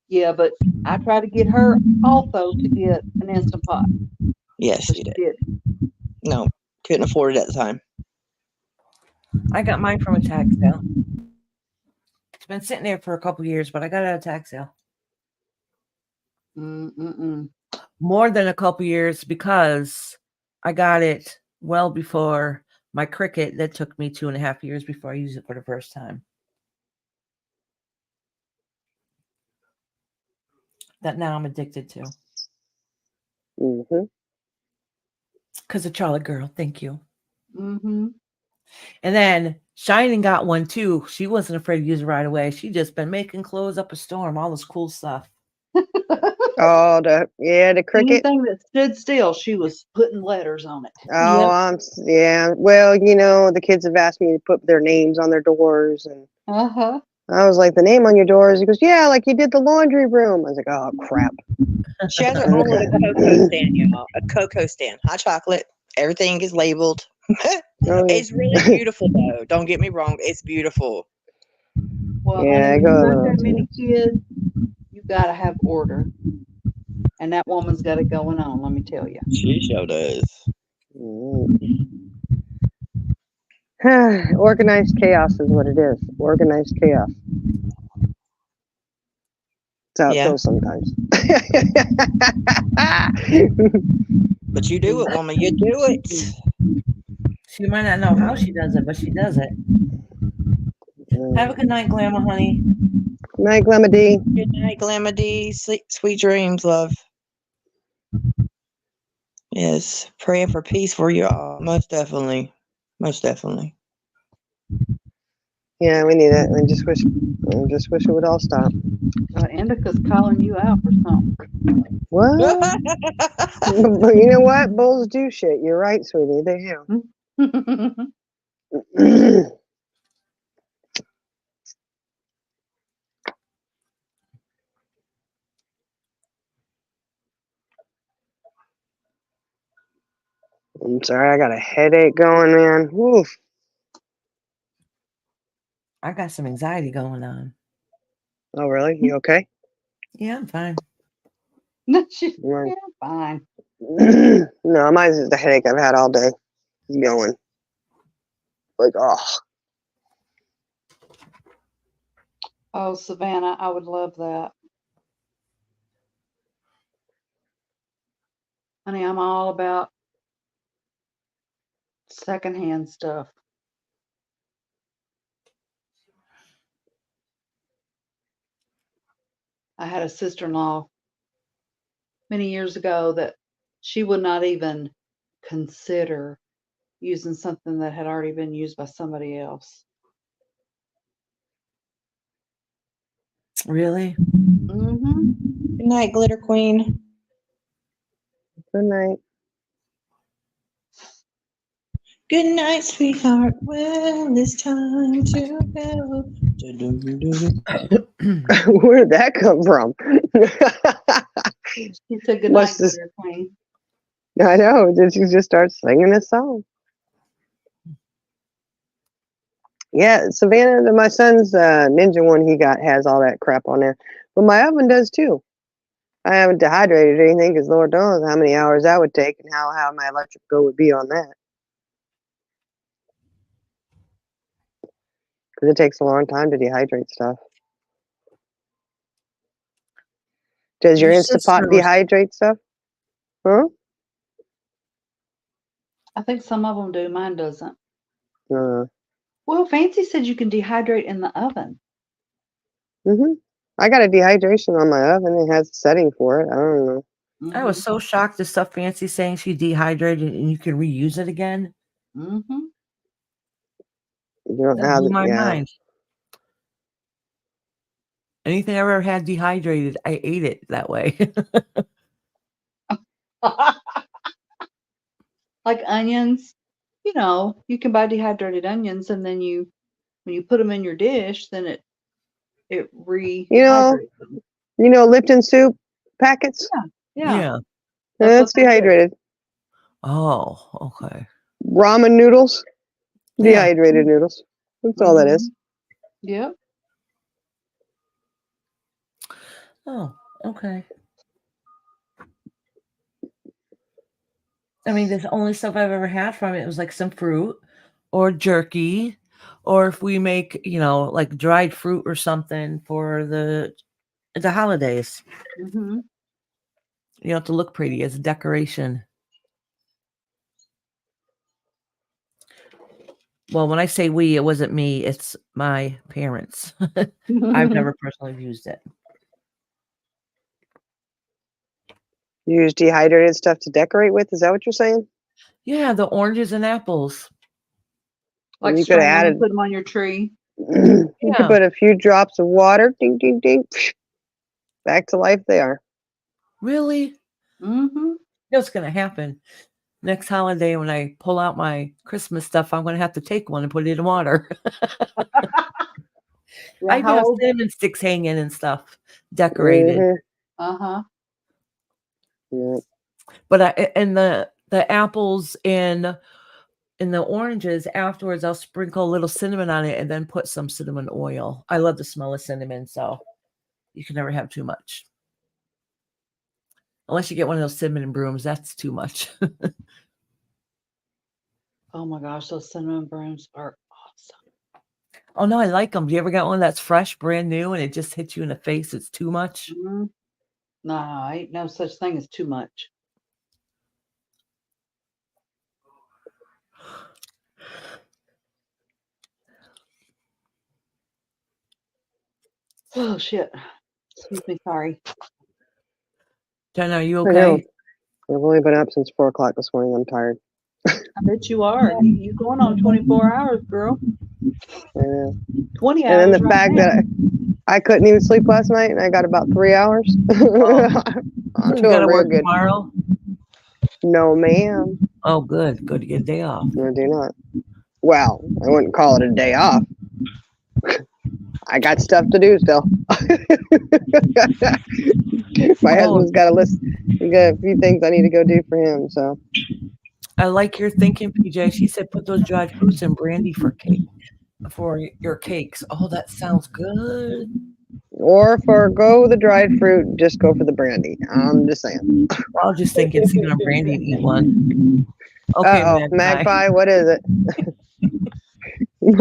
Yeah, but I tried to get her also to get an Instant Pot. Yes, But you she did. did. No, couldn't afford it at the time. I got mine from a tax sale. It's been sitting there for a couple years, but I got it at a tax sale. More than a couple years because I got it well before my Cricket that took me 2.5 years before I used it for the first time. That now I'm addicted to. Mm-hmm. Because of Charlotte Girl. Thank you. Mm-hmm. And then Shining got one too. She wasn't afraid to use it right away. She just been making clothes up a storm, all this cool stuff. Oh, the Cricket. Anything that stood still, she was putting letters on it. Oh, yeah. Well, the kids have asked me to put their names on their doors, and Uh-huh. I was like, the name on your doors? He goes, yeah, like you did the laundry room. I was like, oh, crap. She has her own little cocoa stand, y'all. A cocoa stand. Hot chocolate. Everything is labeled. Oh, It's really beautiful, though. Don't get me wrong. It's beautiful. Well, Yeah, honey, I when go you a got little that many too. kids, you got to have order. And that woman's got it going on, let me tell you. She sure does. Organized chaos is what it is. Organized chaos. That's how it Yeah. feels sometimes. But you do it, woman. You do it. She might not know how she does it, but she does it. Have a good night, Glamour, honey. Night, Glamma D. Good night, Glamour D. Sweet dreams, love. Yes. Praying for peace for you all. Most definitely. Most definitely. Yeah, we need it. I just wish it would all stop. Indica's calling you out for something. What? But you know what? Bulls do shit. You're right, sweetie. They do. I'm sorry, I got a headache going, man. Woof. I got some anxiety going on. Oh, really? You okay? Yeah, I'm fine. Yeah, fine. No, mine's just a headache I've had all day. It's going. Like, oh. Oh, Savannah, I would love that. Honey, I'm all about secondhand stuff. I had a sister-in-law many years ago that she would not even consider using something that had already been used by somebody else. Really? Mm-hmm. Good night, Glitter Queen. Good night. Good night, sweetheart. Well, it's time to go. Where did that come from? She said good night, Must have- Glitter Queen. I know. Did you just start singing a song? Yeah, Savannah, my son's Ninja one he got has all that crap on there. But my oven does too. I haven't dehydrated anything because Lord knows how many hours that would take and how my electric bill would be on that. Because it takes a long time to dehydrate stuff. Does your Your Instapot sister was- dehydrate stuff? Huh? I think some of them do. Mine doesn't. Uh, Well, Fancy said you can dehydrate in the oven. I got a dehydration on my oven. It has a setting for it. I don't know. I was so shocked the stuff Fancy saying she dehydrated and you can reuse it again. Mm-hmm. You don't That have blew it, my yeah. mind. Anything I ever had dehydrated, I ate it that way. Like onions, you can buy dehydrated onions, and then when you put them in your dish, then it You know, rehydrates them. Lipton soup packets? Yeah, Yeah. that's what That's they do. dehydrated. Oh, okay. Ramen noodles? Yeah. Dehydrated noodles. That's all that is. Yep. Oh, okay. I mean, the only stuff I've ever had from it was like some fruit or jerky, or if we make, like dried fruit or something for the holidays. Mm-hmm. To look pretty as a decoration. Well, when I say we, it wasn't me, it's my parents. I've never personally used it. You use dehydrated stuff to decorate with? Is that what you're saying? Yeah, the oranges and apples. Like You could strain have them and added. put them on your tree. You could Yeah. put a few drops of water. Ding, ding, ding. Back to life they are. Really? Mm-hmm. You know what's going to happen? Next holiday, when I pull out my Christmas stuff, I'm going to have to take one and put it in water. Yeah, I do how have old? cinnamon sticks hanging and stuff decorated. Mhm. Uh-huh. Yeah. But and the apples and the oranges afterwards, I'll sprinkle a little cinnamon on it and then put some cinnamon oil. I love the smell of cinnamon, so you can never have too much. Unless you get one of those cinnamon brooms, that's too much. Oh my gosh, those cinnamon brooms are awesome. Oh no, I like them. Do you ever get one that's fresh, brand new, and it just hits you in the face? It's too much. Mm-hmm. No, ain't no such thing as too much. Oh shit. Excuse me, sorry. Jen, are you I know. okay? I've only been up since 4:00 this morning. I'm tired. I bet you are. You going on 24 hours, girl. Yeah. 20 And then hours the right fact now. that I couldn't even sleep last night and I got about 3 hours. I'm You doing gotta real work good. tomorrow? No, ma'am. Oh, good. Good to get a day off. I do not. Well, I wouldn't call it a day off. I got stuff to do still. My husband's got a list. He got a few things I need to go do for him. So I like your thinking, PJ. She said put those dried fruits in brandy for your cakes. Oh, that sounds good. or forgo the dried fruit, just go for the brandy. I'm just saying. I was just thinking cinnamon brandy and eat one. Okay, Uh-oh, Magpie, what is it? we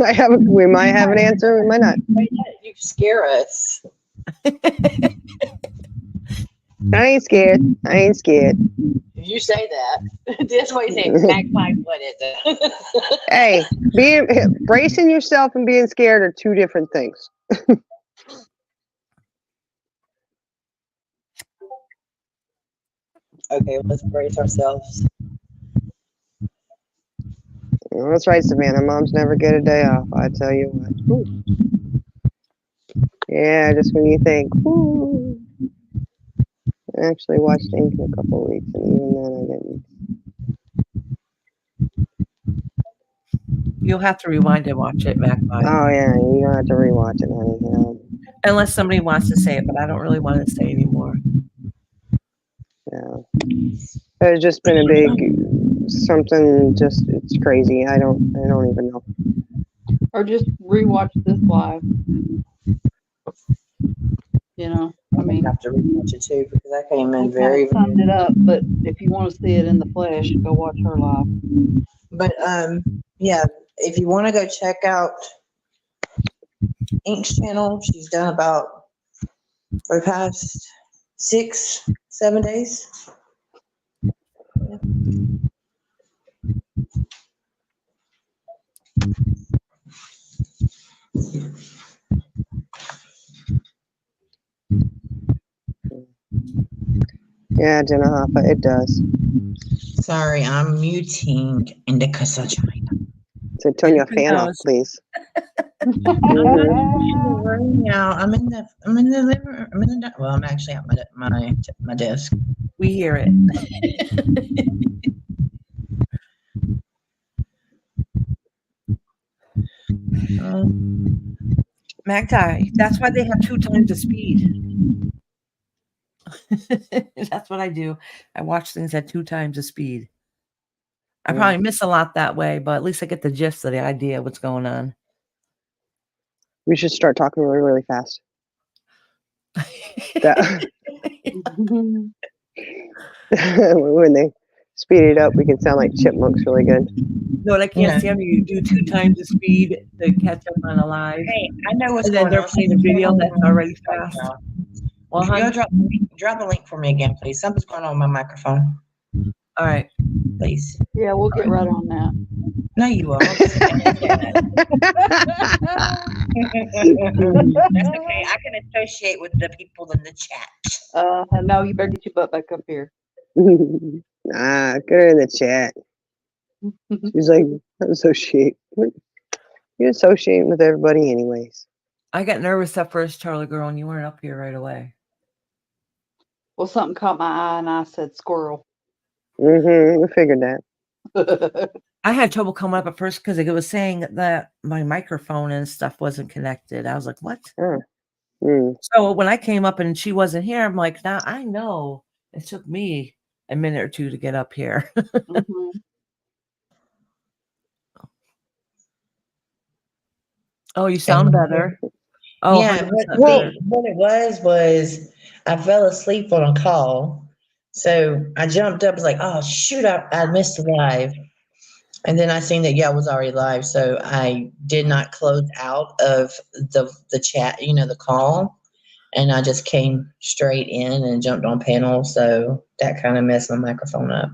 might have an answer, we might not. You scare us. I ain't scared. I ain't scared. You say that. That's why you say magpie. What is it? Hey, bracing yourself and being scared are two different things. Okay, let's brace ourselves. That's right, Savannah. Moms never get a day off. I tell you what. Ooh. Yeah, just when you think, ooh. I actually watched Ink in a couple of weeks, and even then I didn't. You'll have to rewind and watch it, Magpie. Oh yeah, you don't have to rewatch it, honey. Unless somebody wants to say it, but I don't really want to say anymore. Yeah. There's just been a big something. Just it's crazy. I don't even know. Or just rewatch this live. I mean, I have to rewatch it too because I came in we kind very. of summed it up, but if you want to see it in the flesh, go watch her live. But yeah, if you want to go check out Ink's channel, she's done about for the past 6-7 days. Yeah. Yeah, Jenna Hoffa, it does. Sorry, I'm muting Indica Sunshine. So turn your Who fan off, knows? please. I'm not in the room now. I'm in the living room. Well, I'm actually at my desk. We hear it. Magpie, that's why they have 2 times the speed. That's what I do. I watch things at 2 times the speed. I probably miss a lot that way, but at least I get the gist of the idea of what's going on. We should start talking really, really fast. That when they speed it up, we can sound like chipmunks really good. No, I can't stand when you do 2 times the speed to catch up on a live. Hey, I know what's And then going they're on. playing a video that's already fast. Well, Go hon, drop the link for me again, please. Something's going on with my microphone, all right. please. Yeah, we'll get right on that. No, you won't. That's okay. I can associate with the people in the chat. No, you better get your butt back up here. Nah, get her in the chat. She's like, associate. You associate with everybody anyways. I got nervous at first, Charlie girl, and you weren't up here right away. Well, something caught my eye and I said squirrel. We figured that. I had trouble coming up at first because it was saying that my microphone and stuff wasn't connected. I was like, what? So when I came up and she wasn't here, I'm like, now I know it took me a minute or two to get up here. Oh, you sound better. Oh, yeah. What it was I fell asleep on a call. So I jumped up, was like, oh, shoot, I missed the live. And then I seen that, I was already live. So I did not close out of the chat, the call. And I just came straight in and jumped on panel. So that kind of messed my microphone up.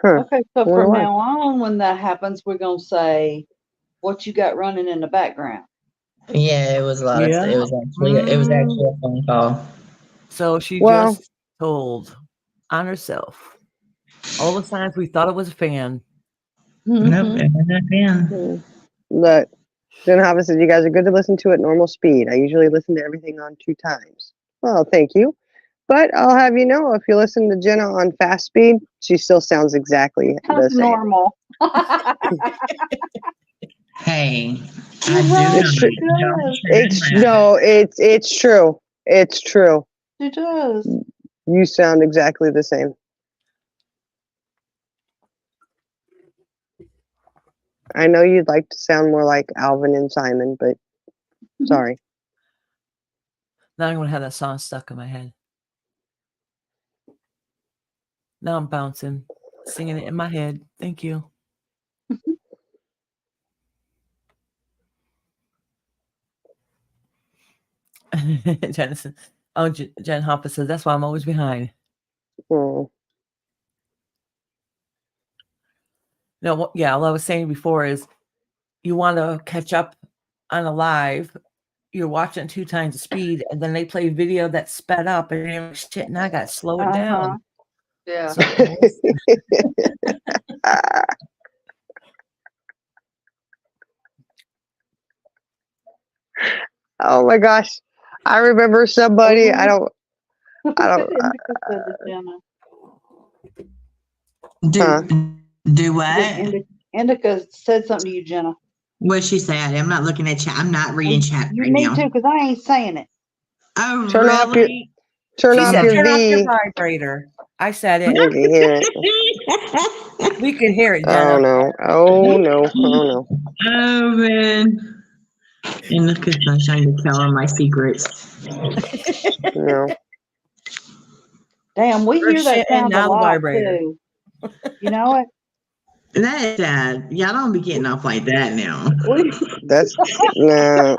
Okay, so from now on, when that happens, we're going to say, what you got running in the background? Yeah, it was a lot of stuff. It was actually a phone call. So she just told on herself. All the signs we thought it was a fan. Nope, it was not a fan. Look, Jen Hava said you guys are good to listen to at normal speed. I usually listen to everything on 2 times. Well, thank you. But I'll have you know, if you listen to Jenna on fast speed, she still sounds exactly the same. Normal. Hey, it's true. It's true. It's true. It does. You sound exactly the same. I know you'd like to sound more like Alvin and Simon, but sorry. Now I'm going to have that song stuck in my head. Now I'm bouncing, singing it in my head. Thank you. Jenison. Oh, Jen Hopper says, that's why I'm always behind. No, what I was saying before is you want to catch up on a live, you're watching 2 times the speed, and then they play video that's sped up, and you're like, shit, now I got to slow it down. Yeah. So, oh my gosh. I remember somebody, I don't. Do what? Indica said something to you, Jenna. What'd she say? I'm not looking at chat. I'm not reading chat right now. Me too, because I ain't saying it. Oh, turn really? Turn off your vibrator. I said it. We can hear it. We can hear it, Jenna. Oh no. Oh no. Oh no. Oh man. And look at Sunshine to tell her my secrets. No. Damn, we hear that sound a lot too. You know it? That is sad. Y'all don't be getting off like that now. That's nah.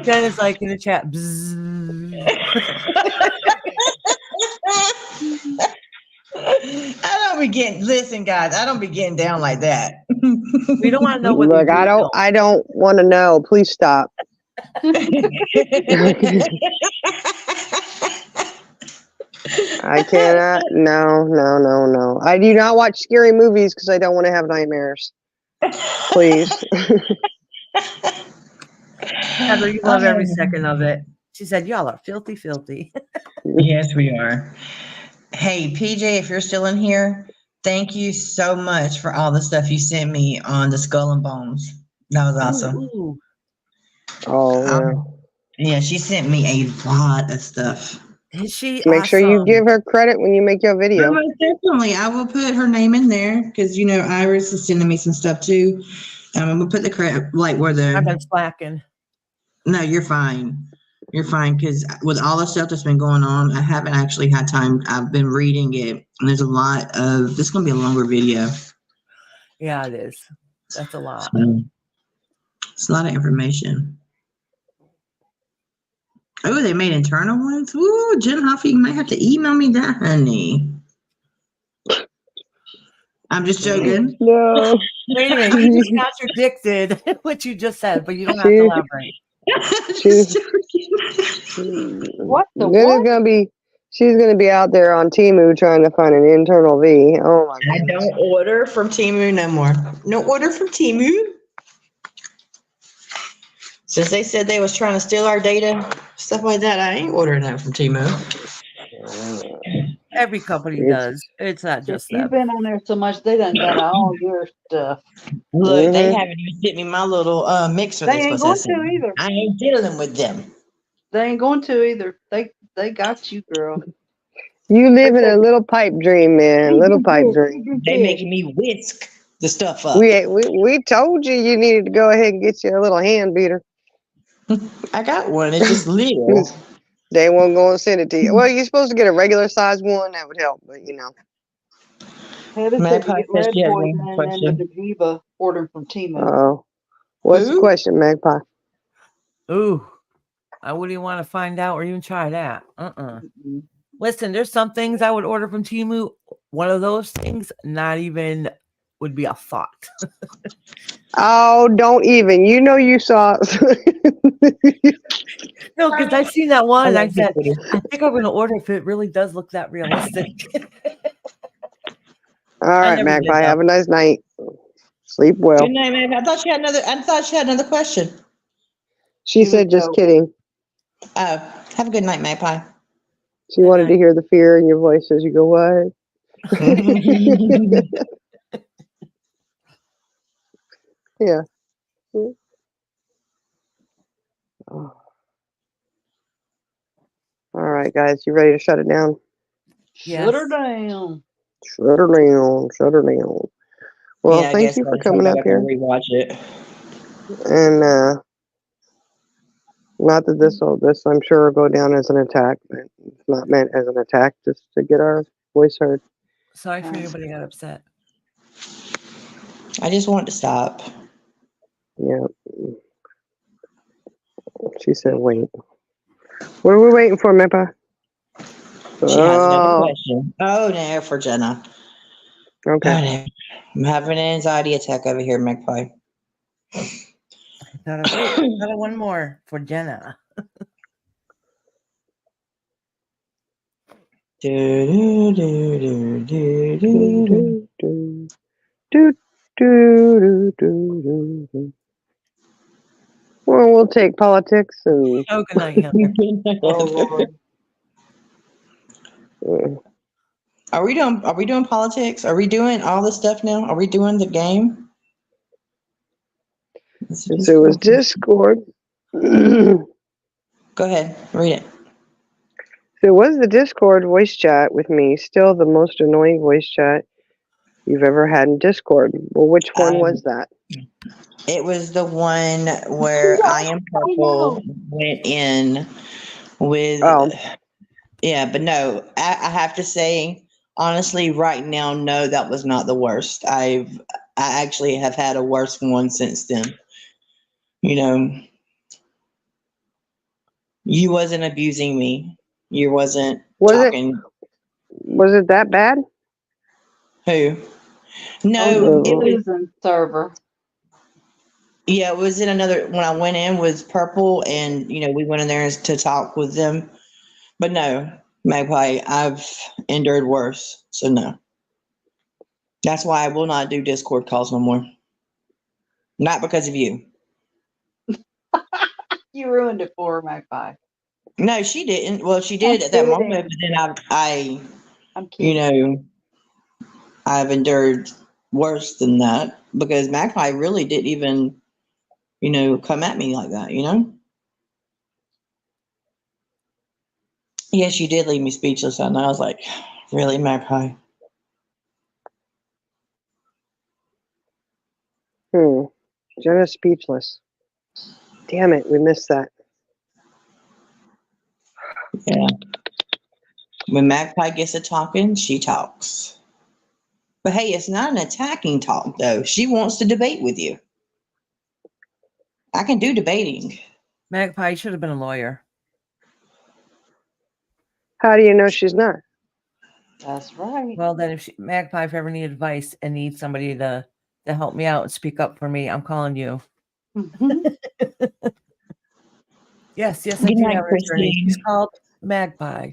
Jenna's like in the chat. I don't be getting. Listen, guys, I don't be getting down like that. We don't want to know what. Look, I don't want to know. Please stop. I cannot. No. I do not watch scary movies because I don't want to have nightmares. Please. Heather, you love every second of it. She said, y'all are filthy, filthy. Yes, we are. Hey, PJ, if you're still in here, thank you so much for all the stuff you sent me on the skull and bones. That was awesome. Ooh. Oh, yeah. Yeah, she sent me a lot of stuff. Is she Make sure you awesome? give her credit when you make your Oh, video. most definitely. I will put her name in there because, Iris is sending me some stuff too. I'm going to put the credit, like where I've the. been slacking. No, you're fine. You're fine because with all the stuff that's been going on, I haven't actually had time. I've been reading it, and there's a lot of. This is going to be a longer video. Yeah, it is. That's a lot. So, it's a lot of information. Oh, they made internal ones? Ooh, Jen Hoffy, you might have to email me that, honey. I'm just joking. No. Wait a minute. You just contradicted what you just said, but you don't have She- to elaborate. Just joking. What the Then what? she's gonna be out there on Temu trying to find an internal V. Oh my I goodness. don't order from Temu no more. No order from Temu. Since they said they was trying to steal our data, stuff like that, I ain't ordering that from Temu. Every company It's- does. It's not If just you've them. been on there so much, they done got all your stuff. Look, they Mhm. haven't even sent me my little mixer They they ain't supposed to going send to me. either. I ain't dealing with them. They ain't going to either. They got you, girl. You They live in a said, little pipe dream, man. "You Little do pipe this, dream. you do They this." making me whisk the stuff up. We told you needed to go ahead and get you a little hand beater. I got one. It's just little. They won't go and send it to you. Well, you're supposed to get a regular size one. That would help, but Heather said to Magpie get says lead she has one poisoning and then question. the Diva ordering from Timu. Oh, what's the Who? question, Magpie? Ooh. I wouldn't even want to find out or even try that. Mm-mm. Listen, there's some things I would order from Temu. One of those things, not even would be a thought. Oh, don't even. You saw. No, because I've seen that one I and I like said, Twitter. I think I'm going to order if it really does look that realistic. All I right, never did, Magpie. though. Have a nice night. Sleep well. Good night, man. I thought she had another question. She She was said, just joking. kidding. Have a good night, Magpie. She Good wanted night. to hear the fear in your voice as you go, what? Yeah. Oh. All right, guys. You ready to shut it down? Shut her Yes. down. Shut her down. Shut her down. Well, Yeah, I thank guess you I for just want coming to go up back here. and rewatch it. And not that this I'm sure will go down as an attack, but it's not meant as an attack, just to get our voice heard. Sorry for anybody got upset. I just want to stop. Yeah. She said, wait. What are we waiting for, Mipa? She has another Oh, question. Oh, no, for Jenna. okay. Oh, no. I'm having an anxiety attack over here, Magpie. Gotta wait. Gotta one more for Jenna. Do, do, do, do, Do, do, do, do, do, do, do, do. Well, we'll take politics and Oh, good night, Heather. Oh, Lord. Are we doing politics? Are we doing all this stuff now? Are we doing the game? since it was Discord. So Go ahead, read it. it was the Discord voice chat with me, still the most annoying voice chat you've ever had in Discord. Well, which one was that? It was the one where I Am Purple went in with. Oh, Yeah, but no, I have to say, honestly, right now, no, that was not the worst. I actually have had a worse one since then. You wasn't abusing me. You wasn't talking. Was it that bad? Who? On No, the it was. Susan server. Yeah, it was in another. When I went in with Purple, and we went in there to talk with them. But no, Magpie, I've endured worse, so no. That's why I will not do Discord calls no more. Not because of you. You ruined it for her, Magpie. No, she didn't. Well, she did at that kidding. moment, but then I'm you kidding. know, I've endured worse than that because Magpie really didn't even, come at me like that, Yes, you did leave me speechless, and I was like, really, Magpie? Jenna's speechless. Damn it, we missed that. Yeah. When Magpie gets to talking, she talks. But hey, it's not an attacking talk, though. She wants to debate with you. I can do debating. Magpie should have been a lawyer. How do you know she's not? That's right. Well, then if Magpie, if I ever need advice and need somebody to help me out and speak up for me, I'm calling you. Mhm. Yes, I Good do night, have an attorney. Christine. She's called Magpie.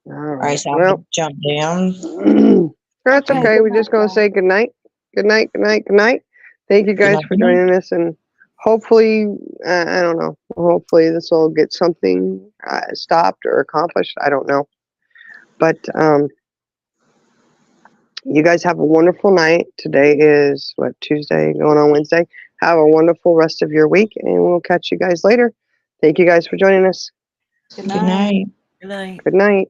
All All right, right. so I'm Well, going to jump down. that's Okay, okay. good We're just night, going to guys. say good night. Good night. Good night. Good night. Thank you guys night, for good night. joining us, and hopefully, I don't know. Hopefully, this will get something stopped or accomplished. I don't know, but you guys have a wonderful night. Today is Tuesday, going on Wednesday. Have a wonderful rest of your week, and we'll catch you guys later. Thank you guys for joining us. Good Good night. night. Good night. Good night.